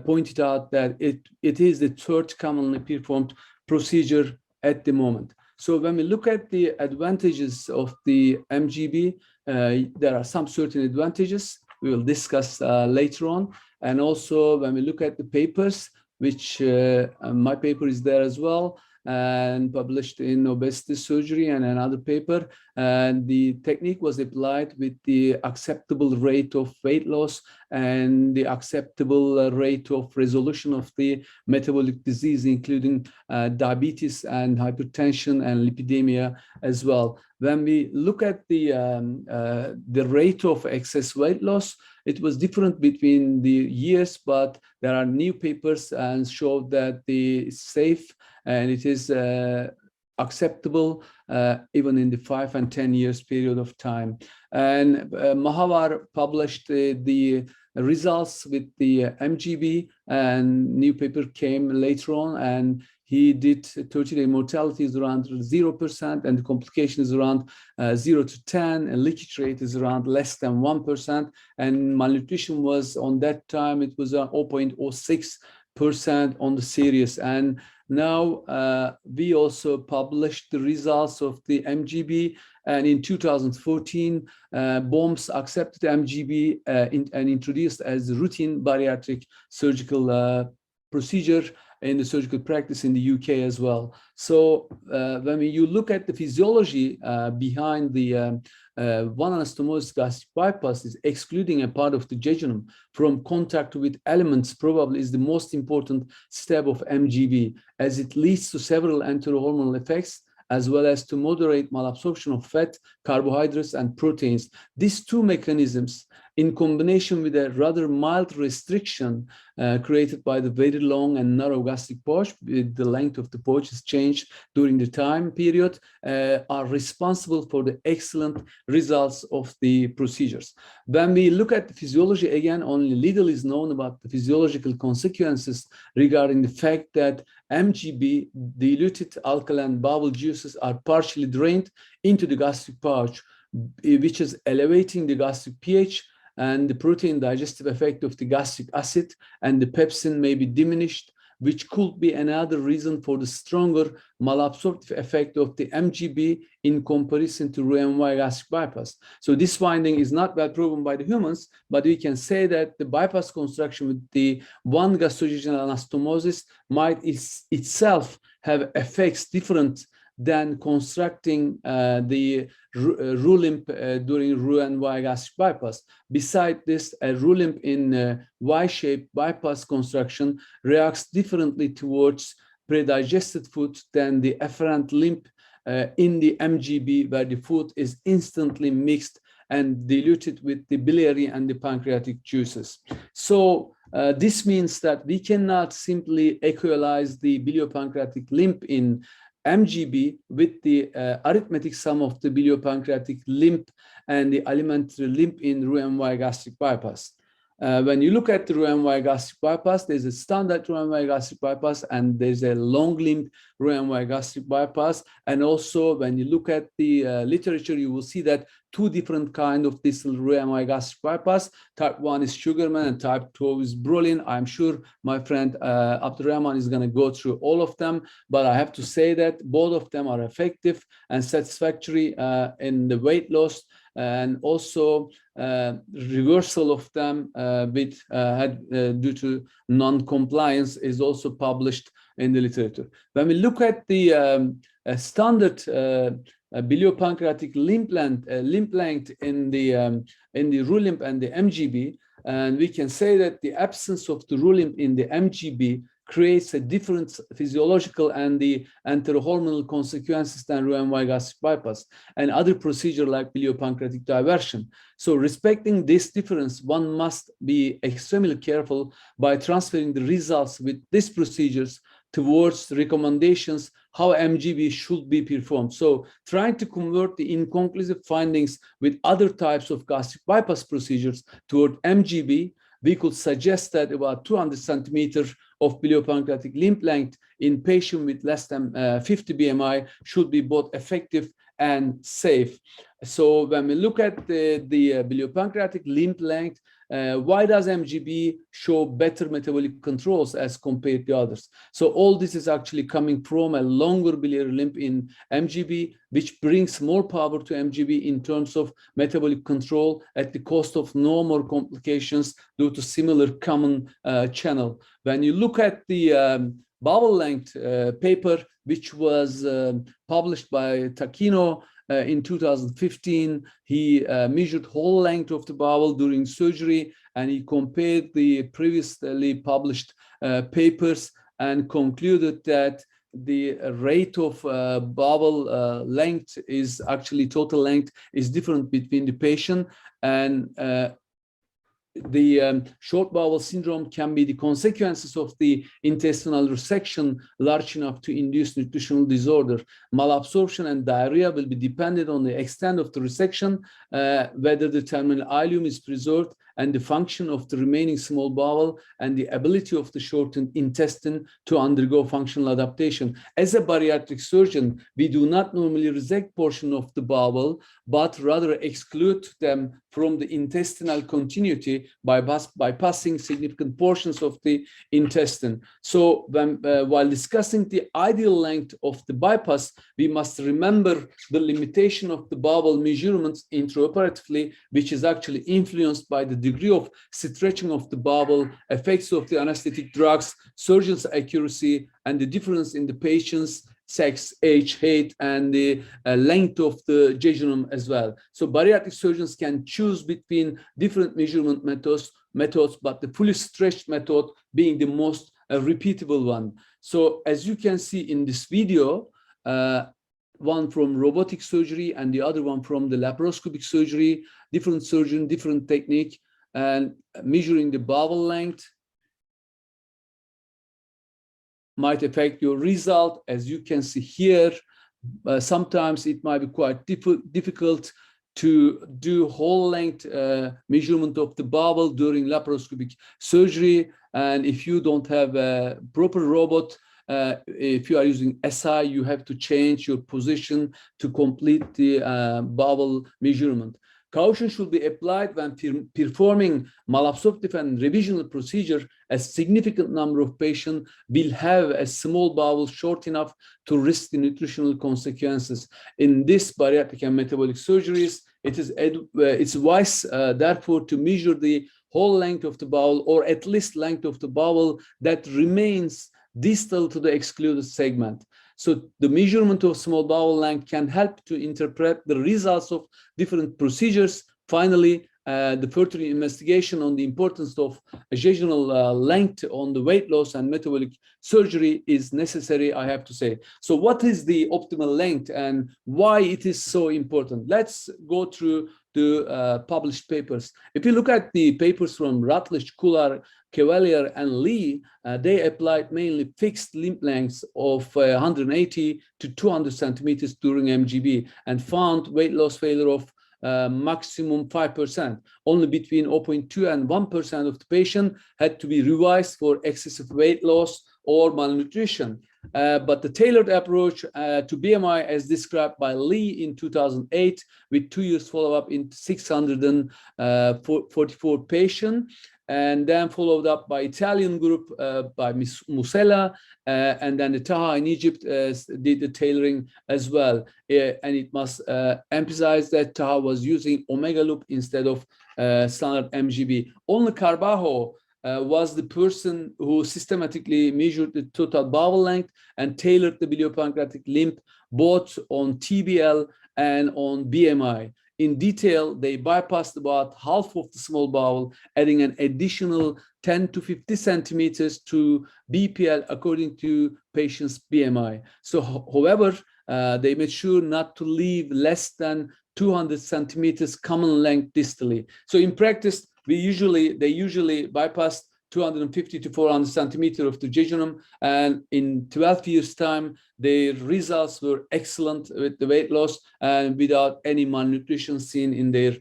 pointed out that it is the third commonly performed procedure at the moment. So when we look at the advantages of the MGB, there are some certain advantages we will discuss later on. And also when we look at the papers, which my paper is there as well, and published in Obesity Surgery and another paper, and the technique was applied with the acceptable rate of weight loss and the acceptable rate of resolution of the metabolic disease, including diabetes and hypertension and lipidemia as well. When we look at the rate of excess weight loss, it was different between the years, but there are new papers and show that it's safe and it is acceptable even in the 5 and 10 years period of time. And Mahavar published the results with the MGB, and new paper came later on, and he did 30-day mortality is around 0%, and the complication is around 0 to 10, and leakage rate is around less than 1%, and malnutrition was on that time, it was 0.06% on the series. And now we also published the results of the MGB, and in 2014, BOMS accepted MGB and introduced as routine bariatric surgical procedure in the surgical practice in the UK as well. So when you look at the physiology behind the one anastomosis gastric bypass, is excluding a part of the jejunum from contact with elements probably is the most important step of MGB, as it leads to several enterohormonal effects, as well as to moderate malabsorption of fat, carbohydrates, and proteins. These two mechanisms, in combination with a rather mild restriction created by the very long and narrow gastric pouch, the length of the pouch is changed during the time period, are responsible for the excellent results of the procedures. When we look at the physiology, again, only little is known about the physiological consequences regarding the fact that MGB, diluted alkaline bowel juices, are partially drained into the gastric pouch, which is elevating the gastric pH, and the protein digestive effect of the gastric acid and the pepsin may be diminished, which could be another reason for the stronger malabsorptive effect of the MGB in comparison to Roux-en-Y gastric bypass. So this finding is not well proven by the humans, but we can say that the bypass construction with the one gastrointestinal anastomosis might itself have effects different than constructing the Roux-limb during Roux-en-Y gastric bypass. Besides this, a Roux-limb in Y-shaped bypass construction reacts differently towards pre-digested food than the afferent limb in the MGB, where the food is instantly mixed and diluted with the biliary and the pancreatic juices. So this means that we cannot simply equalize the biliopancreatic limb in MGB with the arithmetic sum of the biliopancreatic limb and the alimentary limb in Roux-en-Y gastric bypass. When you look at the Roux-en-Y gastric bypass, there's a standard Roux-en-Y gastric bypass and there's a long limb Roux-en-Y gastric bypass. And also when you look at the literature, you will see that two different kinds of this Roux-en-Y gastric bypass. Type 1 is Sugarman and type 2 is Brolin. I'm sure my friend Abdelrahman is going to go through all of them, but I have to say that both of them are effective and satisfactory in the weight loss, and also reversal of them due to non-compliance is also published in the literature. When we look at the standard biliopancreatic limb length in the Roux-limb and the MGB, and we can say that the absence of the Roux-limb in the MGB creates a different physiological and the enterohormonal consequences than Roux-en-Y gastric bypass and other procedure like biliopancreatic diversion. So respecting this difference, one must be extremely careful by transferring the results with these procedures towards recommendations how MGB should be performed. So trying to convert the inconclusive findings with other types of gastric bypass procedures toward MGB, we could suggest that about 200 centimeters of biliopancreatic limb length in patients with less than 50 BMI should be both effective and safe. So when we look at the biliopancreatic limb length, why does MGB show better metabolic controls as compared to others? So all this is actually coming from a longer biliary limb in MGB, which brings more power to MGB in terms of metabolic control at the cost of no more complications due to similar common channel. When you look at the bowel length paper, which was published by Takino in 2015, he measured whole length of the bowel during surgery, and he compared the previously published papers and concluded that the rate of bowel length is actually total length is different between the patient, and the short bowel syndrome can be the consequences of the intestinal resection large enough to induce nutritional disorder. Malabsorption and diarrhea will be dependent on the extent of the resection, whether the terminal ileum is preserved, and the function of the remaining small bowel, and the ability of the shortened intestine to undergo functional adaptation. As a bariatric surgeon, we do not normally resect portion of the bowel, but rather exclude them from the intestinal continuity by bypassing significant portions of the intestine. So while discussing the ideal length of the bypass, we must remember the limitation of the bowel measurements intraoperatively, which is actually influenced by the degree of stretching of the bowel, effects of the anesthetic drugs, surgeon's accuracy, and the difference in the patient's sex, age, height, and the length of the jejunum as well. So bariatric surgeons can choose between different measurement methods, but the fully stretched method being the most repeatable one. So as you can see in this video, one from robotic surgery and the other one from the laparoscopic surgery, different surgeon, different technique, and measuring the bowel length might affect your result. As you can see here, sometimes it might be quite difficult to do whole length measurement of the bowel during laparoscopic surgery. And if you don't have a proper robot, if you are using SI, you have to change your position to complete the bowel measurement. Caution should be applied when performing malabsorptive and revisional procedure. A significant number of patients will have a small bowel short enough to risk the nutritional consequences. In this bariatric and metabolic surgeries, it's wise, therefore, to measure the whole length of the bowel, or at least length of the bowel that remains distal to the excluded segment. So the measurement of small bowel length can help to interpret the results of different procedures. Finally, the further investigation on the importance of jejunal length on the weight loss and metabolic surgery is necessary, I have to say. So what is the optimal length and why it is so important? Let's go through the published papers. If you look at the papers from Rutledge, Kullar, Cavalier, and Lee, they applied mainly fixed limb lengths of 180 to 200 centimeters during MGB and found weight loss failure of maximum 5%. Only between 0.2 and 1% of the patient had to be revised for excessive weight loss or malnutrition. But the tailored approach to BMI, as described by Lee in 2008, with 2 years follow-up in 644 patients, and then followed up by Italian group by Musella, and then the Taha in Egypt did the tailoring as well. And it must emphasize that Taha was using omega loop instead of standard MGB. Only Carbajo was the person who systematically measured the total bowel length and tailored the biliopancreatic limb both on TBL and on BMI. In detail, they bypassed about half of the small bowel, adding an additional 10 to 50 centimeters to BPL according to patient's BMI. So, however, they made sure not to leave less than 200 centimeters common length distally. So in practice, they usually bypass 250 to 400 centimeters of the jejunum, and in 12 years' time, their results were excellent with the weight loss and without any malnutrition seen in their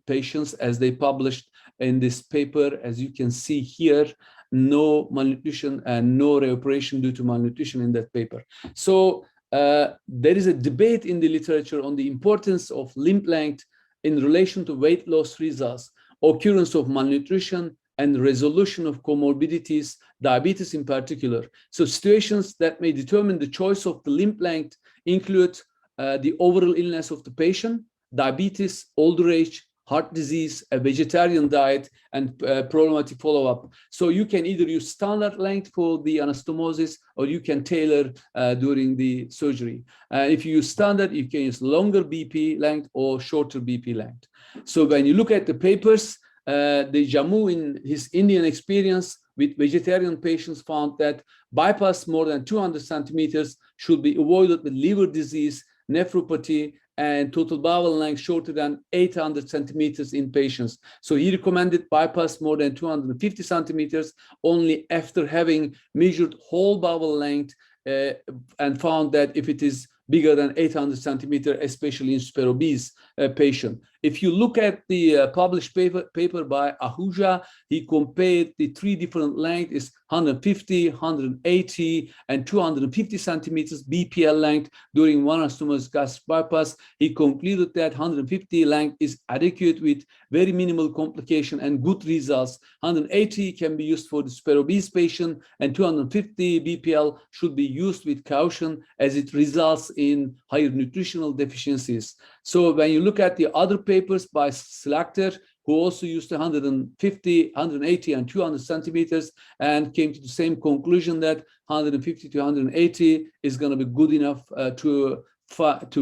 patients, as they published in this paper. As you can see here, no malnutrition and no reoperation due to malnutrition in that paper. So there is a debate in the literature on the importance of limb length in relation to weight loss results, occurrence of malnutrition, and resolution of comorbidities, diabetes in particular. So situations that may determine the choice of the limb length include the overall illness of the patient, diabetes, older age, heart disease, a vegetarian diet, and problematic follow-up. So you can either use standard length for the anastomosis, or you can tailor during the surgery. If you use standard, you can use longer BP length or shorter BP length. So when you look at the papers, the Jammu, in his Indian experience with vegetarian patients, found that bypass more than 200 centimeters should be avoided with liver disease, nephropathy, and total bowel length shorter than 800 centimeters in patients. So he recommended bypass more than 250 centimeters only after having measured whole bowel length and found that if it is bigger than 800 centimeters, especially in super obese patient. If you look at the published paper by Ahuja, he compared the three different lengths, is 150, 180, and 250 centimeters BPL length during one-anastomosis gastric bypass. He concluded that 150 length is adequate with very minimal complication and good results. 180 can be used for the super obese patient, and 250 BPL should be used with caution as it results in higher nutritional deficiencies. So when you look at the other papers by Slakter, who also used 150, 180, and 200 centimeters, and came to the same conclusion that 150 to 180 is going to be good enough to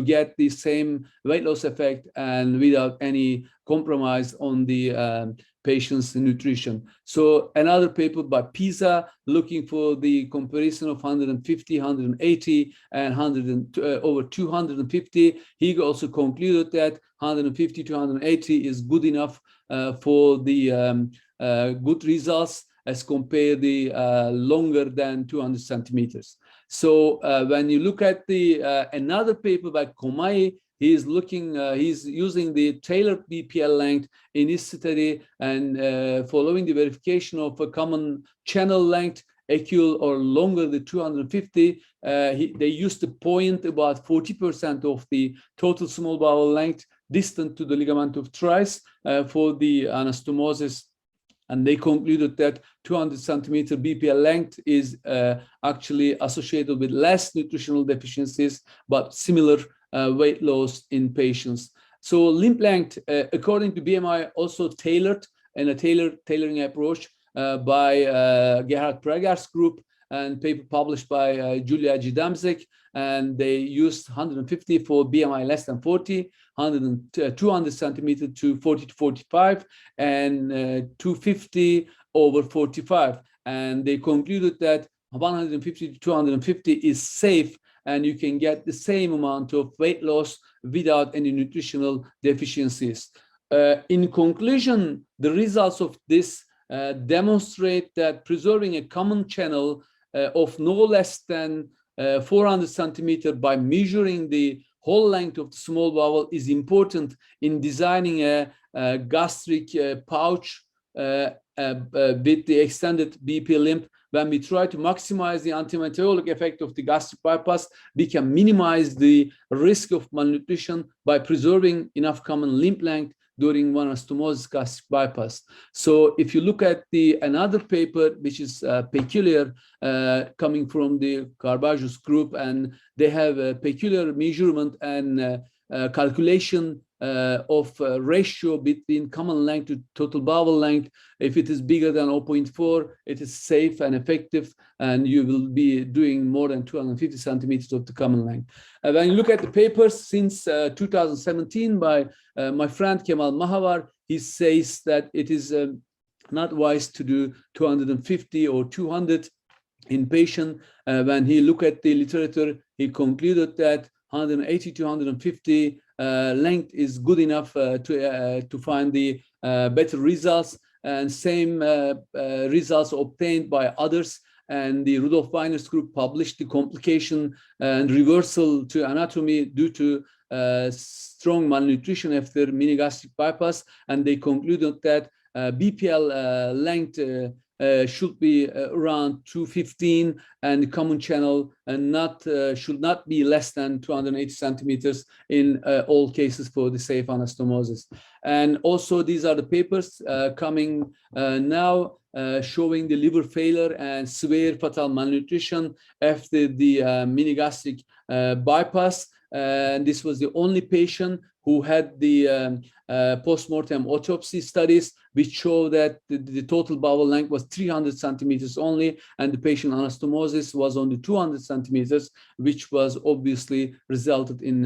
get the same weight loss effect and without any compromise on the patient's nutrition. So another paper by Pisa looking for the comparison of 150, 180, and over 250. He also concluded that 150 to 180 is good enough for the good results as compared the longer than 200 centimeters. So when you look at the another paper by Komai, he's using the tailored BPL length in his study, and following the verification of a common channel length axial or longer the 250, they used to point about 40% of the total small bowel length distant to the ligament of Treis for the anastomosis. And they concluded that 200 centimeter BPL length is actually associated with less nutritional deficiencies, but similar weight loss in patients. So limb length, according to BMI, also tailored in a tailoring approach by Gerhard Prager's group, and paper published by Julia Gidamzik, and they used 150 for BMI less than 40, 200 centimeter to 40 to 45, and 250 over 45. And they concluded that 150 to 250 is safe, and you can get the same amount of weight loss without any nutritional deficiencies. In conclusion, the results of this demonstrate that preserving a common channel of no less than 400 centimeter by measuring the whole length of the small bowel is important in designing a gastric pouch with the extended BP limb. When we try to maximize the antimetabolic effect of the gastric bypass, we can minimize the risk of malnutrition by preserving enough common limb length during one-anastomosis gastric bypass. So if you look at another paper, which is peculiar, coming from the Carbajo's group, and they have a peculiar measurement and calculation of ratio between common length to total bowel length. If it is bigger than 0.4, it is safe and effective, and you will be doing more than 250 centimeters of the common length. When you look at the papers since 2017 by my friend Kemal Mahavar, he says that it is not wise to do 250 or 200 in patient. When he looked at the literature, he concluded that 180 to 150 length is good enough to find the better results, and same results obtained by others. And the Rudolf Weiner's group published the complication and reversal to anatomy due to strong malnutrition after mini gastric bypass, and they concluded that BPL length should be around 215, and common channel and should not be less than 280 centimeters in all cases for the safe anastomosis. And also these are the papers coming now showing the liver failure and severe fatal malnutrition after the mini gastric bypass. And this was the only patient who had the post-mortem autopsy studies, which show that the total bowel length was 300 centimeters only, and the patient anastomosis was only 200 centimeters, which was obviously resulted in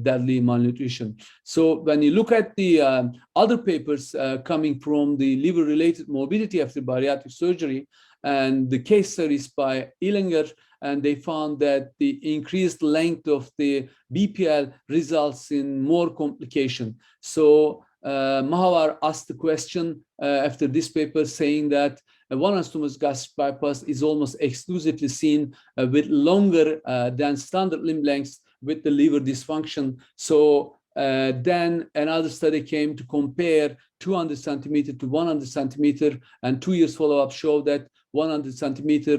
deadly malnutrition. So when you look at the other papers coming from the liver-related morbidity after bariatric surgery, and the case studies by Illinger, and they found that the increased length of the BPL results in more complication. So Mahavar asked the question after this paper, saying that one-anastomosis gastric bypass is almost exclusively seen with longer than standard limb lengths with the liver dysfunction. So then another study came to compare 200 centimeter to 100 centimeter, and 2 years follow-up showed that 100 centimeter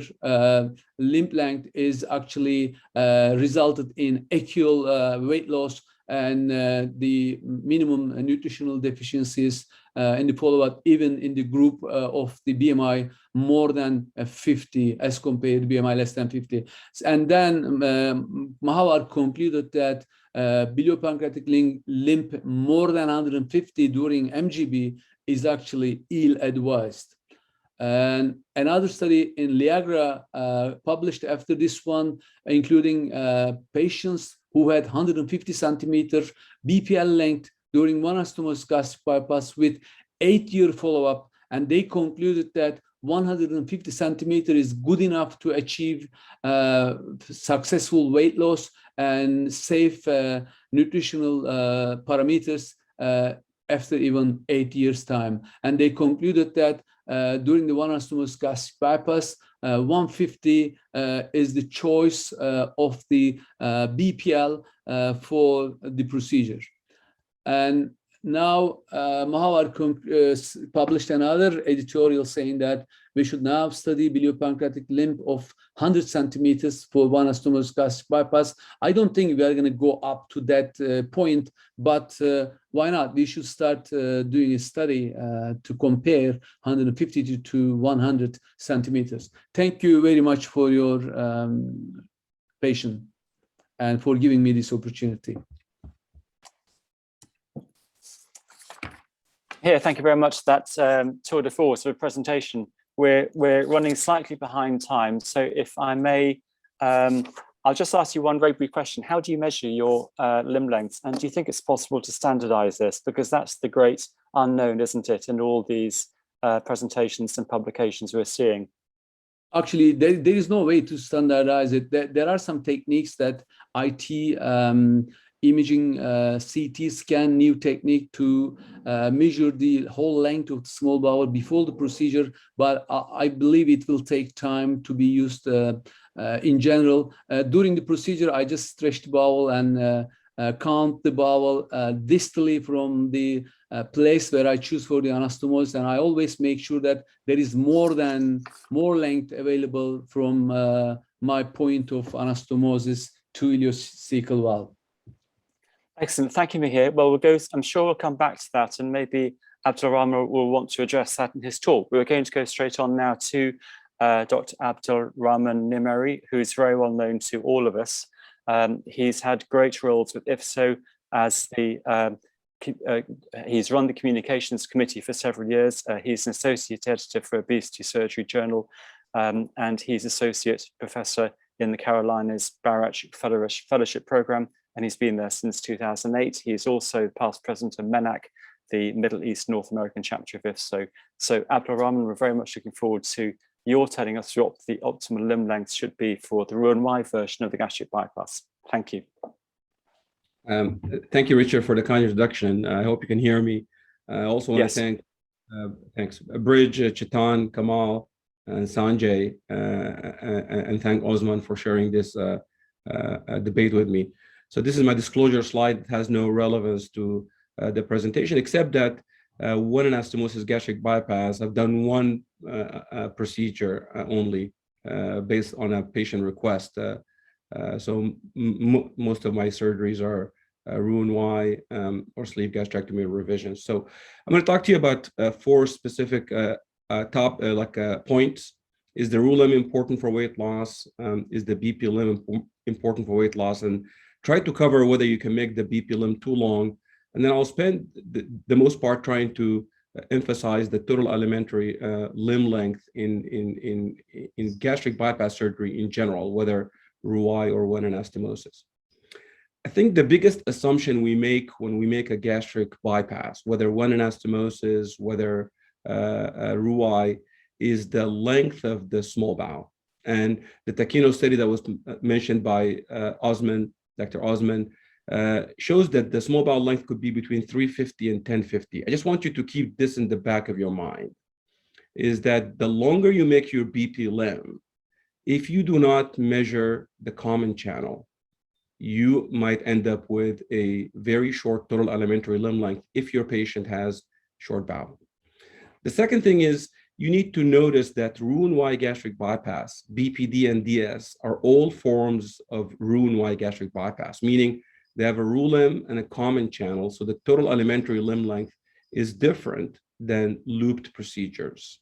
limb length is actually resulted in axial weight loss, and the minimum nutritional deficiencies in the follow-up, even in the group of the BMI more than 50 as compared to BMI less than 50. And then Mahavar concluded that biliopancreatic limb more than 150 during MGB is actually ill-advised. And another study in Liagra published after this one, including patients who had 150 centimeter BPL length during one-anastomosis gastric bypass with 8-year follow-up, and they concluded that 150 centimeter is good enough to achieve successful weight loss and safe nutritional parameters after even 8 years' time. And they concluded that during the one-anastomosis gastric bypass, 150 is the choice of the BPL for the procedure. And Now, Mahir published another editorial saying that we should now study biliopancreatic limb of 100 centimeters for one-anastomosis gastric bypass. I don't think we are going to go up to that point, but why not? We should start doing a study to compare 150 to 100 centimeters. Thank you very much for your patience and for giving me this opportunity. Here, thank you very much. That's tour de force of a presentation. We're running slightly behind time, so if I may, I'll just ask you one very brief question. How do you measure your limb lengths, and do you think it's possible to standardize this? Because that's the great unknown, isn't it, in all these presentations and publications we're seeing? Actually, there is no way to standardize it. There are some techniques that IT imaging, CT scan, new technique to measure the whole length of the small bowel before the procedure, but I believe it will take time to be used in general. During the procedure, I just stretch the bowel and count the bowel distally from the place where I choose for the anastomosis, and I always make sure that there is more length available from my point of anastomosis to ileocecal valve. Excellent, thank you, Mahir. Well, I'm sure we'll come back to that, and maybe Abdelrahman will want to address that in his talk. We're going to go straight on now to Dr. Abdelrahman Nimeri, who's very well known to all of us. He's had great roles with IFSO as he's run the communications committee for several years. He's an associate editor for Obesity Surgery Journal, and he's associate professor in the Carolinas Bariatric Fellowship Program, and he's been there since 2008. He's also past president of MENAC, the Middle East North American chapter of IFSO. So Abdelrahman, we're very much looking forward to your telling us what the optimal limb length should be for the Roux-en-Y version of the gastric bypass. Thank you. Thank you, Richard, for the kind introduction. I hope you can hear me. I also want to thank Bridge, Chetan, Kamal, and Sanjay, and thank Ozmen for sharing this debate with me. So this is my disclosure slide. It has no relevance to the presentation, except that one-anastomosis gastric bypass, I've done one procedure only based on a patient request. So most of my surgeries are Roux-en-Y or sleeve gastrectomy revisions. So I'm going to talk to you about 4 specific points. Is the Roux limb important for weight loss? Is the BP limb important for weight loss? And try to cover whether you can make the BP limb too long. And then I'll spend the most part trying to emphasize the total alimentary limb length in gastric bypass surgery in general, whether Roux-en-Y or one-anastomosis. I think the biggest assumption we make when we make a gastric bypass, whether one-anastomosis, whether Roux-en-Y, is the length of the small bowel. And the Takino study that was mentioned by Dr. Ozmen, shows that the small bowel length could be between 350 and 1050. I just want you to keep this in the back of your mind, is that the longer you make your BP limb, if you do not measure the common channel, you might end up with a very short total alimentary limb length if your patient has short bowel. The second thing is you need to notice that Roux-en-Y gastric bypass, BPD and DS, are all forms of Roux-en-Y gastric bypass, meaning they have a Roux limb and a common channel, so the total alimentary limb length is different than looped procedures.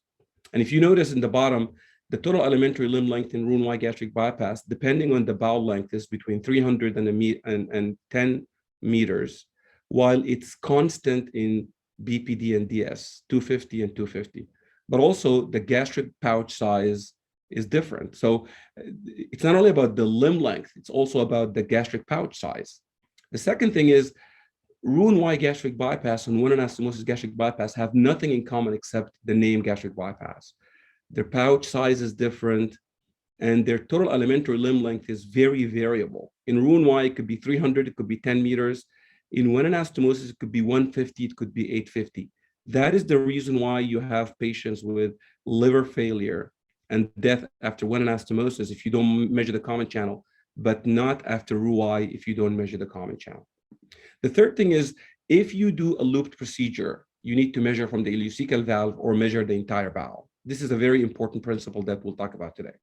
And if you notice in the bottom, the total alimentary limb length in Roux-en-Y gastric bypass, depending on the bowel length, is between 300 and 10 meters, while it's constant in BPD and DS, 250 and 250. But also the gastric pouch size is different. So it's not only about the limb length, it's also about the gastric pouch size. The second thing is Roux-en-Y gastric bypass and one-anastomosis gastric bypass have nothing in common except the name gastric bypass. Their pouch size is different, and their total alimentary limb length is very variable. In Roux-en-Y, it could be 300, it could be 10 meters. In one-anastomosis, it could be 150, it could be 850. That is the reason why you have patients with liver failure and death after one-anastomosis if you don't measure the common channel, but not after Roux-en-Y if you don't measure the common channel. The third thing is If you do a looped procedure, you need to measure from the ileocecal valve or measure the entire bowel. This is a very important principle that we'll talk about today.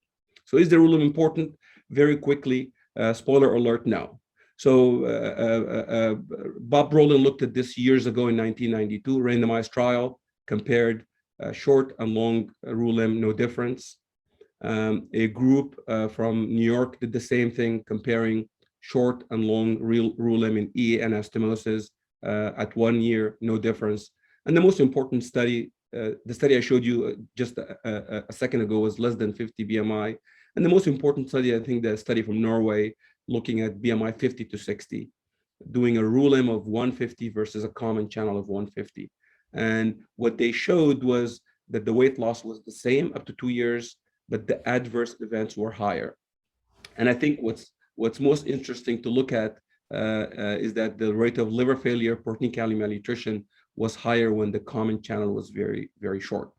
So is the rule important? Very quickly, spoiler alert, no. So Bob Brolin looked at this years ago in 1992, randomized trial, compared short and long rule-limb, no difference. A group from New York did the same thing, comparing short and long rule-limb in EA anastomosis at 1 year, no difference. And the most important study, the study I showed you just a second ago, was less than 50 BMI. And the most important study, I think, the study from Norway, looking at BMI 50 to 60, doing a rule-limb of 150 versus a common channel of 150. And what they showed was that the weight loss was the same up to 2 years, but the adverse events were higher. And I think what's most interesting to look at is that the rate of liver failure, protein calorie malnutrition was higher when the common channel was very, very short.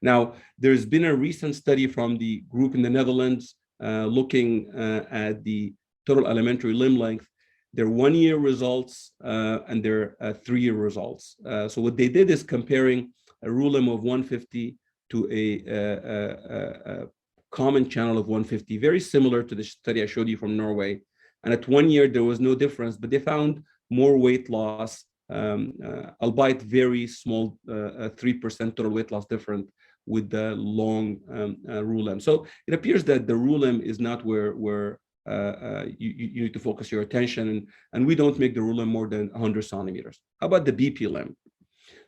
Now, there's been a recent study from the group in the Netherlands looking at the total elementary limb length, their 1 year results and their 3 year results. So what they did is comparing a rule limb of 150 to a common channel of 150, very similar to the study I showed you from Norway. And at 1 year, there was no difference, but they found more weight loss, albeit very small, 3% total weight loss different with the long rule limb. So it appears that the rule limb is not where you need to focus your attention, and we don't make the rule limb more than 100 centimeters. How about the BP limb?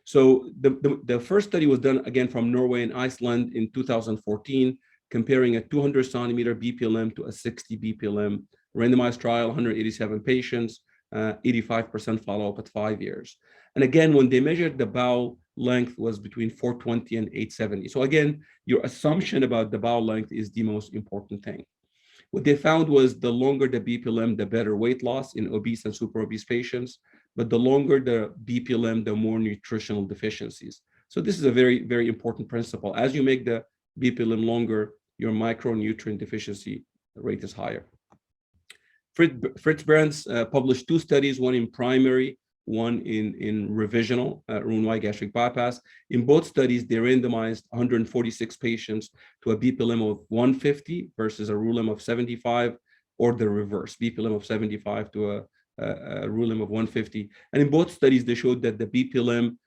So the first study was done again from Norway and Iceland in 2014, comparing a 200 centimeter BP limb to a 60 BP limb, randomized trial, 187 patients, 85% follow-up at 5 years. And again, when they measured the bowel length was between 420 and 870. So again, your assumption about the bowel length is the most important thing. What they found was the longer the BP limb, the better weight loss in obese and super obese patients, but the longer the BP limb, the more nutritional deficiencies. So this is a very, very important principle. As you make the BP limb longer, your micronutrient deficiency rate is higher. Frits Berends published 2 studies, one in primary, one in revisional, Roux-en-Y gastric bypass. In both studies, they randomized 146 patients to a BP limb of 150 versus a rule limb of 75, or the reverse, BP limb of 75 to a rule limb of 150. And in both studies, they showed that the BP limb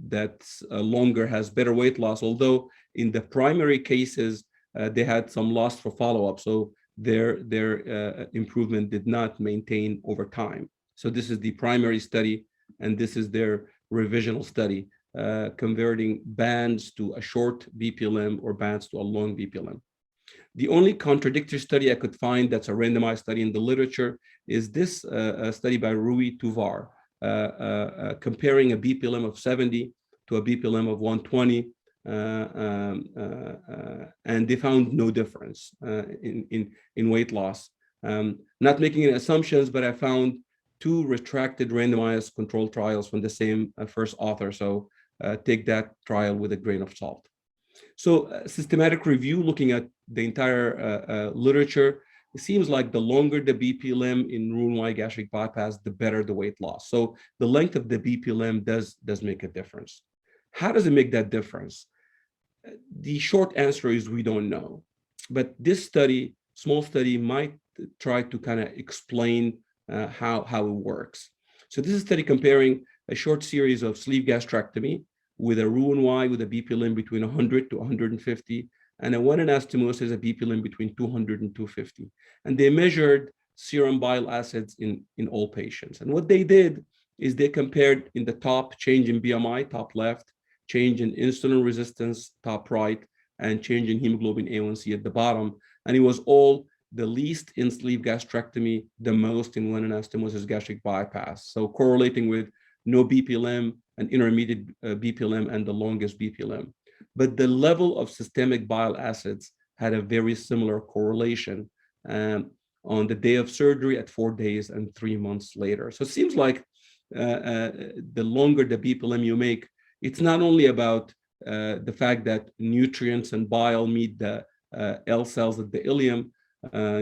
that's longer has better weight loss, although in the primary cases, they had some loss for follow-up. So their improvement did not maintain over time. So this is the primary study, and this is their revisional study, converting bands to a short BP limb or bands to a long BP limb. The only contradictory study I could find that's a randomized study in the literature is this study by Rui Tovar, comparing a BP limb of 70 to a BP limb of 120, and they found no difference in weight loss. Not making any assumptions, but I found 2 retracted randomized controlled trials from the same first author. So take that trial with a grain of salt. So systematic review, looking at the entire literature, it seems like the longer the BP limb in Roux-en-Y gastric bypass, the better the weight loss. So the length of the BP limb does make a difference. How does it make that difference? The short answer is we don't know. But this study, small study, might try to kind of explain how it works. So this is a study comparing a short series of sleeve gastrectomy with a Roux-en-Y with a BP limb between 100 to 150, and a one-anastomosis, a BP limb between 200 and 250. And they measured serum bile acids in all patients. And what they did is they compared in the top change in BMI, top left, change in insulin resistance, top right, and change in hemoglobin A1C at the bottom. And it was all the least in sleeve gastrectomy, the most in one-anastomosis gastric bypass. So correlating with no BP limb, an intermediate BP limb, and the longest BP limb. But the level of systemic bile acids had a very similar correlation on the day of surgery, at 4 days, and 3 months later. So it seems like the longer the BP limb you make, it's not only about the fact that nutrients and bile meet the L cells at the ileum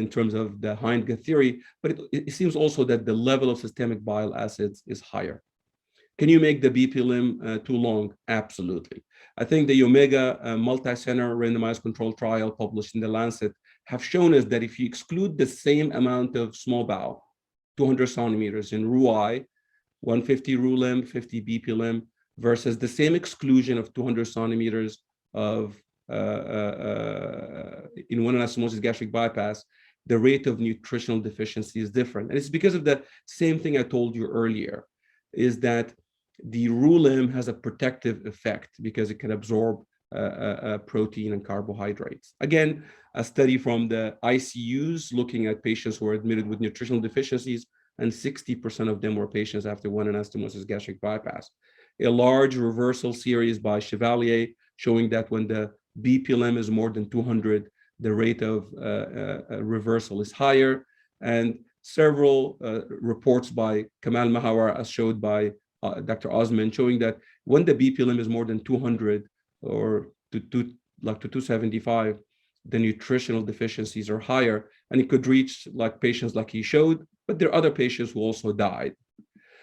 in terms of the Hind-gut theory, but it seems also that the level of systemic bile acids is higher. Can you make the BP limb too long? Absolutely. I think the Omega multi-center randomized controlled trial published in the Lancet have shown us that if you exclude the same amount of small bowel, 200 centimeters in Roux-en-Y, 150 Roux limb, 50 BP limb, versus the same exclusion of 200 centimeters of in one-anastomosis gastric bypass, the rate of nutritional deficiency is different. And it's because of the same thing I told you earlier, is that the Roux limb has a protective effect because it can absorb protein and carbohydrates. Again, a study from the ICUs looking at patients who were admitted with nutritional deficiencies, and 60% of them were patients after one-anastomosis gastric bypass. A large reversal series by Chevalier showing that when the BP limb is more than 200, the rate of reversal is higher, and several reports by Kamal Mahawar, as showed by Dr. Ozmen, showing that when the BP limb is more than 200 or to 275, the nutritional deficiencies are higher, and it could reach like patients like he showed, but there are other patients who also died.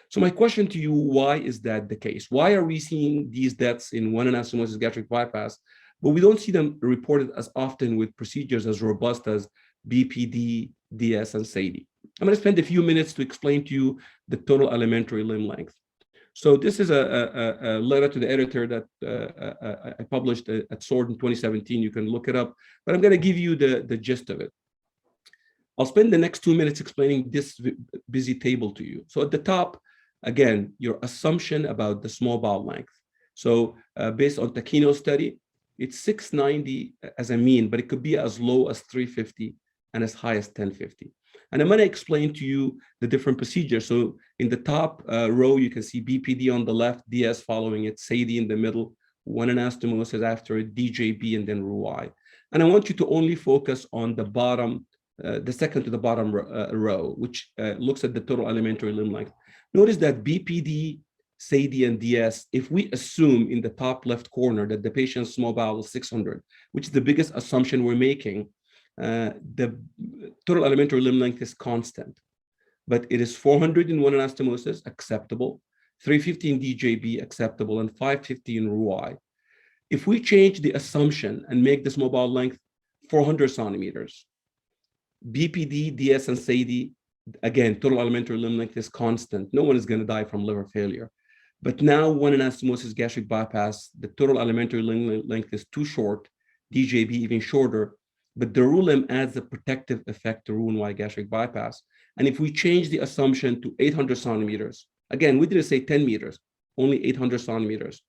So my question to you, why is that the case? Why are we seeing these deaths in one-anastomosis gastric bypass, but we don't see them reported as often with procedures as robust as BPD, DS, and SADI? I'm going to spend a few minutes to explain to you the total alimentary limb length. So this is a letter to the editor that I published at SWORD in 2017. You can look it up, but I'm going to give you the gist of it. I'll spend the next 2 minutes explaining this busy table to you. So at the top, again, your assumption about the small bowel length. So based on Taquino study, it's 690 as a mean, but it could be as low as 350 and as high as 1050. And I'm going to explain to you the different procedures. So in the top row, you can see BPD on the left, DS following it, SADI in the middle, one-anastomosis after it, DJB, and then Roux-en-Y. And I want you to only focus on the bottom, the second to the bottom row, which looks at the total alimentary limb length. Notice that BPD, SADI, and DS, if we assume in the top left corner that the patient's small bowel is 600, which is the biggest assumption we're making, the total alimentary limb length is constant, but it is 400 in one-anastomosis, acceptable, 350 in DJB, acceptable, and 550 in Roux-en-Y. If we change the assumption and make the small bowel length 400 centimeters, BPD, DS, and SADI, again, total alimentary limb length is constant. No one is going to die from liver failure. But now one-anastomosis gastric bypass, the total alimentary limb length is too short, DJB even shorter, but the Roux limb adds a protective effect to Roux-en-Y gastric bypass. And if we change the assumption to 800 centimeters, again, we didn't say 10 meters, only 800 centimeters,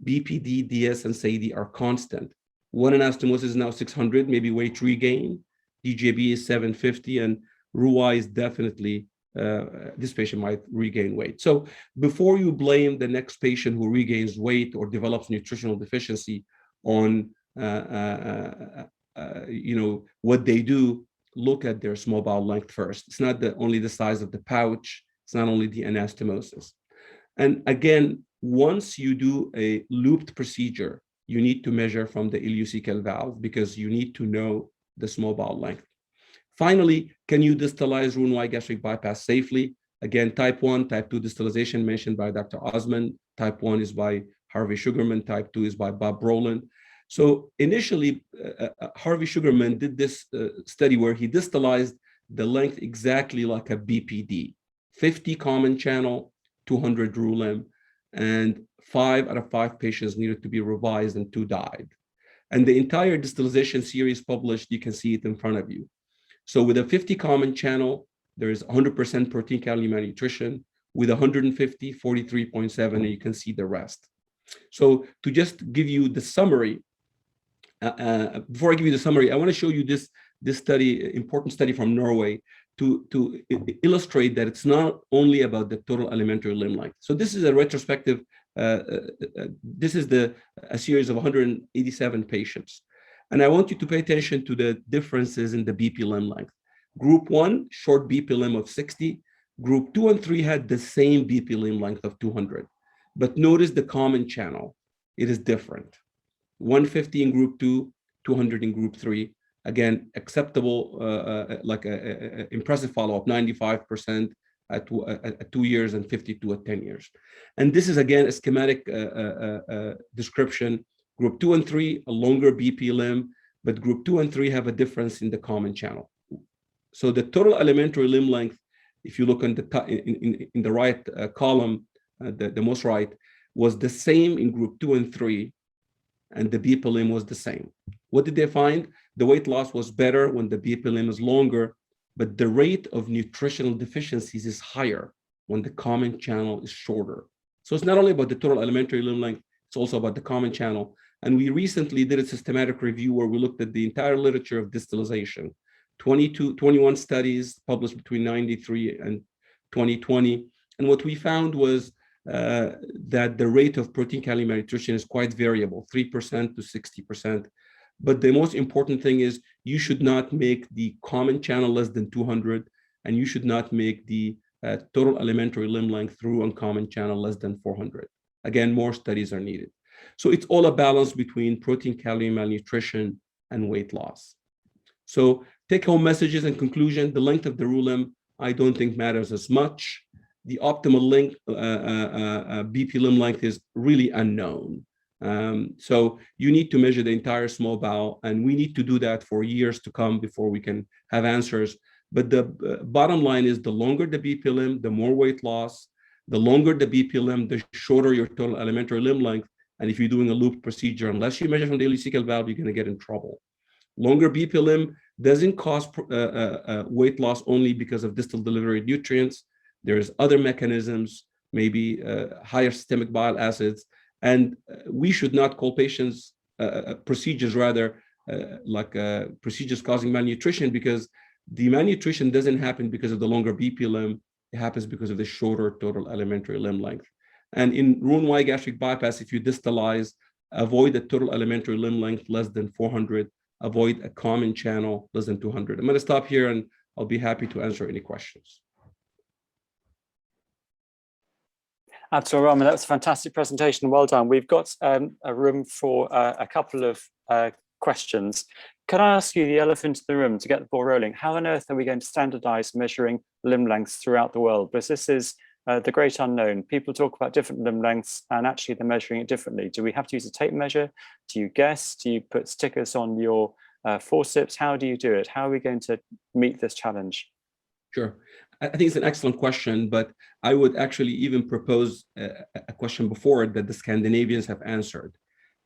BPD, DS, and SADI are constant. One-anastomosis is now 600, maybe weight regain. DJB is 750, and Roux-en-Y is definitely, this patient might regain weight. So before you blame the next patient who regains weight or develops nutritional deficiency on what they do, look at their small bowel length first. It's not only the size of the pouch, it's not only the anastomosis. And again, once you do a looped procedure, you need to measure from the ileocecal valve because you need to know the small bowel length. Finally, can you distalize Roux-en-Y gastric bypass safely? Again, type 1, type 2 distalization mentioned by Dr. Ozmen. Type 1 is by Harvey Sugarman. Type 2 is by Bob Brolin. So initially, Harvey Sugarman did this study where he distalized the length exactly like a BPD, 50 common channel, 200 Roux limb, and 5 out of 5 patients needed to be revised and 2 died. And the entire distalization series published, you can see it in front of you. So with a 50 common channel, there is 100% protein calorie malnutrition. With 150, 43.7, and you can see the rest. So to just give you the summary, before I give you the summary, I want to show you this study, important study from Norway, to illustrate that it's not only about the total alimentary limb length. So this is a retrospective. This is a series of 187 patients. And I want you to pay attention to the differences in the BP limb length. Group 1, short BP limb of 60. Group 2 and 3 had the same BP limb length of 200. But notice the common channel. It is different. 150 in group 2, 200 in group 3. Again, acceptable, impressive follow-up, 95%, at 2 years and 52 at 10 years. And this is again a schematic description. Group 2 and 3, a longer BP limb, but group 2 and 3 have a difference in the common channel. So the total elementary limb length, if you look on the in the right column, the most right, was the same in group 2 and 3, and the BP limb was the same. What did they find? The weight loss was better when the BP limb is longer, but the rate of nutritional deficiencies is higher when the common channel is shorter. So it's not only about the total elementary limb length, it's also about the common channel. And we recently did a systematic review where we looked at the entire literature of distalization, 21 studies published between 93 and 2020. And what we found was that the rate of protein calorie malnutrition is quite variable, 3% to 60%. But the most important thing is you should not make the common channel less than 200, and you should not make the total elementary limb length through uncommon channel less than 400. Again, more studies are needed. So it's all a balance between protein calorie malnutrition and weight loss. So take-home messages and conclusion: the length of the roux limb, I don't think matters as much. The optimal length, BP limb length is really unknown. So you need to measure the entire small bowel, and we need to do that for years to come before we can have answers. But the bottom line is the longer the BP limb, the more weight loss. The longer the BP limb, the shorter your total elementary limb length. And if you're doing a loop procedure, unless you measure from the ileocecal valve, you're going to get in trouble. Longer BP limb doesn't cause weight loss only because of distal delivery nutrients. There's other mechanisms, maybe higher systemic bile acids. And we should not call patients procedures procedures causing malnutrition, because the malnutrition doesn't happen because of the longer BP limb. It happens because of the shorter total elementary limb length. And in Roux-en-Y gastric bypass, if you distalize, avoid a total elementary limb length less than 400, avoid a common channel less than 200. I'm going to stop here, and I'll be happy to answer any questions. Abdelrahman, that was a fantastic presentation. Well done. We've got a room for a couple of questions. Can I ask you the elephant in the room to get the ball rolling? How on earth are we going to standardize measuring limb lengths throughout the world? Because this is the great unknown. People talk about different limb lengths, and actually they're measuring it differently. Do we have to use a tape measure? Do you guess? Do you put stickers on your forceps? How do you do it? How are we going to meet this challenge? Sure. I think it's an excellent question, but I would actually even propose a question before it that the Scandinavians have answered.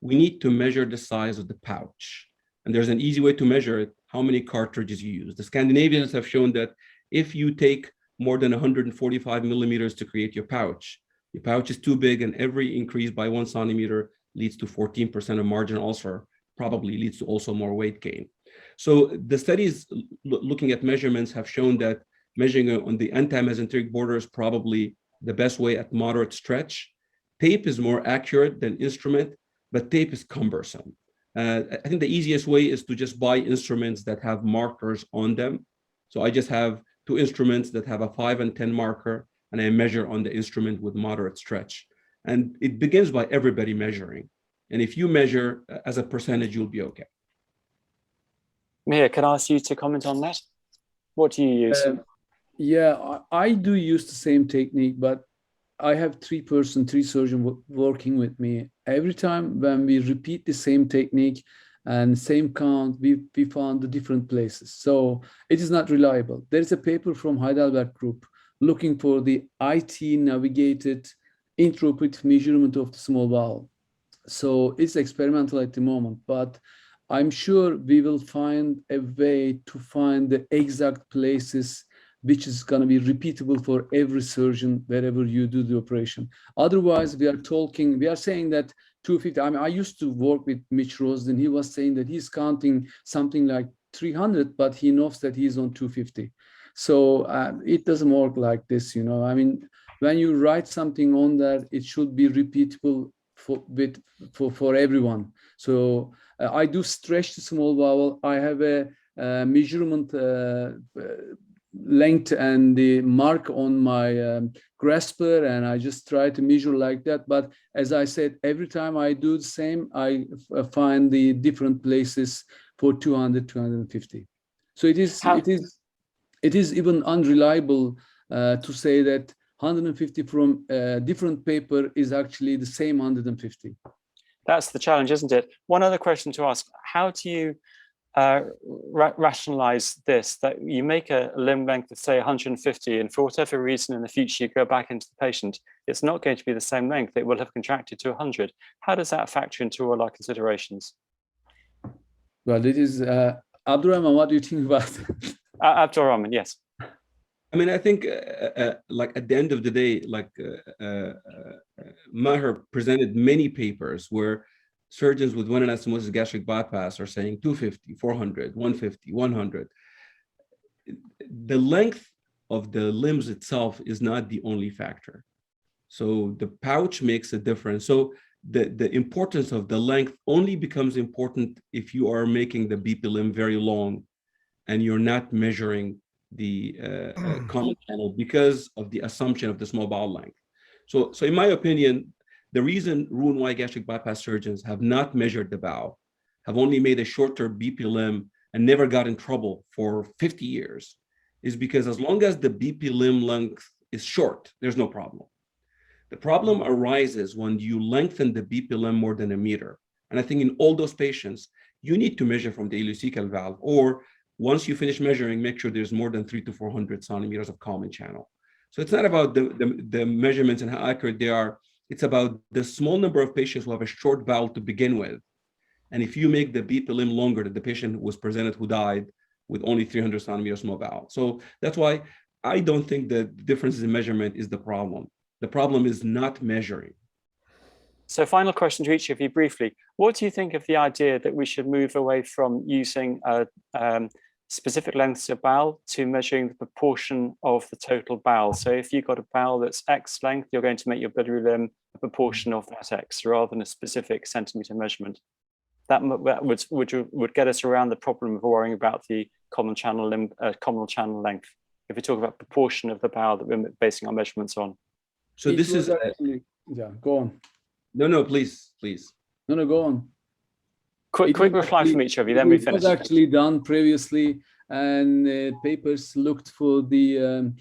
We need to measure the size of the pouch. And there's an easy way to measure it, how many cartridges you use. The Scandinavians have shown that if you take more than 145 millimeters to create your pouch is too big, and every increase by 1 centimeter leads to 14% of marginal ulcer, probably leads to also more weight gain. So the studies looking at measurements have shown that measuring on the anti-mesenteric border is probably the best way at moderate stretch. Tape is more accurate than instrument, but tape is cumbersome. I think the easiest way is to just buy instruments that have markers on them. So I just have 2 instruments that have a 5 and 10 marker, and I measure on the instrument with moderate stretch. And it begins by everybody measuring. And if you measure as a percentage, you'll be okay. Mahir, can I ask you to comment on that? What do you use? Yeah, I do use the same technique, but I have 3 surgeons working with me. Every time when we repeat the same technique and same count, we found the different places. So it is not reliable. There is a paper from Heidelberg group looking for the IT navigated intraoperative measurement of the small bowel. So it's experimental at the moment, but I'm sure we will find a way to find the exact places which is going to be repeatable for every surgeon wherever you do the operation. Otherwise, we are saying that 250. I mean, I used to work with Mitch Rosden. He was saying that he's counting something like 300, but he knows that he's on 250. So it doesn't work like this, you know. I mean, when you write something on that, it should be repeatable for everyone. So I do stretch the small bowel. I have a measurement length and the mark on my grasper, and I just try to measure like that. But as I said, every time I do the same, I find the different places for 200, 250. So it is even unreliable to say that 150 from a different paper is actually the same 150. That's the challenge, isn't it? One other question to ask: how do you rationalize this, that you make a limb length of say 150, and for whatever reason in the future you go back into the patient, it's not going to be the same length, it will have contracted to 100. How does that factor into all our considerations? Well, it is Abdelrahman, what do you think about it? Abdelrahman, yes. I mean, I think like at the end of the day, like Mahir presented many papers where surgeons with one-anastomosis gastric bypass are saying 250, 400, 150, 100. The length of the limbs itself is not the only factor. So the pouch makes a difference. So the importance of the length only becomes important if you are making the BP limb very long and you're not measuring the common channel because of the assumption of the small bowel length. So in my opinion, the reason Roux-en-Y gastric bypass surgeons have not measured the bowel, have only made a shorter BP limb and never got in trouble for 50 years, is because as long as the BP limb length is short, there's no problem. The problem arises when you lengthen the BP limb more than a meter. And I think in all those patients, you need to measure from the ileocecal valve, or once you finish measuring, make sure there's more than 300 to 400 centimeters of common channel. So it's not about the measurements and how accurate they are. It's about the small number of patients who have a short bowel to begin with. And if you make the BP limb longer, that the patient was presented who died with only 300 centimeters small bowel. So that's why I don't think the differences in measurement is the problem. The problem is not measuring. So final question to each of you briefly. What do you think of the idea that we should move away from using specific lengths of bowel to measuring the proportion of the total bowel? So if you've got a bowel that's X length, you're going to make your biliary limb a proportion of that X rather than a specific centimeter measurement. That would get us around the problem of worrying about the common channel length, if we talk about proportion of the bowel that we're basing our measurements on. So this is actually, yeah, go on. No, please. No, go on. Quick reply from each of you, then we finish. It was actually done previously, and papers looked for the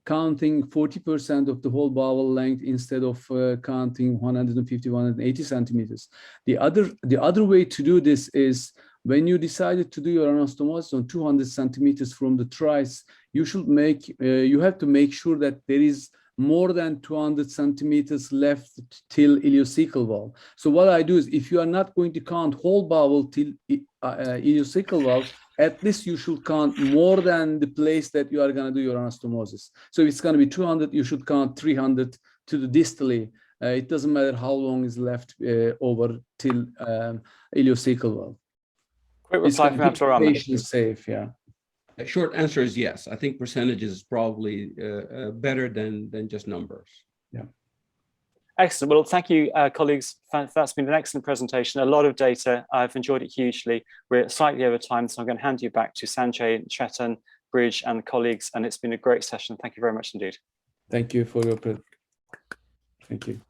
counting 40% of the whole bowel length instead of counting 150, 180 centimeters. The other way to do this is when you decided to do your anastomosis on 200 centimeters from the tries, you have to make sure that there is more than 200 centimeters left till ileocecal valve. So what I do is, if you are not going to count whole bowel till ileocecal valve, at least you should count more than the place that you are going to do your anastomosis. So if it's going to be 200, you should count 300 to the distally. It doesn't matter how long is left over till ileocecal valve. Quick reply from Abdelrahman. Patient safe, yeah. A short answer is yes. I think percentages is probably better than just numbers. Yeah. Excellent. Well, thank you, colleagues. That's been an excellent presentation. A lot of data. I've enjoyed it hugely. We're slightly over time, so I'm going to hand you back to Sanjay, Chetan, Bridge, and the colleagues. And it's been a great session. Thank you very much indeed. Thank you for your presentation. Thank you.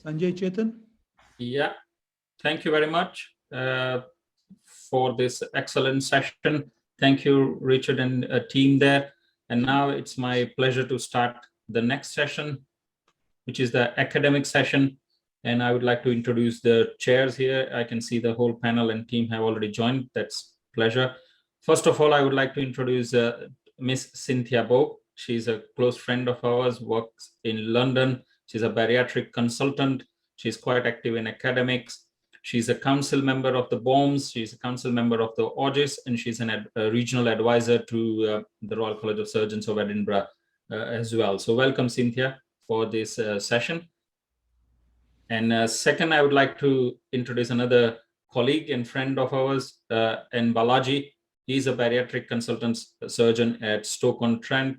Sanjay, Chetan? Yeah, thank you very much for this excellent session. Thank you, Richard and team there. And now it's my pleasure to start the next session, which is the academic session. And I would like to introduce the chairs here. I can see the whole panel and team have already joined. That's a pleasure. First of all, I would like to introduce Miss Cynthia Bogue. She's a close friend of ours, works in London. She's a bariatric consultant. She's quite active in academics. She's a council member of the BOMS. She's a council member of the OAGS, and she's a regional advisor to the Royal College of Surgeons of Edinburgh as well. So welcome, Cynthia, for this session. And second, I would like to introduce another colleague and friend of ours, N. Balaji. He's a bariatric consultant surgeon at Stoke-on-Trent,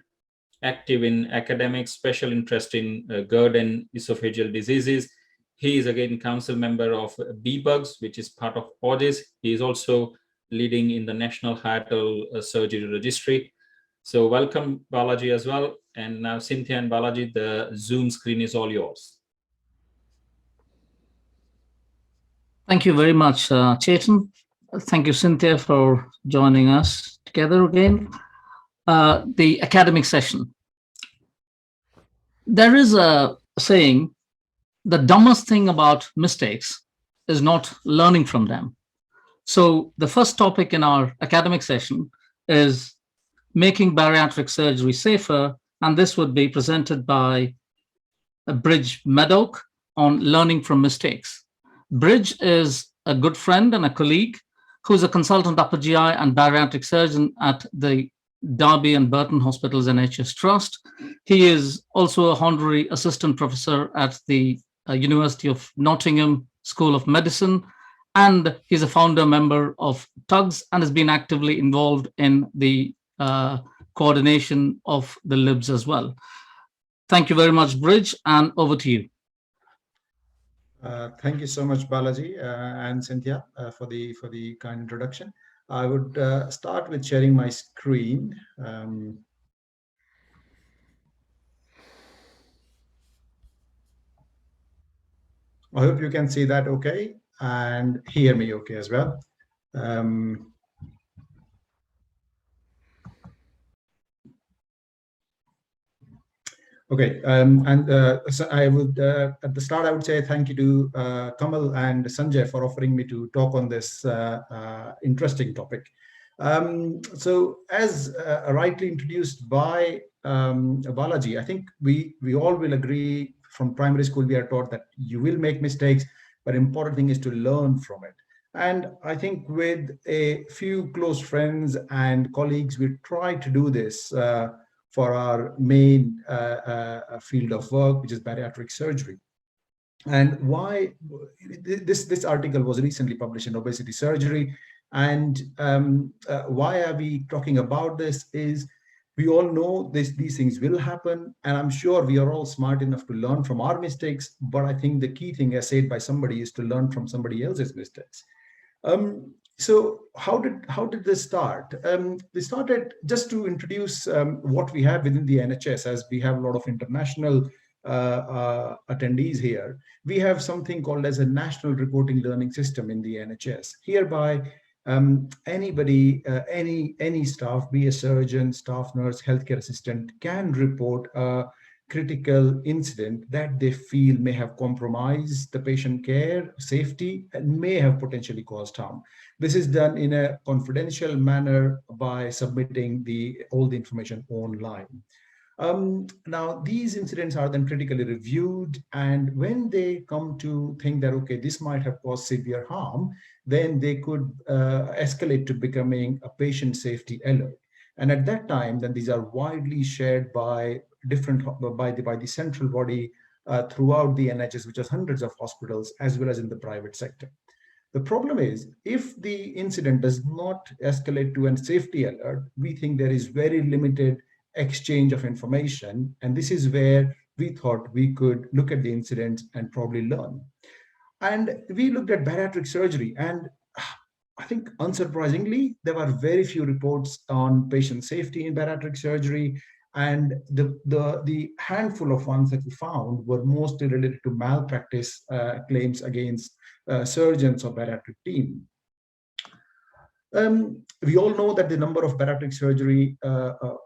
active in academics, special interest in GERD and esophageal diseases. He is again council member of BBUGS, which is part of OAGS. He is also leading in the National Hiatal Surgery Registry. So welcome, Balaji, as well. And now Cynthia and Balaji, the Zoom screen is all yours. Thank you very much, Chetan. Thank you, Cynthia, for joining us together again. The academic session. There is a saying, the dumbest thing about mistakes is not learning from them. So the first topic in our academic session is making bariatric surgery safer, and this would be presented by Bridge Maddock on learning from mistakes. Bridge is a good friend and a colleague who's a consultant upper GI and bariatric surgeon at the Derby and Burton Hospitals NHS Trust. He is also a honorary assistant professor at the University of Nottingham School of Medicine, and he's a founder member of TUGS and has been actively involved in the coordination of the LIBSS as well. Thank you very much, Bridge, and over to you. Thank you so much, Balaji and Cynthia, for the kind introduction. I would start with sharing my screen. I hope you can see that okay and hear me okay as well. Okay, so I would, at the start, I would say thank you to Kamal and Sanjay for offering me to talk on this interesting topic. So as rightly introduced by Balaji, I think we all will agree from primary school, we are taught that you will make mistakes, but important thing is to learn from it. And I think with a few close friends and colleagues, we try to do this for our main field of work, which is bariatric surgery. And why this article was recently published in Obesity Surgery. And why are we talking about this is we all know these things will happen. And I'm sure we are all smart enough to learn from our mistakes. But I think the key thing, as said by somebody, is to learn from somebody else's mistakes. So how did this start? We started just to introduce what we have within the NHS, as we have a lot of international attendees here. We have something called as a National Reporting Learning System in the NHS. Hereby, anybody, any staff, be a surgeon, staff nurse, healthcare assistant, can report a critical incident that they feel may have compromised the patient care, safety, and may have potentially caused harm. This is done in a confidential manner by submitting all the information online. Now, these incidents are then critically reviewed, and when they come to think that, okay, this might have caused severe harm, then they could escalate to becoming a patient safety alert. And at that time, then these are widely shared by the central body throughout the NHS, which has hundreds of hospitals, as well as in the private sector. The problem is, if the incident does not escalate to a safety alert, we think there is very limited exchange of information. And this is where we thought we could look at the incidents and probably learn. And we looked at bariatric surgery, and I think unsurprisingly, there were very few reports on patient safety in bariatric surgery. And the handful of ones that we found were mostly related to malpractice claims against surgeons or bariatric team. We all know that the number of bariatric surgery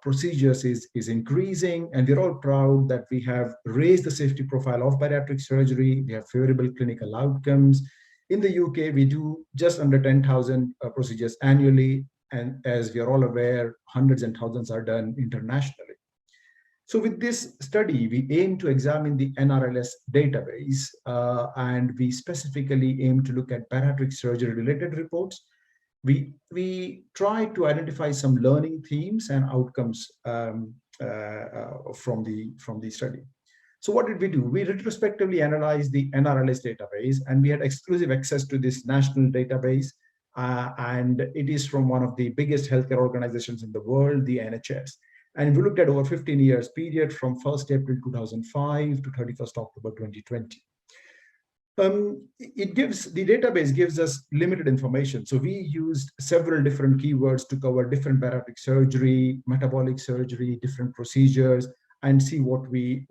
procedures is increasing, and we're all proud that we have raised the safety profile of bariatric surgery. We have favorable clinical outcomes. In the UK, we do just under 10,000 procedures annually, and as we are all aware, hundreds and thousands are done internationally. So with this study, we aim to examine the NRLS database, and we specifically aim to look at bariatric surgery related reports. We try to identify some learning themes and outcomes from the study. So what did we do? We retrospectively analyzed the NRLS database, and we had exclusive access to this national database, and it is from one of the biggest healthcare organizations in the world, the NHS. And we looked at over 15 years period from 1st April 2005 to 31st October 2020. The database gives us limited information. So we used several different keywords to cover different bariatric surgery, metabolic surgery, different procedures, and see what we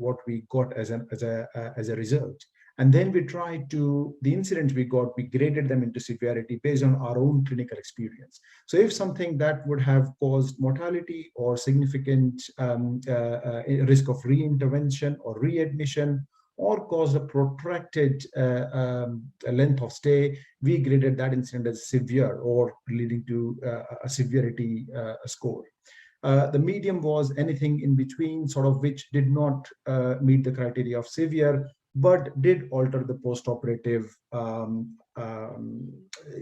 got as a result. And then we tried to, the incidents we got, we graded them into severity based on our own clinical experience. So if something that would have caused mortality or significant risk of reintervention or readmission, or cause a protracted length of stay, we graded that incident as severe or leading to a severity score. The medium was anything in between, sort of, which did not meet the criteria of severe, but did alter the postoperative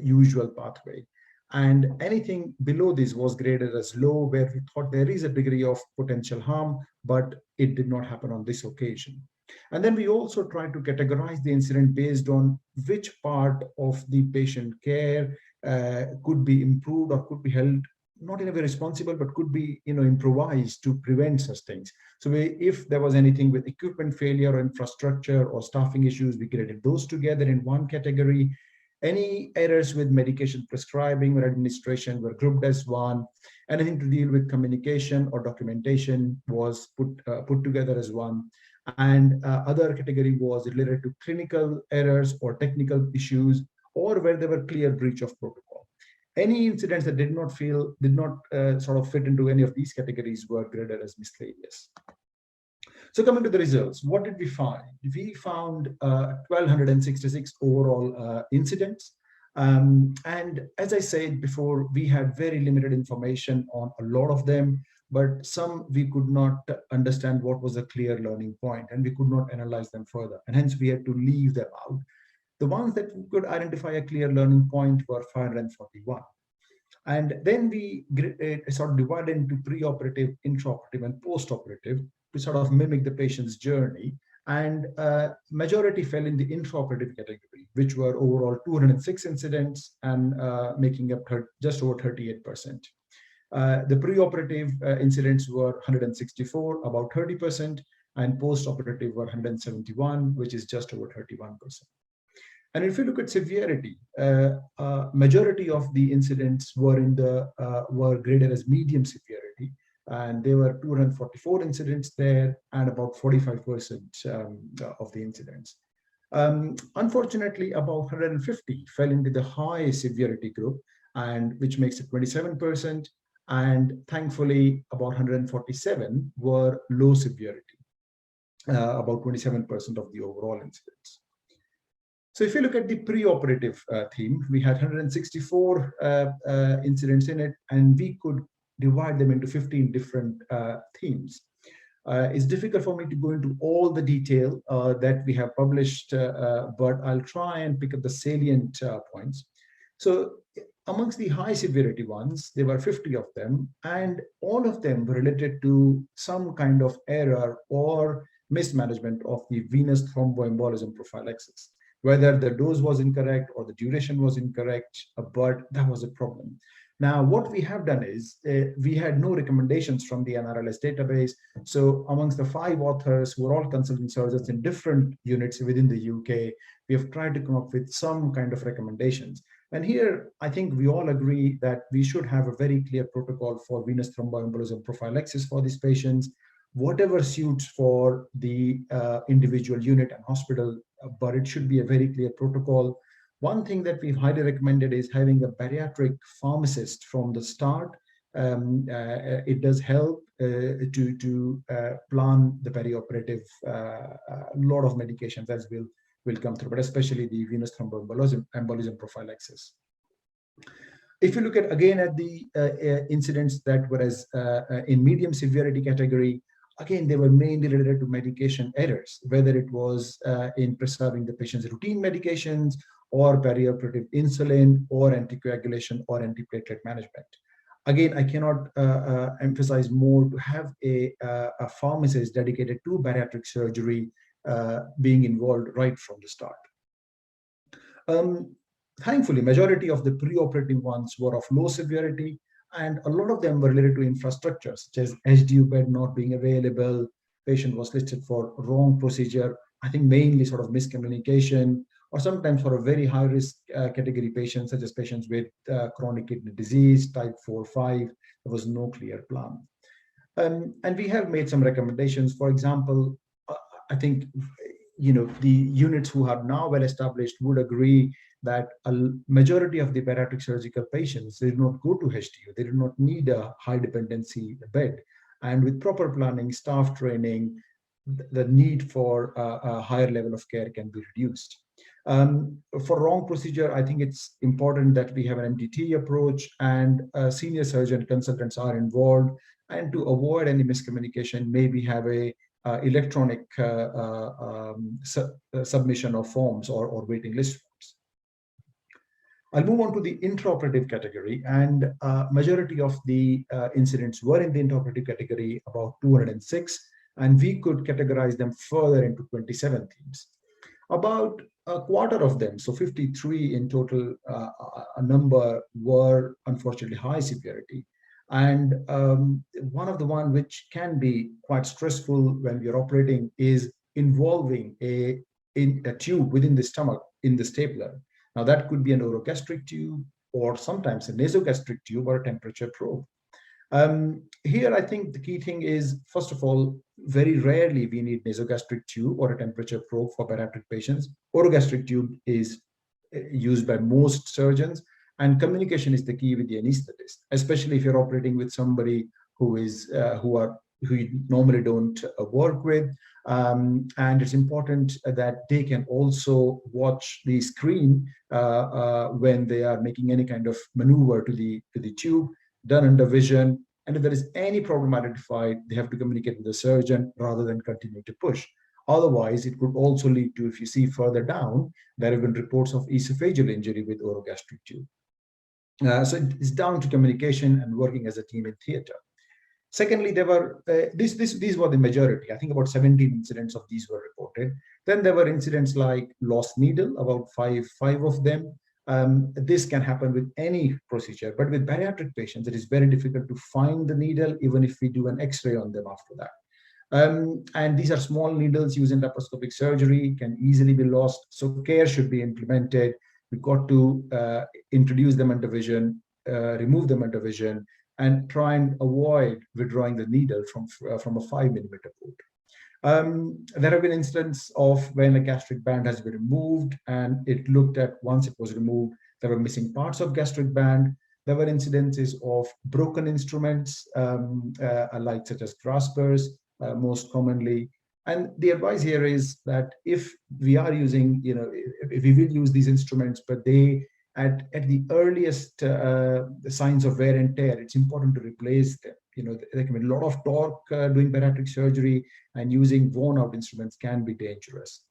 usual pathway. And anything below this was graded as low, where we thought there is a degree of potential harm, but it did not happen on this occasion. And then we also tried to categorize the incident based on which part of the patient care could be improved or could be held, not in a way responsible, but could be, improvised to prevent such things. So if there was anything with equipment failure or infrastructure or staffing issues, we graded those together in one category. Any errors with medication prescribing or administration were grouped as one. Anything to deal with communication or documentation was put together as one. And other category was related to clinical errors or technical issues, or where there were clear breach of protocol. Any incidents that did not sort of fit into any of these categories were graded as miscellaneous. So coming to the results, what did we find? We found 1,266 overall incidents. And as I said before, we had very limited information on a lot of them, but some we could not understand what was a clear learning point, and we could not analyze them further. And hence we had to leave them out. The ones that we could identify a clear learning point were 541. And then we sort of divided into preoperative, intraoperative, and postoperative to sort of mimic the patient's journey. And majority fell in the intraoperative category, which were overall 206 incidents and making up just over 38%. The preoperative incidents were 164, about 30%, and postoperative were 171, which is just over 31%. And if you look at severity, majority of the incidents were graded as medium severity, and there were 244 incidents there, and about 45% of the incidents. Unfortunately, about 150 fell into the high severity group, and which makes it 27%. And thankfully, about 147 were low severity, about 27% of the overall incidents. So if you look at the preoperative theme, we had 164 incidents in it, and we could divide them into 15 different themes. It's difficult for me to go into all the detail that we have published, but I'll try and pick up the salient points. So amongst the high severity ones, there were 50 of them, and all of them were related to some kind of error or mismanagement of the venous thromboembolism prophylaxis. Whether the dose was incorrect or the duration was incorrect, but that was a problem. Now, what we have done is we had no recommendations from the NRLS database. So amongst the 5 authors who are all consultant surgeons in different units within the UK, we have tried to come up with some kind of recommendations. And here, I think we all agree that we should have a very clear protocol for venous thromboembolism prophylaxis for these patients, whatever suits for the individual unit and hospital, but it should be a very clear protocol. One thing that we've highly recommended is having a bariatric pharmacist from the start. It does help to plan the perioperative, a lot of medications as will come through, but especially the venous thromboembolism prophylaxis. If you look at again at the incidents that were as in medium severity category, again, they were mainly related to medication errors, whether it was in prescribing the patient's routine medications or perioperative insulin or anticoagulation or antiplatelet management. Again, I cannot emphasize more to have a pharmacist dedicated to bariatric surgery being involved right from the start. Thankfully, majority of the preoperative ones were of low severity, and a lot of them were related to infrastructure, such as HDU bed not being available, patient was listed for wrong procedure, I think mainly sort of miscommunication, or sometimes for a very high risk category patients, such as patients with chronic kidney disease, type 4-5, there was no clear plan. And we have made some recommendations. For example, I think the units who are now well established would agree that a majority of the bariatric surgical patients, they do not go to HDU. They do not need a high dependency bed. And with proper planning, staff training, the need for a higher level of care can be reduced. For wrong procedure, I think it's important that we have an MDT approach and senior surgeon consultants are involved, and to avoid any miscommunication, maybe have a electronic submission of forms or waiting list forms. I'll move on to the intraoperative category, and majority of the incidents were in the intraoperative category, about 206, and we could categorize them further into 27 themes. About a quarter of them, so 53 in total, a number were unfortunately high severity. And one of the one which can be quite stressful when we are operating is involving a tube within the stomach in the stapler. Now that could be an orogastric tube or sometimes a nasogastric tube or a temperature probe. Here, I think the key thing is, first of all, very rarely we need nasogastric tube or a temperature probe for bariatric patients. Orogastric tube is used by most surgeons, and communication is the key with the anesthetist, especially if you're operating with somebody who you normally don't work with. And it's important that they can also watch the screen when they are making any kind of maneuver to the tube, done under vision. And if there is any problem identified, they have to communicate with the surgeon rather than continue to push. Otherwise, it could also lead to, if you see further down, there have been reports of esophageal injury with orogastric tube. So it's down to communication and working as a team in theater. Secondly, there were these were the majority. I think about 17 incidents of these were reported. Then there were incidents like lost needle, about five of them. This can happen with any procedure, but with bariatric patients, it is very difficult to find the needle, even if we do an X-ray on them after that. And these are small needles used in laparoscopic surgery, can easily be lost. So care should be implemented. We've got to introduce them under vision, remove them under vision, and try and avoid withdrawing the needle from a 5mm port. There have been instances of when a gastric band has been removed, and it looked at once it was removed, there were missing parts of gastric band. There were incidences of broken instruments, like such as graspers, most commonly. And the advice here is that if we are using, if we will use these instruments, but they at the earliest signs of wear and tear, it's important to replace them. There can be a lot of torque doing bariatric surgery, and using worn out instruments can be dangerous.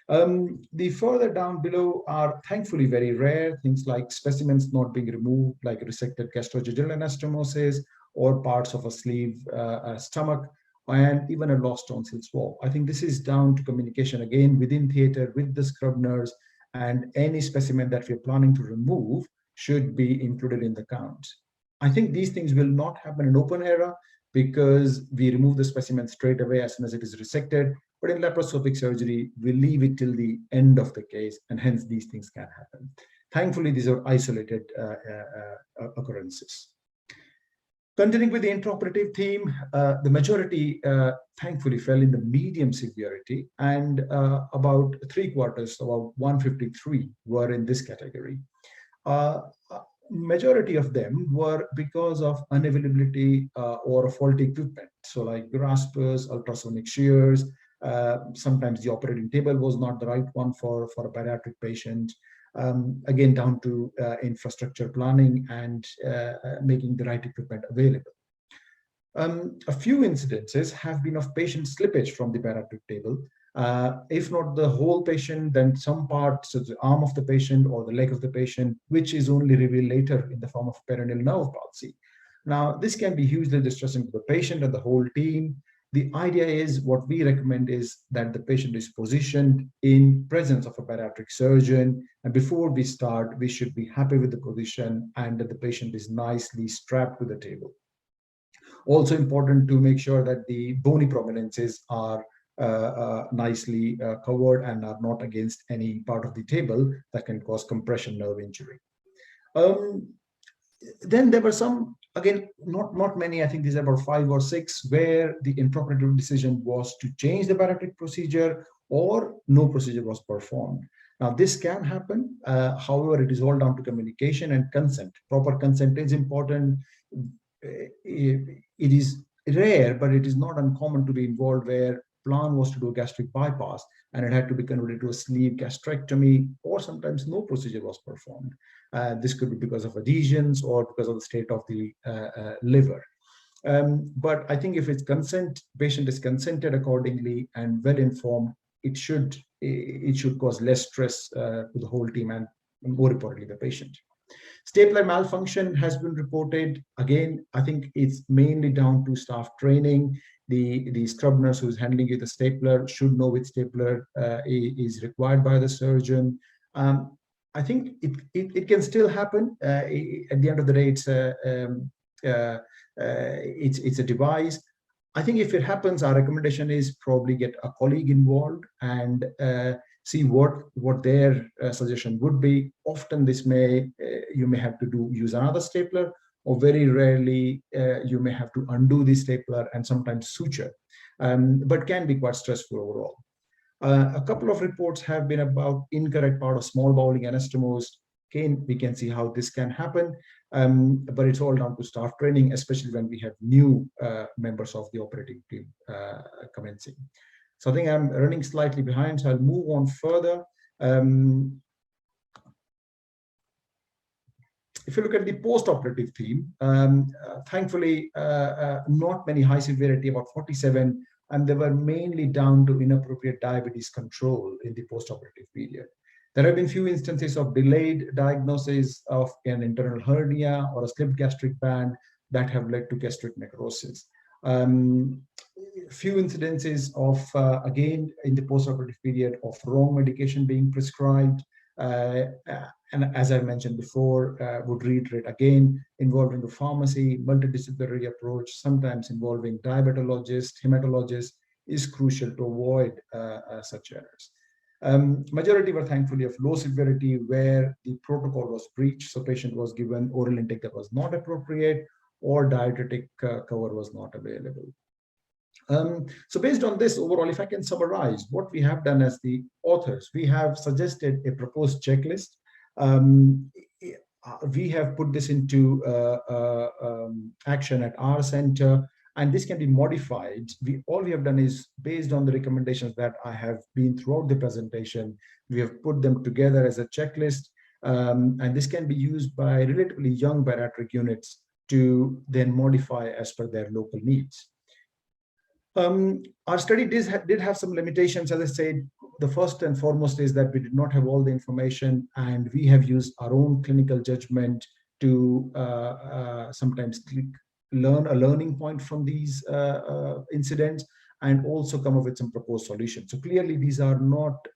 The further down below are thankfully very rare, things like specimens not being removed, like resected gastrojejunal anastomosis or parts of a sleeve stomach, and even a lost tonsil swab. I think this is down to communication again within theater with the scrub nurse, and any specimen that we're planning to remove should be included in the count. I think these things will not happen in open era because we remove the specimen straight away as soon as it is resected. But in laparoscopic surgery, we leave it till the end of the case, and hence these things can happen. Thankfully, these are isolated occurrences. Continuing with the intraoperative theme, the majority thankfully fell in the medium severity, and about 3/4, about 153, were in this category. Majority of them were because of unavailability or faulty equipment. So like graspers, ultrasonic shears, sometimes the operating table was not the right one for a bariatric patient. Again, down to infrastructure planning and making the right equipment available. A few incidences have been of patient slippage from the bariatric table. If not the whole patient, then some parts of the arm of the patient or the leg of the patient, which is only revealed later in the form of peroneal nerve palsy. Now, this can be hugely distressing to the patient and the whole team. The idea is, what we recommend is that the patient is positioned in presence of a bariatric surgeon, and before we start, we should be happy with the position and that the patient is nicely strapped to the table. Also important to make sure that the bony prominences are nicely covered and are not against any part of the table that can cause compression nerve injury. Then there were some, again, not many, I think these are about 5 or 6, where the intraoperative decision was to change the bariatric procedure or no procedure was performed. Now, this can happen. However, it is all down to communication and consent. Proper consent is important. It is rare, but it is not uncommon to be involved where plan was to do a gastric bypass and it had to be converted to a sleeve gastrectomy, or sometimes no procedure was performed. This could be because of adhesions or because of the state of the liver. But I think if it's patient is consented accordingly and well informed, it should cause less stress to the whole team and more importantly the patient. Stapler malfunction has been reported. Again, I think it's mainly down to staff training. The scrub nurse who's handling you the stapler should know which stapler is required by the surgeon. I think it can still happen. At the end of the day, it's a device. I think if it happens, our recommendation is probably get a colleague involved and see what their suggestion would be. Often this you may have to use another stapler, or very rarely you may have to undo the stapler and sometimes suture, but can be quite stressful overall. A couple of reports have been about incorrect part of small bowel anastomosis. Again, we can see how this can happen, but it's all down to staff training, especially when we have new members of the operating team commencing. So I think I'm running slightly behind, so I'll move on further. If you look at the post-operative theme, thankfully, not many high severity, about 47, and they were mainly down to inappropriate diabetes control in the post-operative period. There have been few instances of delayed diagnosis of an internal hernia or a slipped gastric band that have led to gastric necrosis. Few incidences of, again, in the post-operative period, of wrong medication being prescribed. And as I mentioned before, would reiterate again, involving the pharmacy, multidisciplinary approach, sometimes involving diabetologists, hematologists, is crucial to avoid such errors. Majority were thankfully of low severity where the protocol was breached, so patient was given oral intake that was not appropriate, or dietetic cover was not available. So based on this, overall, if I can summarize what we have done as the authors, we have suggested a proposed checklist. We have put this into action at our center, and this can be modified. All we have done is, based on the recommendations that I have been throughout the presentation, we have put them together as a checklist, and this can be used by relatively young bariatric units to then modify as per their local needs. Our study did have some limitations. As I said, the first and foremost is that we did not have all the information, and we have used our own clinical judgment to sometimes learn a learning point from these incidents and also come up with some proposed solutions. So clearly these are not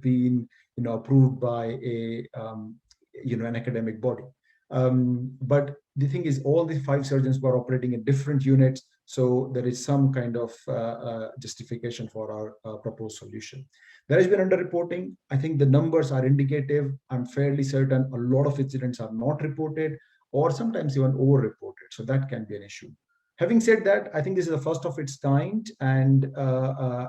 being approved by an academic body. But the thing is, all the 5 surgeons were operating in different units, so there is some kind of justification for our proposed solution. There has been underreporting. I think the numbers are indicative. I'm fairly certain a lot of incidents are not reported, or sometimes even over-reported, so that can be an issue. Having said that, I think this is the first of its kind, and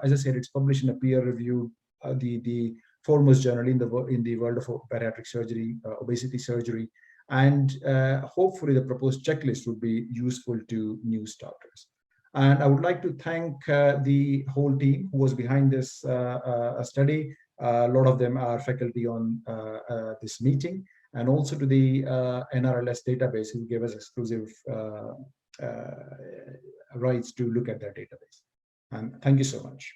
as I said, it's published in a peer-reviewed, the foremost journal in the world of bariatric surgery, obesity surgery, and hopefully the proposed checklist would be useful to new starters. And I would like to thank the whole team who was behind this study. A lot of them are faculty on this meeting, and also to the NRLS database who gave us exclusive rights to look at that database. And thank you so much.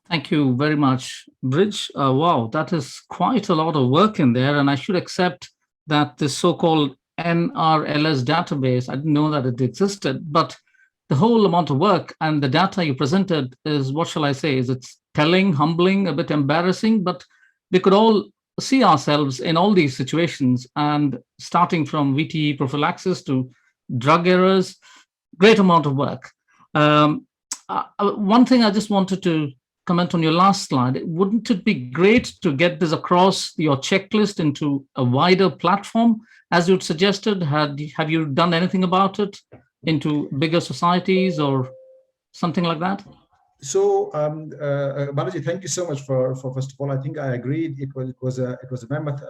Thank you very much, Bridge. Wow, that is quite a lot of work in there. And I should accept that this so-called NRLS database, I didn't know that it existed, but the whole amount of work and the data you presented is, what shall I say, it's telling, humbling, a bit embarrassing, but we could all see ourselves in all these situations, and starting from VTE prophylaxis to drug errors, great amount of work. One thing I just wanted to comment on your last slide, wouldn't it be great to get this across your checklist into a wider platform, as you'd suggested? Have you done anything about it into bigger societies or something like that? So, Balaji, thank you so much for first of all. I think I agreed it was a mammoth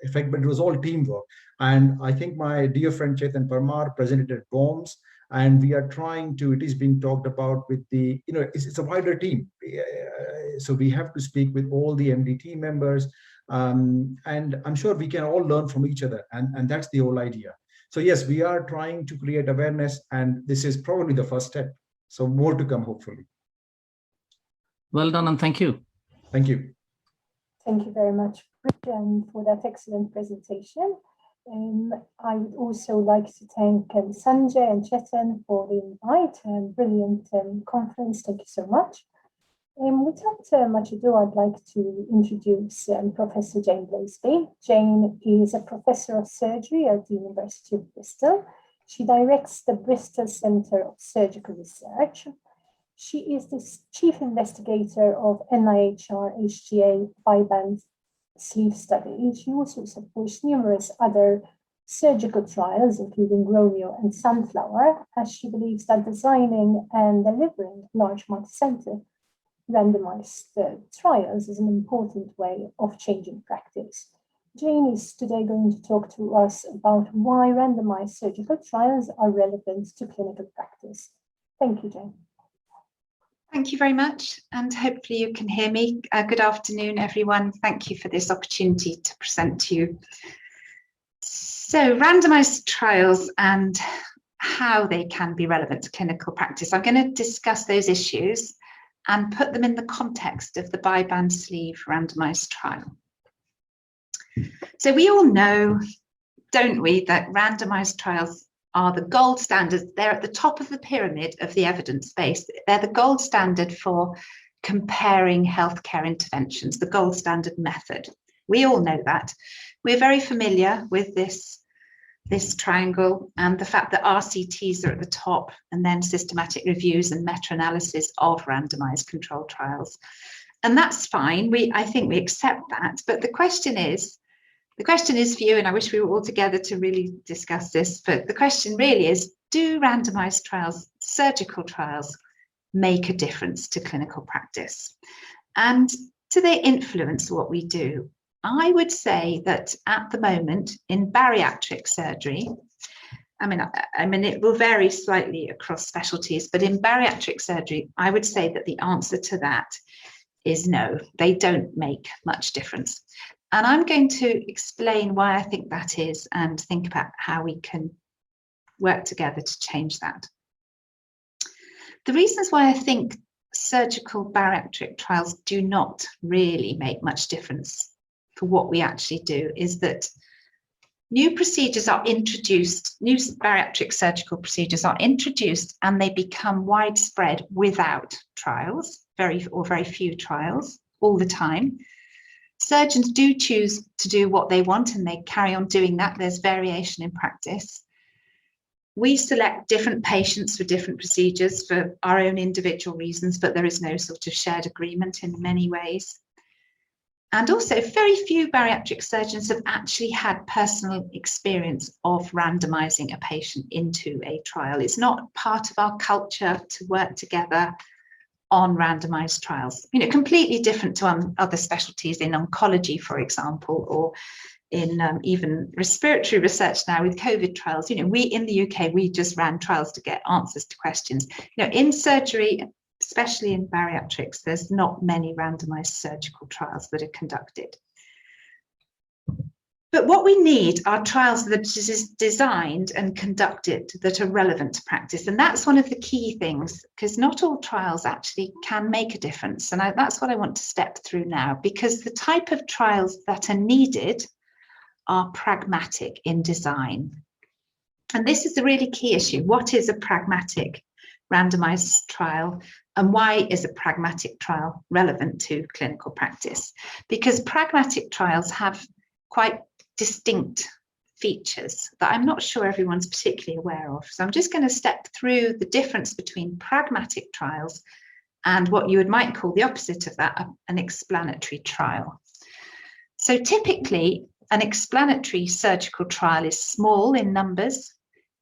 effect, but it was all teamwork. And I think my dear friend Chetan Parmar presented at BOMS, and we are trying to. It is being talked about with the, it's a wider team. So we have to speak with all the MDT members, and I'm sure we can all learn from each other, and that's the whole idea. So yes, we are trying to create awareness, and this is probably the first step. So more to come, hopefully. Well done, and thank you. Thank you. Thank you very much, Richard, for that excellent presentation. I would also like to thank Sanjay and Chetan for the invite and brilliant conference. Thank you so much. Without much ado, I'd like to introduce Professor Jane Blaisby. Jane is a professor of surgery at the University of Bristol. She directs the Bristol Centre of Surgical Research. She is the chief investigator of NIHR HGA biband sleeve study. She also supports numerous other surgical trials, including Romeo and Sunflower, as she believes that designing and delivering large multi-center randomized trials is an important way of changing practice. Jane is today going to talk to us about why randomized surgical trials are relevant to clinical practice. Thank you, Jane. Thank you very much, and hopefully you can hear me. Good afternoon, everyone. Thank you for this opportunity to present to you. So, randomized trials and how they can be relevant to clinical practice. I'm going to discuss those issues and put them in the context of the biband sleeve randomized trial. So we all know, don't we, that randomized trials are the gold standard. They're at the top of the pyramid of the evidence base. They're the gold standard for comparing healthcare interventions, the gold standard method. We all know that. We're very familiar with this triangle and the fact that RCTs are at the top, and then systematic reviews and meta-analysis of randomized controlled trials. And that's fine. I think we accept that. But the question is for you, and I wish we were all together to really discuss this, but the question really is, do randomized trials, surgical trials, make a difference to clinical practice? And do they influence what we do? I would say that at the moment in bariatric surgery, I mean, it will vary slightly across specialties, but in bariatric surgery, I would say that the answer to that is no, they don't make much difference. And I'm going to explain why I think that is and think about how we can work together to change that. The reasons why I think surgical bariatric trials do not really make much difference for what we actually do is that new procedures are introduced, new bariatric surgical procedures are introduced, and they become widespread without trials, very few trials all the time. Surgeons do choose to do what they want and they carry on doing that. There's variation in practice. We select different patients for different procedures for our own individual reasons, but there is no sort of shared agreement in many ways. And also, very few bariatric surgeons have actually had personal experience of randomizing a patient into a trial. It's not part of our culture to work together on randomized trials. You know, completely different to other specialties in oncology, for example, or in even respiratory research now with COVID trials. You know, we in the UK, we just ran trials to get answers to questions. You know, in surgery, especially in bariatrics, there's not many randomized surgical trials that are conducted. But what we need are trials that are designed and conducted that are relevant to practice. And that's one of the key things, because not all trials actually can make a difference. And that's what I want to step through now, because the type of trials that are needed are pragmatic in design. And this is a really key issue. What is a pragmatic randomized trial? And why is a pragmatic trial relevant to clinical practice? Because pragmatic trials have quite distinct features that I'm not sure everyone's particularly aware of. So I'm just going to step through the difference between pragmatic trials and what you might call the opposite of that, an explanatory trial. So typically, an explanatory surgical trial is small in numbers.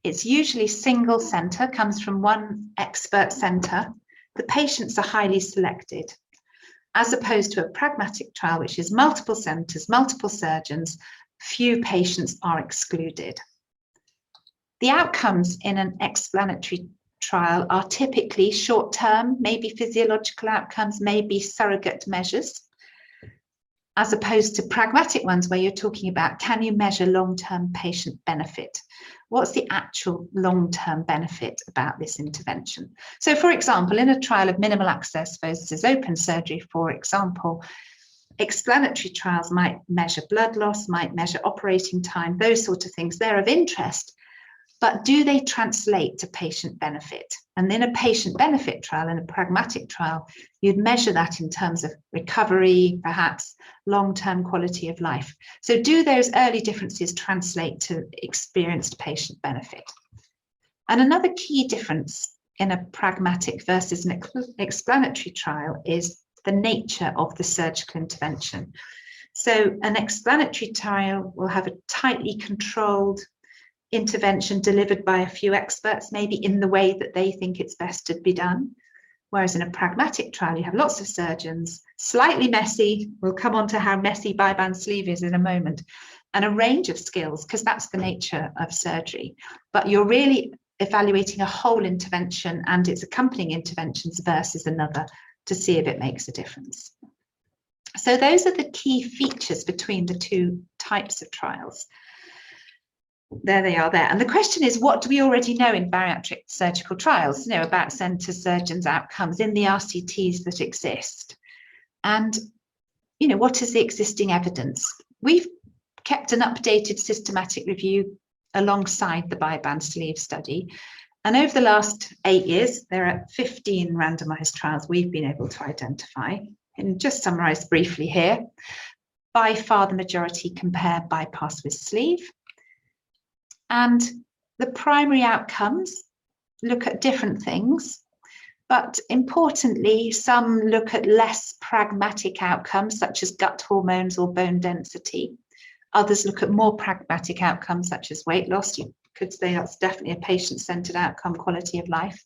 It's usually single center, comes from one expert center. The patients are highly selected, as opposed to a pragmatic trial, which is multiple centers, multiple surgeons, few patients are excluded. The outcomes in an explanatory trial are typically short-term, maybe physiological outcomes, maybe surrogate measures, as opposed to pragmatic ones where you're talking about, can you measure long-term patient benefit? What's the actual long-term benefit about this intervention? So for example, in a trial of minimal access versus open surgery, for example, explanatory trials might measure blood loss, might measure operating time, those sort of things. They're of interest, but do they translate to patient benefit? And in a patient benefit trial, in a pragmatic trial, you'd measure that in terms of recovery, perhaps long-term quality of life. So do those early differences translate to experienced patient benefit? And another key difference in a pragmatic versus an explanatory trial is the nature of the surgical intervention. So an explanatory trial will have a tightly controlled intervention delivered by a few experts, maybe in the way that they think it's best to be done. Whereas in a pragmatic trial, you have lots of surgeons, slightly messy, we'll come on to how messy bi-band sleeve is in a moment, and a range of skills, because that's the nature of surgery. But you're really evaluating a whole intervention and its accompanying interventions versus another to see if it makes a difference. So those are the key features between the two types of trials. There they are there. And the question is, what do we already know in bariatric surgical trials, you know, about centers, surgeons, outcomes in the RCTs that exist? And, you know, what is the existing evidence? We've kept an updated systematic review alongside the bi-band sleeve study. And over the last 8 years, there are 15 randomized trials we've been able to identify. And just summarise briefly here, by far the majority compare bypass with sleeve. And the primary outcomes look at different things, but importantly, some look at less pragmatic outcomes, such as gut hormones or bone density. Others look at more pragmatic outcomes, such as weight loss. You could say that's definitely a patient-centered outcome, quality of life.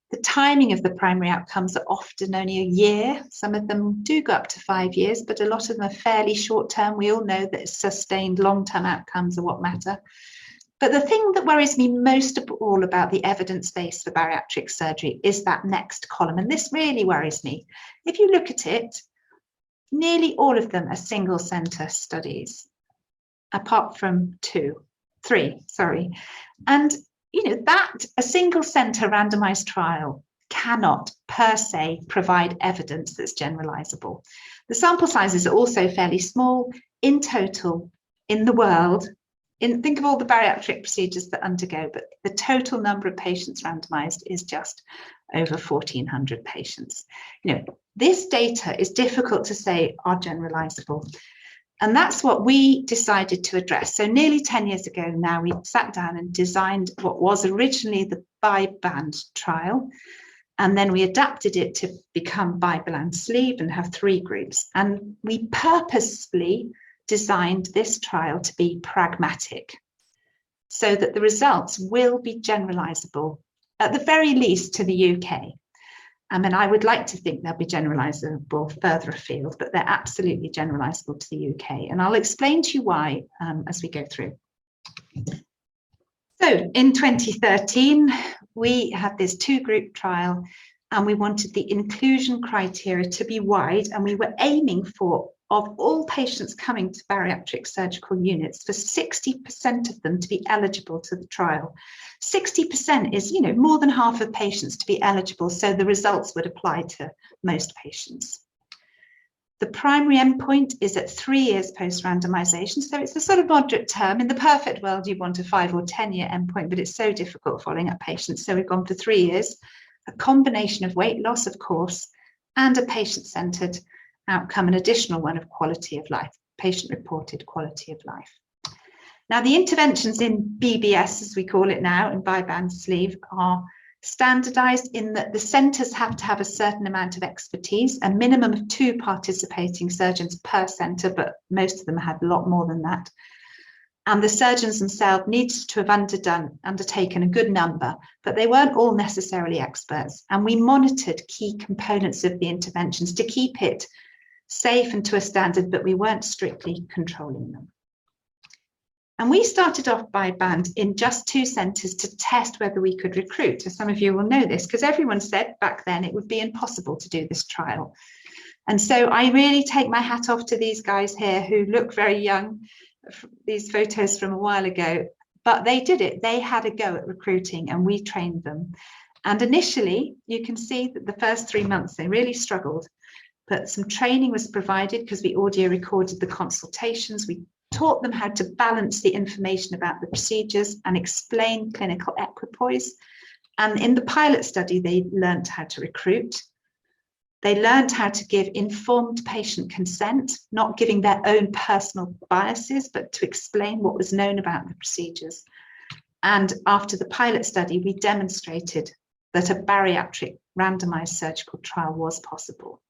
The timing of the primary outcomes are often only a year. Some of them do go up to 5 years, but a lot of them are fairly short-term. We all know that sustained long-term outcomes are what matter. But the thing that worries me most of all about the evidence base for bariatric surgery is that next column. And this really worries me. If you look at it, nearly all of them are single center studies, apart from three. And, you know, that a single center randomized trial cannot per se provide evidence that's generalizable. The sample sizes are also fairly small. In total, in the world, think of all the bariatric procedures that undergo, but the total number of patients randomized is just over 1,400 patients. You know, this data is difficult to say are generalizable. And that's what we decided to address. So nearly 10 years ago now, we sat down and designed what was originally the bi-band trial. And then we adapted it to become bi-band sleeve and have 3 groups. And we purposefully designed this trial to be pragmatic so that the results will be generalizable, at the very least to the UK. I mean, I would like to think they'll be generalizable further afield, but they're absolutely generalizable to the UK. And I'll explain to you why as we go through. So in 2013, we had this 2-group trial and we wanted the inclusion criteria to be wide, and we were aiming for, of all patients coming to bariatric surgical units, for 60% of them to be eligible to the trial. 60% is, you know, more than half of patients to be eligible, so the results would apply to most patients. The primary endpoint is at 3 years post-randomization, so it's a sort of moderate term. In the perfect world, you want a 5 or 10-year endpoint, but it's so difficult following up patients, so we've gone for 3 years, a combination of weight loss, of course, and a patient-centered outcome, an additional one of quality of life, patient-reported quality of life. Now, the interventions in BBS, as we call it now, in bi-band sleeve, are standardized in that the centers have to have a certain amount of expertise, a minimum of 2 participating surgeons per center, but most of them had a lot more than that. And the surgeons themselves needed to have undertaken a good number, but they weren't all necessarily experts. And we monitored key components of the interventions to keep it safe and to a standard, but we weren't strictly controlling them. And we started off by band in just 2 centres to test whether we could recruit. As some of you will know this, because everyone said back then it would be impossible to do this trial. And so I really take my hat off to these guys here who look very young, these photos from a while ago, but they did it. They had a go at recruiting and we trained them. And initially, you can see that the first 3 months, they really struggled, but some training was provided because we audio recorded the consultations. We taught them how to balance the information about the procedures and explain clinical equipoise. And in the pilot study, they learned how to recruit. They learned how to give informed patient consent, not giving their own personal biases, but to explain what was known about the procedures. And after the pilot study, we demonstrated that a bariatric randomized surgical trial was possible.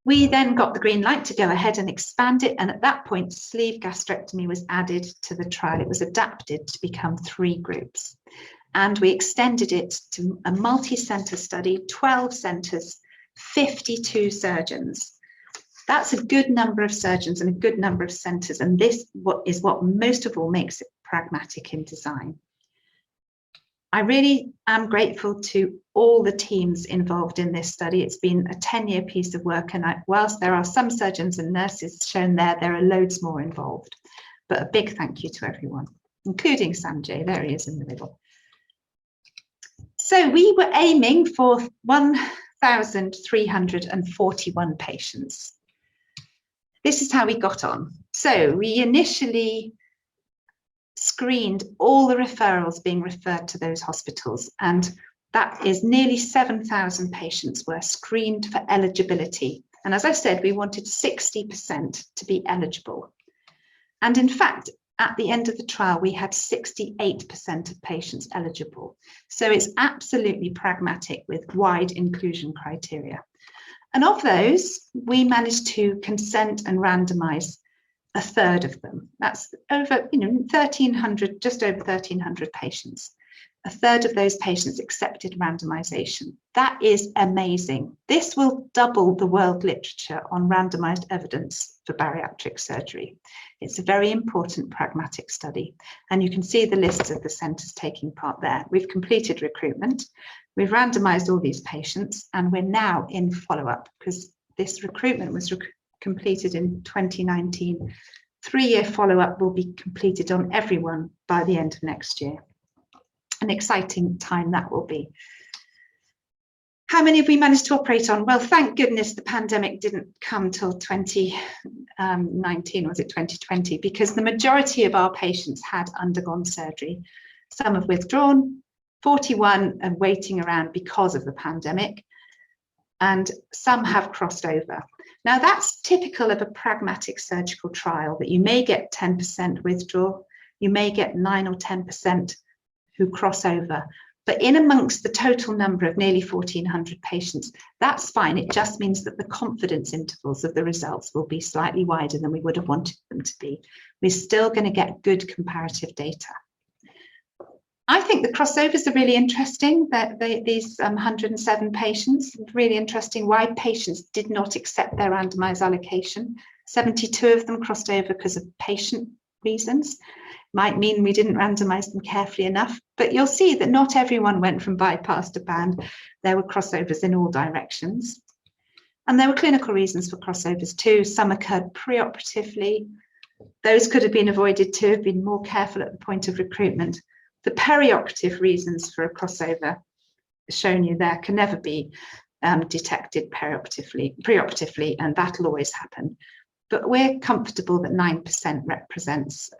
We then got the green light to go ahead and expand it. And at that point, sleeve gastrectomy was added to the trial. It was adapted to become 3 groups. And we extended it to a multi-center study, 12 centers, 52 surgeons. That's a good number of surgeons and a good number of centers. And this is what most of all makes it pragmatic in design. I really am grateful to all the teams involved in this study. It's been a 10-year piece of work, and whilst there are some surgeons and nurses shown there, there are loads more involved. But a big thank you to everyone, including Sanjay. There he is in the middle. So we were aiming for 1,341 patients. This is how we got on. So we initially screened all the referrals being referred to those hospitals, and that is nearly 7,000 patients were screened for eligibility. And as I said, we wanted 60% to be eligible. And in fact, at the end of the trial, we had 68% of patients eligible. So it's absolutely pragmatic with wide inclusion criteria. And of those, we managed to consent and randomize a third of them. That's over, 1,300, just over 1,300 patients. A third of those patients accepted randomization. That is amazing. This will double the world literature on randomized evidence for bariatric surgery. It's a very important pragmatic study. And you can see the list of the centers taking part there. We've completed recruitment. We've randomized all these patients, and we're now in follow-up because this recruitment was completed in 2019. 3-year follow-up will be completed on everyone by the end of next year. An exciting time that will be. How many have we managed to operate on? Well, thank goodness the pandemic didn't come till 2019, was it 2020? Because the majority of our patients had undergone surgery. Some have withdrawn, 41 are waiting around because of the pandemic, and some have crossed over. Now that's typical of a pragmatic surgical trial, that you may get 10% withdraw, you may get 9 or 10% who cross over, but in amongst the total number of nearly 1,400 patients, that's fine. It just means that the confidence intervals of the results will be slightly wider than we would have wanted them to be. We're still going to get good comparative data. I think the crossovers are really interesting, that these 107 patients, really interesting why patients did not accept their randomized allocation. 72 of them crossed over because of patient reasons. Might mean we didn't randomize them carefully enough, but you'll see that not everyone went from bypass to band. There were crossovers in all directions. And there were clinical reasons for crossovers too. Some occurred preoperatively. Those could have been avoided to have been more careful at the point of recruitment. The perioperative reasons for a crossover shown you there can never be detected preoperatively, and that'll always happen. But we're comfortable that 9% represents,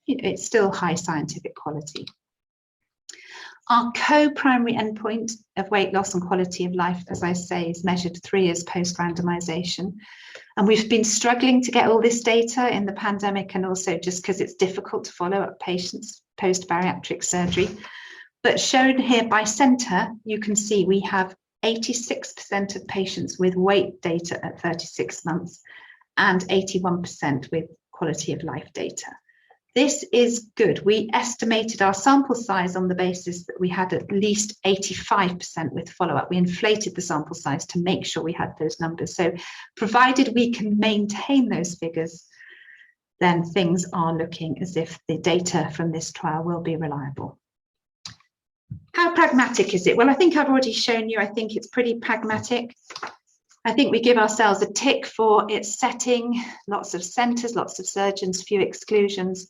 it's still high scientific quality. Our co-primary endpoint of weight loss and quality of life, as I say, is measured 3 years post-randomization. And we've been struggling to get all this data in the pandemic, and also just because it's difficult to follow up patients post-bariatric surgery. But shown here by center, you can see we have 86% of patients with weight data at 36 months and 81% with quality of life data. This is good. We estimated our sample size on the basis that we had at least 85% with follow-up. We inflated the sample size to make sure we had those numbers. So provided we can maintain those figures, then things are looking as if the data from this trial will be reliable. How pragmatic is it? Well, I think I've already shown you, I think it's pretty pragmatic. I think we give ourselves a tick for its setting, lots of centres, lots of surgeons, few exclusions,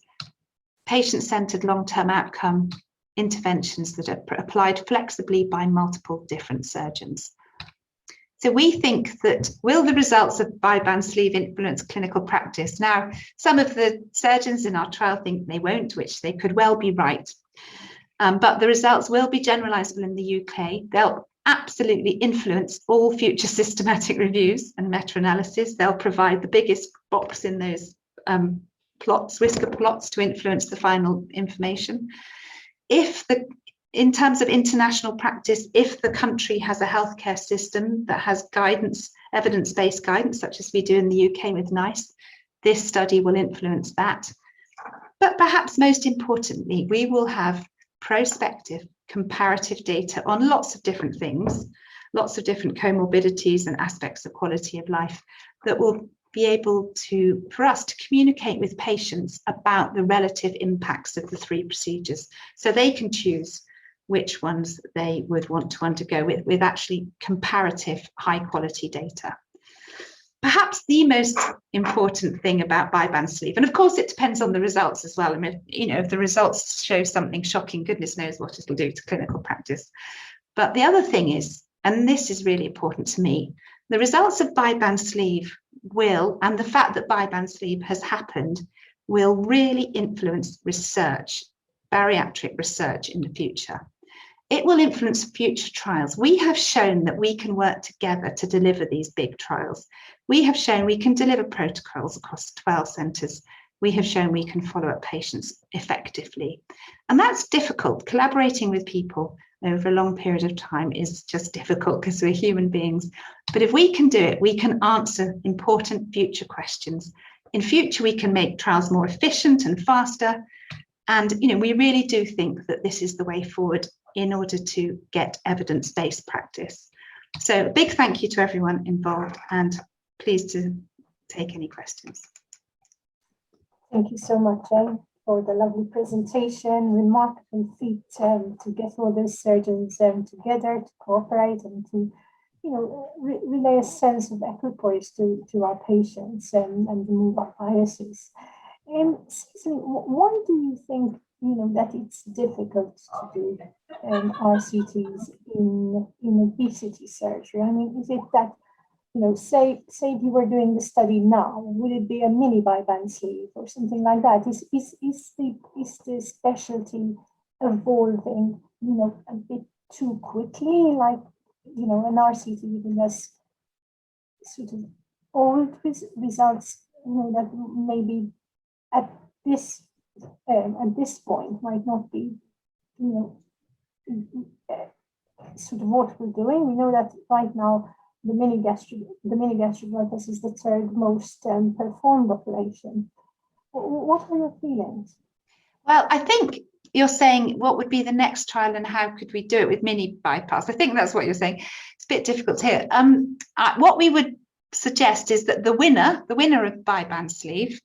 patient-centred long-term outcome, interventions that are applied flexibly by multiple different surgeons. So we think that, will the results of bi-band sleeve influence clinical practice? Now, some of the surgeons in our trial think they won't, which they could well be right. But the results will be generalisable in the UK. They'll absolutely influence all future systematic reviews and meta-analysis. They'll provide the biggest box in those plots, whisker plots, to influence the final information. In terms of international practice, if the country has a healthcare system that has guidance, evidence-based guidance, such as we do in the UK with NICE, this study will influence that. But perhaps most importantly, we will have prospective comparative data on lots of different things, lots of different comorbidities and aspects of quality of life that will be able to, for us to communicate with patients about the relative impacts of the three procedures, so they can choose which ones they would want to undergo with actually comparative high quality data. Perhaps the most important thing about bi-band sleeve, and of course it depends on the results as well. I mean, you know, if the results show something shocking, goodness knows what it'll do to clinical practice. But the other thing is, and this is really important to me, the results of bi-band sleeve will, and the fact that bi-band sleeve has happened, will really influence research, bariatric research in the future. It will influence future trials. We have shown that we can work together to deliver these big trials. We have shown we can deliver protocols across 12 centres. We have shown we can follow up patients effectively. And that's difficult. Collaborating with people over a long period of time is just difficult because we're human beings. But if we can do it, we can answer important future questions. In future, we can make trials more efficient and faster. And, you know, we really do think that this is the way forward in order to get evidence-based practice. So a big thank you to everyone involved, and pleased to take any questions. Thank you so much, Jane, for the lovely presentation. Remarkable feat to get all those surgeons together to cooperate and to, you know, relay a sense of equipoise to our patients and remove our biases. Susan, why do you think, you know, that it's difficult to do RCTs in obesity surgery? I mean, is it that, you know, say if you were doing the study now, would it be a mini bi-band sleeve or something like that? Is the specialty evolving, you know, a bit too quickly, like, you know, an RCT giving us sort of old results, you know, that maybe at this point might not be, you know, sort of what we're doing. We know that right now the mini gastric bypass is the third most performed operation. What are your feelings? Well, I think you're saying what would be the next trial and how could we do it with mini bypass? I think that's what you're saying. It's a bit difficult to hear. What we would suggest is that the winner of bi-band sleeve,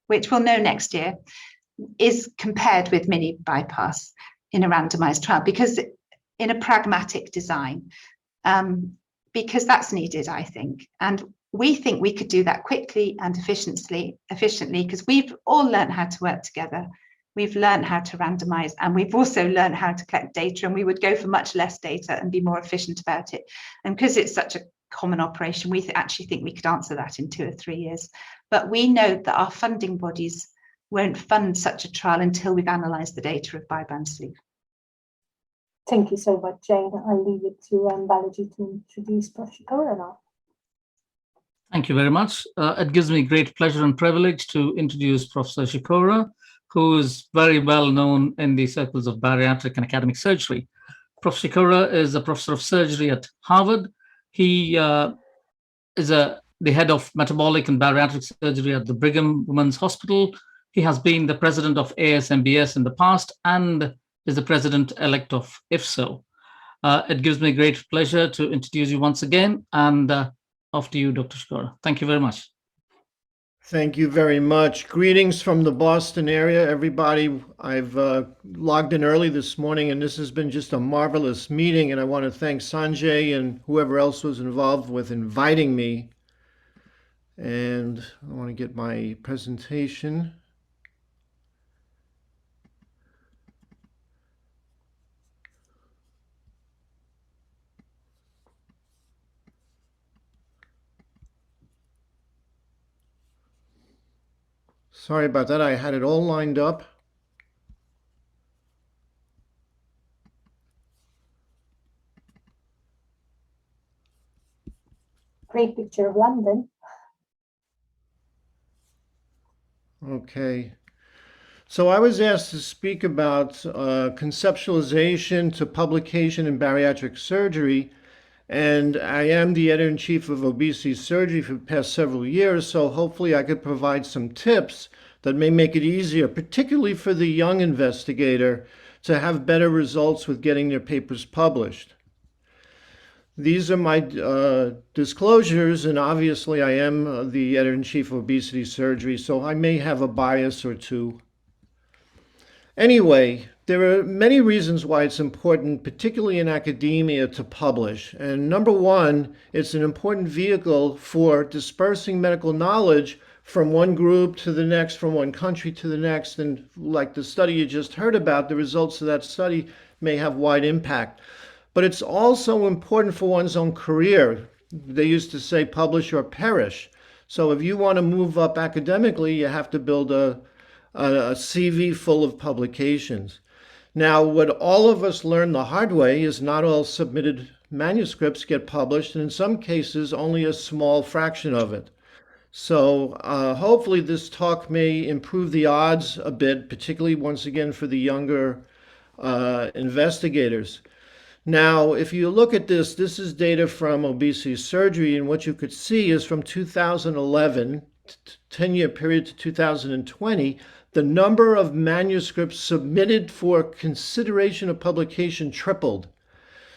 which we'll know next year, is compared with mini bypass in a randomized trial, because in a pragmatic design, because that's needed, I think. And we think we could do that quickly and efficiently, because we've all learned how to work together. We've learned how to randomize, and we've also learned how to collect data, and we would go for much less data and be more efficient about it. And because it's such a common operation, we actually think we could answer that in 2 or 3 years. But we know that our funding bodies won't fund such a trial until we've analysed the data of bi-band sleeve. Thank you so much, Jane. I'll leave it to Balaji to introduce Professor Sikora now. Thank you very much. It gives me great pleasure and privilege to introduce Professor Sikora, who is very well known in the circles of bariatric and academic surgery. Professor Sikora is a professor of surgery at Harvard. He is a the head of metabolic and bariatric surgery at the Brigham Women's Hospital. He has been the president of ASMBS in the past and is the president-elect of IFSO. It gives me great pleasure to introduce you once again, and off to you, Dr. Shikora. Thank you very much. Thank you very much. Greetings from the Boston area, everybody. I've logged in early this morning, and this has been just a marvelous meeting, and I want to thank Sanjay and whoever else was involved with inviting me. And I want to get my presentation. Sorry about that. I had it all lined up. Great picture of London. Okay. So I was asked to speak about conceptualization to publication in bariatric surgery. And I am the editor-in-chief of obesity surgery for the past several years, so hopefully I could provide some tips that may make it easier, particularly for the young investigator, to have better results with getting their papers published. These are my disclosures, and obviously I am the editor-in-chief of obesity surgery, so I may have a bias or two. Anyway, there are many reasons why it's important, particularly in academia, to publish. And number one, it's an important vehicle for dispersing medical knowledge from one group to the next, from one country to the next. And like the study you just heard about, the results of that study may have wide impact. But it's also important for one's own career. They used to say publish or perish. So if you want to move up academically, you have to build a CV full of publications. Now, what all of us learn the hard way is not all submitted manuscripts get published, and in some cases, only a small fraction of it. So hopefully this talk may improve the odds a bit, particularly once again for the younger investigators. Now, if you look at this, this is data from obesity surgery, and what you could see is from 2011, 10-year period to 2020, the number of manuscripts submitted for consideration of publication tripled.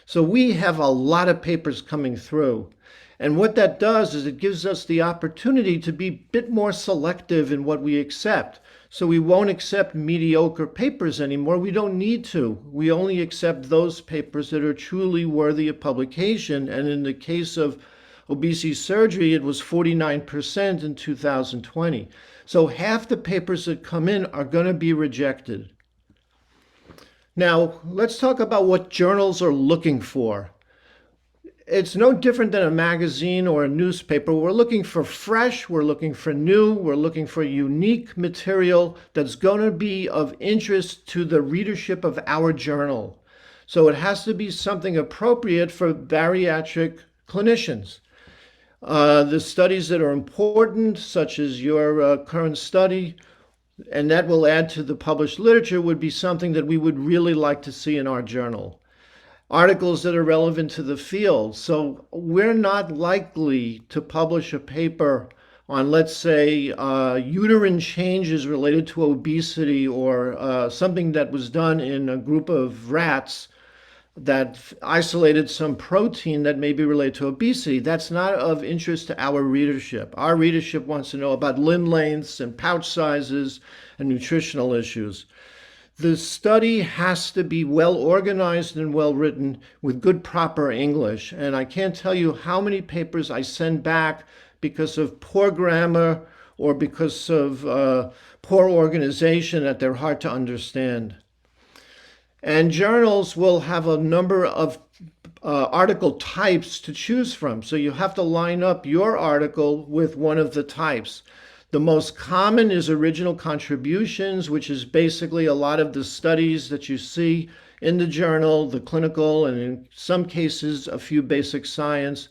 So we have a lot of papers coming through. And what that does is it gives us the opportunity to be a bit more selective in what we accept. So we won't accept mediocre papers anymore. We don't need to. We only accept those papers that are truly worthy of publication. And in the case of obesity surgery, it was 49% in 2020. So half the papers that come in are going to be rejected. Now, let's talk about what journals are looking for. It's no different than a magazine or a newspaper. We're looking for fresh, we're looking for new, we're looking for unique material that's going to be of interest to the readership of our journal. So it has to be something appropriate for bariatric clinicians. The studies that are important, such as your current study, and that will add to the published literature, would be something that we would really like to see in our journal. Articles that are relevant to the field. So we're not likely to publish a paper on, let's say, uterine changes related to obesity, or something that was done in a group of rats that isolated some protein that may be related to obesity. That's not of interest to our readership. Our readership wants to know about limb lengths and pouch sizes and nutritional issues. The study has to be well organized and well written with good proper English. And I can't tell you how many papers I send back because of poor grammar or because of poor organization, that they're hard to understand. And journals will have a number of article types to choose from. So you have to line up your article with one of the types. The most common is original contributions, which is basically a lot of the studies that you see in the journal, the clinical, and in some cases, a few basic science.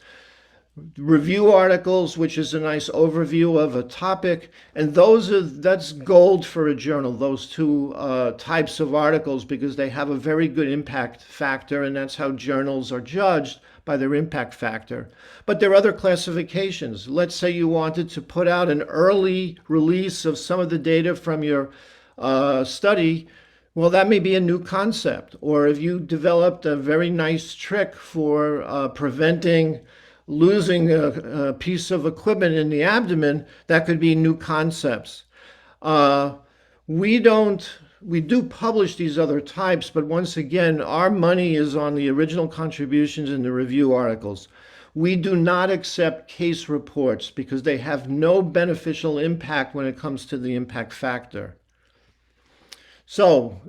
review articles, which is a nice overview of a topic, and that's gold for a journal, those two types of articles, because they have a very good impact factor, and that's how journals are judged, by their impact factor. But there are other classifications. Let's say you wanted to put out an early release of some of the data from your study. Well, that may be a new concept. Or if you developed a very nice trick for preventing losing a piece of equipment in the abdomen, that could be new concepts. We do publish these other types, but once again, our money is on the original contributions in the review articles. We do not accept case reports because they have no beneficial impact when it comes to the impact factor. So,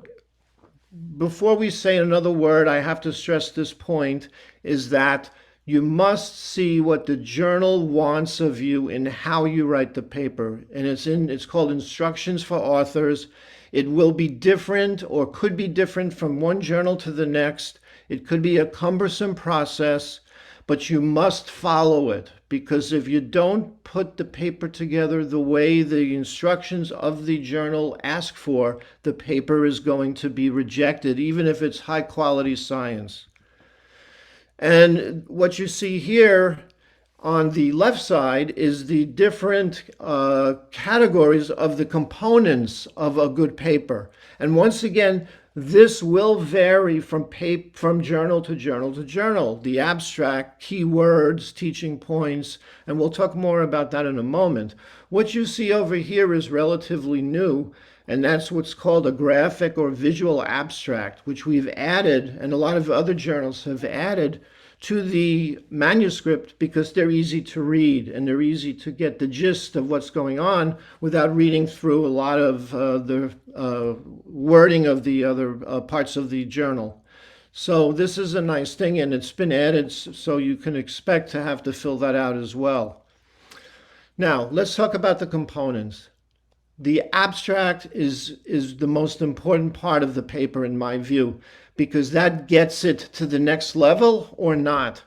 before we say another word, I have to stress this point, is that you must see what the journal wants of you in how you write the paper. And it's called Instructions for Authors. It will be different or could be different from one journal to the next. It could be a cumbersome process, but you must follow it, because if you don't put the paper together the way the instructions of the journal ask for, the paper is going to be rejected, even if it's high quality science. And what you see here on the left side is the different categories of the components of a good paper. And once again, this will vary from journal to journal to journal. The abstract, keywords, teaching points, and we'll talk more about that in a moment. What you see over here is relatively new, and that's what's called a graphic or visual abstract, which we've added, and a lot of other journals have added to the manuscript because they're easy to read and they're easy to get the gist of what's going on without reading through a lot of the wording of the other parts of the journal. So this is a nice thing, and it's been added so you can expect to have to fill that out as well. Now, let's talk about the components. The abstract is the most important part of the paper in my view, because that gets it to the next level or not.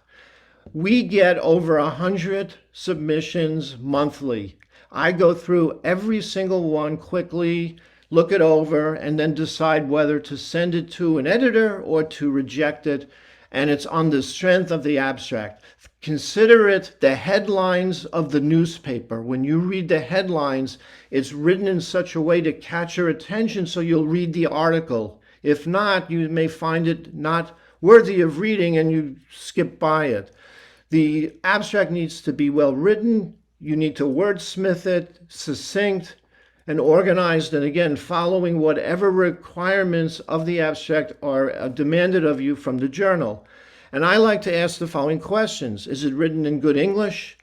We get over 100 submissions monthly. I go through every single one quickly, look it over, and then decide whether to send it to an editor or to reject it. And it's on the strength of the abstract. Consider it the headlines of the newspaper. When you read the headlines, it's written in such a way to catch your attention so you'll read the article. If not, you may find it not worthy of reading and you skip by it. The abstract needs to be well written. You need to wordsmith it, succinct and organized, and again, following whatever requirements of the abstract are demanded of you from the journal. And I like to ask the following questions. Is it written in good English?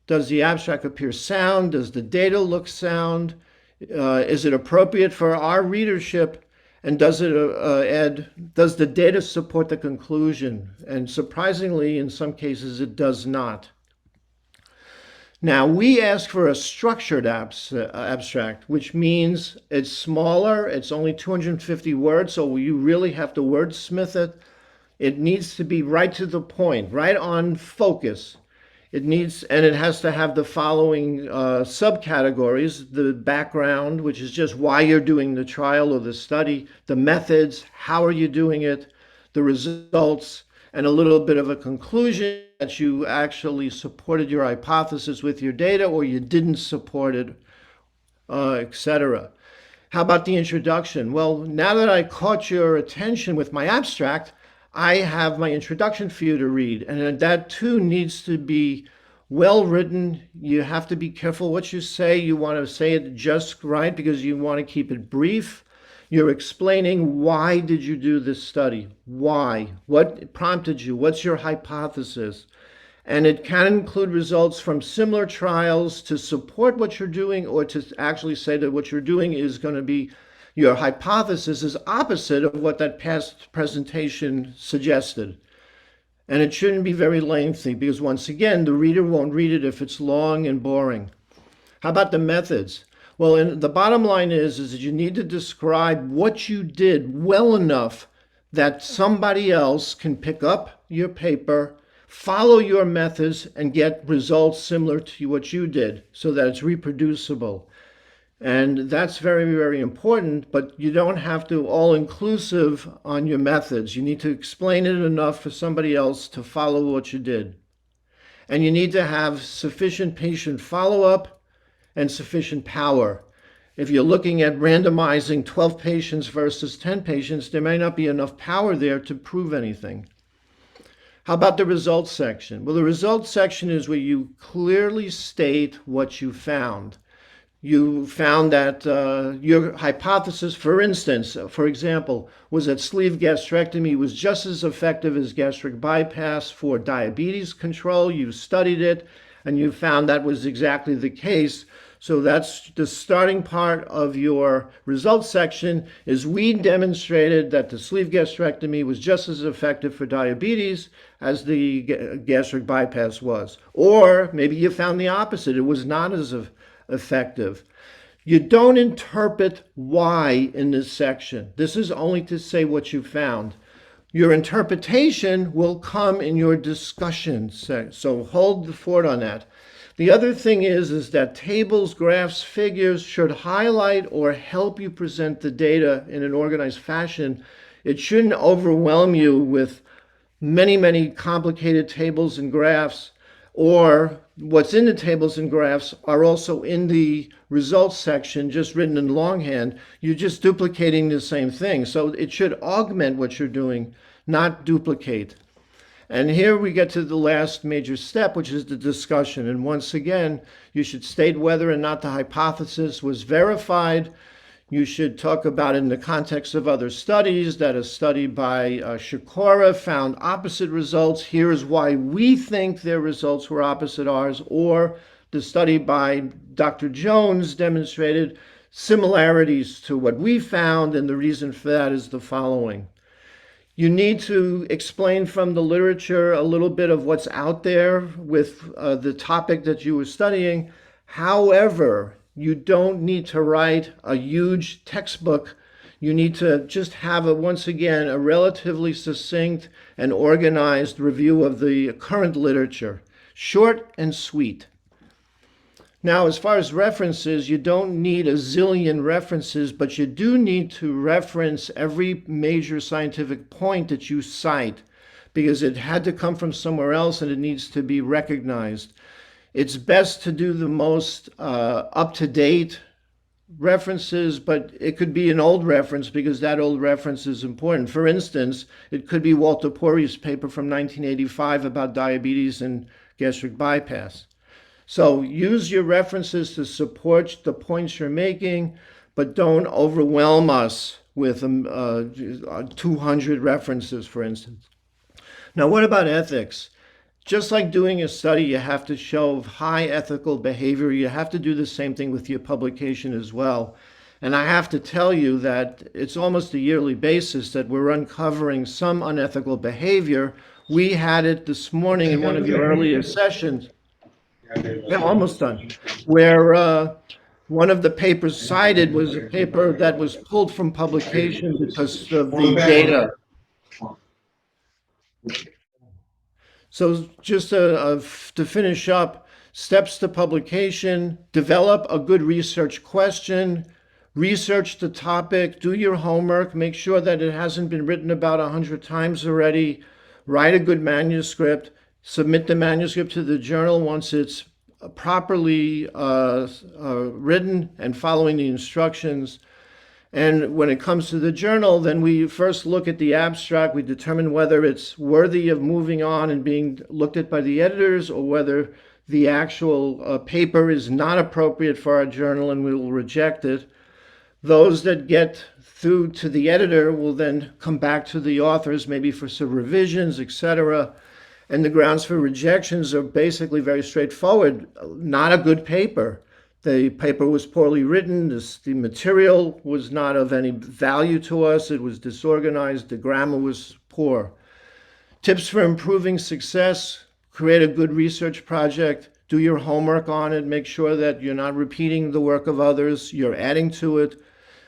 Does the abstract appear sound? Does the data look sound? Is it appropriate for our readership? And does the data support the conclusion? And surprisingly, in some cases, it does not. Now, we ask for a structured abstract, which means it's smaller, it's only 250 words, so you really have to wordsmith it. It needs to be right to the point, right on focus. And it has to have the following subcategories: the background, which is just why you're doing the trial or the study, the methods, how are you doing it, the results, and a little bit of a conclusion that you actually supported your hypothesis with your data or you didn't support it, etc. How about the introduction? Well, now that I caught your attention with my abstract, I have my introduction for you to read, and that too needs to be well written. You have to be careful what you say. You want to say it just right because you want to keep it brief. You're explaining why did you do this study? Why? What prompted you? What's your hypothesis? And it can include results from similar trials to support what you're doing, or to actually say that what you're doing is going to be, your hypothesis is opposite of what that past presentation suggested. And it shouldn't be very lengthy because, once again, the reader won't read it if it's long and boring. How about the methods? Well, the bottom line is that you need to describe what you did well enough that somebody else can pick up your paper, Follow your methods and get results similar to what you did so that it's reproducible. And that's very, very important, but you don't have to all-inclusive on your methods. You need to explain it enough for somebody else to follow what you did. And you need to have sufficient patient follow-up and sufficient power. If you're looking at randomizing 12 patients versus 10 patients, there may not be enough power there to prove anything. How about the results section? Well, the results section is where you clearly state what you found. You found that your hypothesis, for instance, for example, was that sleeve gastrectomy was just as effective as gastric bypass for diabetes control. You studied it and you found that was exactly the case. So that's the starting part of your results section, is we demonstrated that the sleeve gastrectomy was just as effective for diabetes as the gastric bypass was. Or maybe you found the opposite. It was not as effective. You don't interpret why in this section. This is only to say what you found. Your interpretation will come in your discussion. So hold the fort on that. The other thing is that tables, graphs, figures should highlight or help you present the data in an organized fashion. It shouldn't overwhelm you with many, many complicated tables and graphs, or what's in the tables and graphs are also in the results section, just written in longhand. You're just duplicating the same thing. So it should augment what you're doing, not duplicate. And here we get to the last major step, which is the discussion. And once again, you should state whether or not the hypothesis was verified. You should talk about it in the context of other studies, that a study by Shikora found opposite results. Here's why we think their results were opposite ours. Or the study by Dr. Jones demonstrated similarities to what we found, and the reason for that is the following. You need to explain from the literature a little bit of what's out there with the topic that you were studying. However, you don't need to write a huge textbook. You need to just have, once again, a relatively succinct and organized review of the current literature. Short and sweet. Now, as far as references, you don't need a zillion references, but you do need to reference every major scientific point that you cite, because it had to come from somewhere else and it needs to be recognized. It's best to do the most up-to-date references, but it could be an old reference because that old reference is important. For instance, it could be Walter Pori's paper from 1985 about diabetes and gastric bypass. So use your references to support the points you're making, but don't overwhelm us with 200 references, for instance. Now, what about ethics? Just like doing a study, you have to show high ethical behavior. You have to do the same thing with your publication as well. And I have to tell you that it's almost a yearly basis that we're uncovering some unethical behavior. We had it this morning in one of your earlier sessions. Yeah, almost done. Where one of the papers cited was a paper that was pulled from publication because of the data. So just to finish up, steps to publication: develop a good research question, research the topic, do your homework, make sure that it hasn't been written about 100 times already, write a good manuscript, submit the manuscript to the journal once it's properly written and following the instructions. And when it comes to the journal, then we first look at the abstract. We determine whether it's worthy of moving on and being looked at by the editors, or whether the actual paper is not appropriate for our journal and we will reject it. Those that get through to the editor will then come back to the authors, maybe for some revisions, etc. And the grounds for rejections are basically very straightforward. Not a good paper. The paper was poorly written. The material was not of any value to us. It was disorganized. The grammar was poor. Tips for improving success: create a good research project. Do your homework on it. Make sure that you're not repeating the work of others. You're adding to it.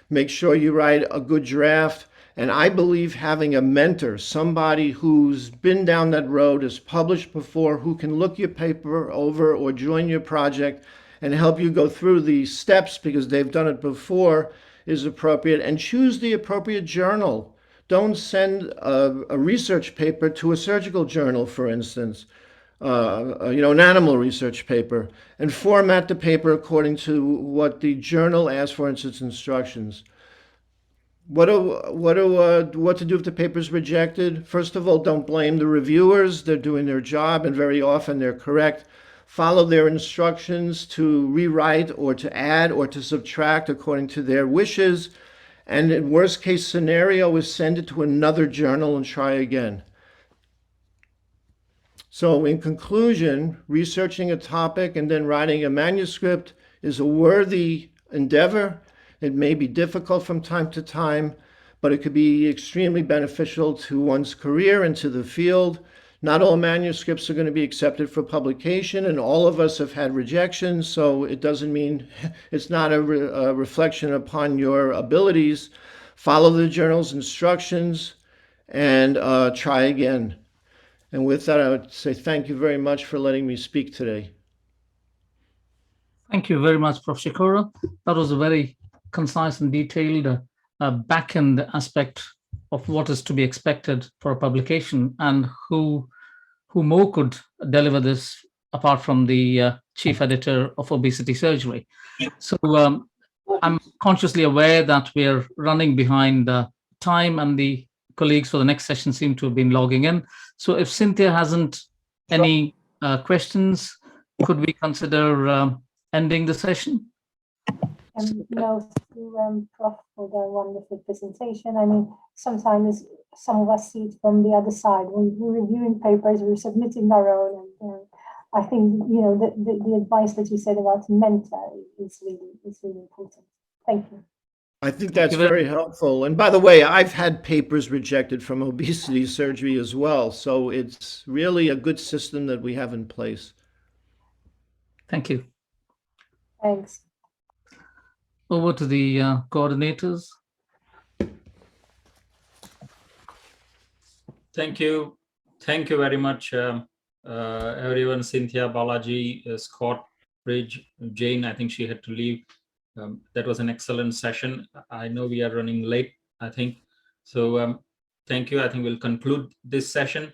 Make sure you write a good draft. And I believe having a mentor, somebody who's been down that road, has published before, who can look your paper over or join your project and help you go through the steps because they've done it before, is appropriate. And choose the appropriate journal. Don't send a research paper to a surgical journal, for instance, an animal research paper, and format the paper according to what the journal asks for in its instructions. What to do if the paper is rejected? First of all, don't blame the reviewers. They're doing their job, and very often they're correct. Follow their instructions to rewrite or to add or to subtract according to their wishes. And in worst case scenario is send it to another journal and try again. So in conclusion, researching a topic and then writing a manuscript is a worthy endeavor. It may be difficult from time to time, but it could be extremely beneficial to one's career and to the field. Not all manuscripts are going to be accepted for publication, and all of us have had rejections, so it doesn't mean it's not a reflection upon your abilities. Follow the journal's instructions and try again. And with that, I would say thank you very much for letting me speak today. Thank you very much, Prof. Shikora. That was a very concise and detailed back-end aspect of what is to be expected for a publication, and who more could deliver this apart from the chief editor of obesity surgery. So I'm consciously aware that we're running behind time, and the colleagues for the next session seem to have been logging in. So if Cynthia hasn't any questions, could we consider ending the session? No, thank you, Prof, for the wonderful presentation. I mean, sometimes some of us see it from the other side. We're reviewing papers, we're submitting our own, and I think the advice that you said about mentor is really important. Thank you. I think that's very helpful. And by the way, I've had papers rejected from obesity surgery as well. So it's really a good system that we have in place. Thank you. Thanks. Over to the coordinators. Thank you. Thank you very much, everyone. Cynthia, Balaji, Scott, Bridge, Jane, I think she had to leave. That was an excellent session. I know we are running late, I think. So thank you. I think we'll conclude this session.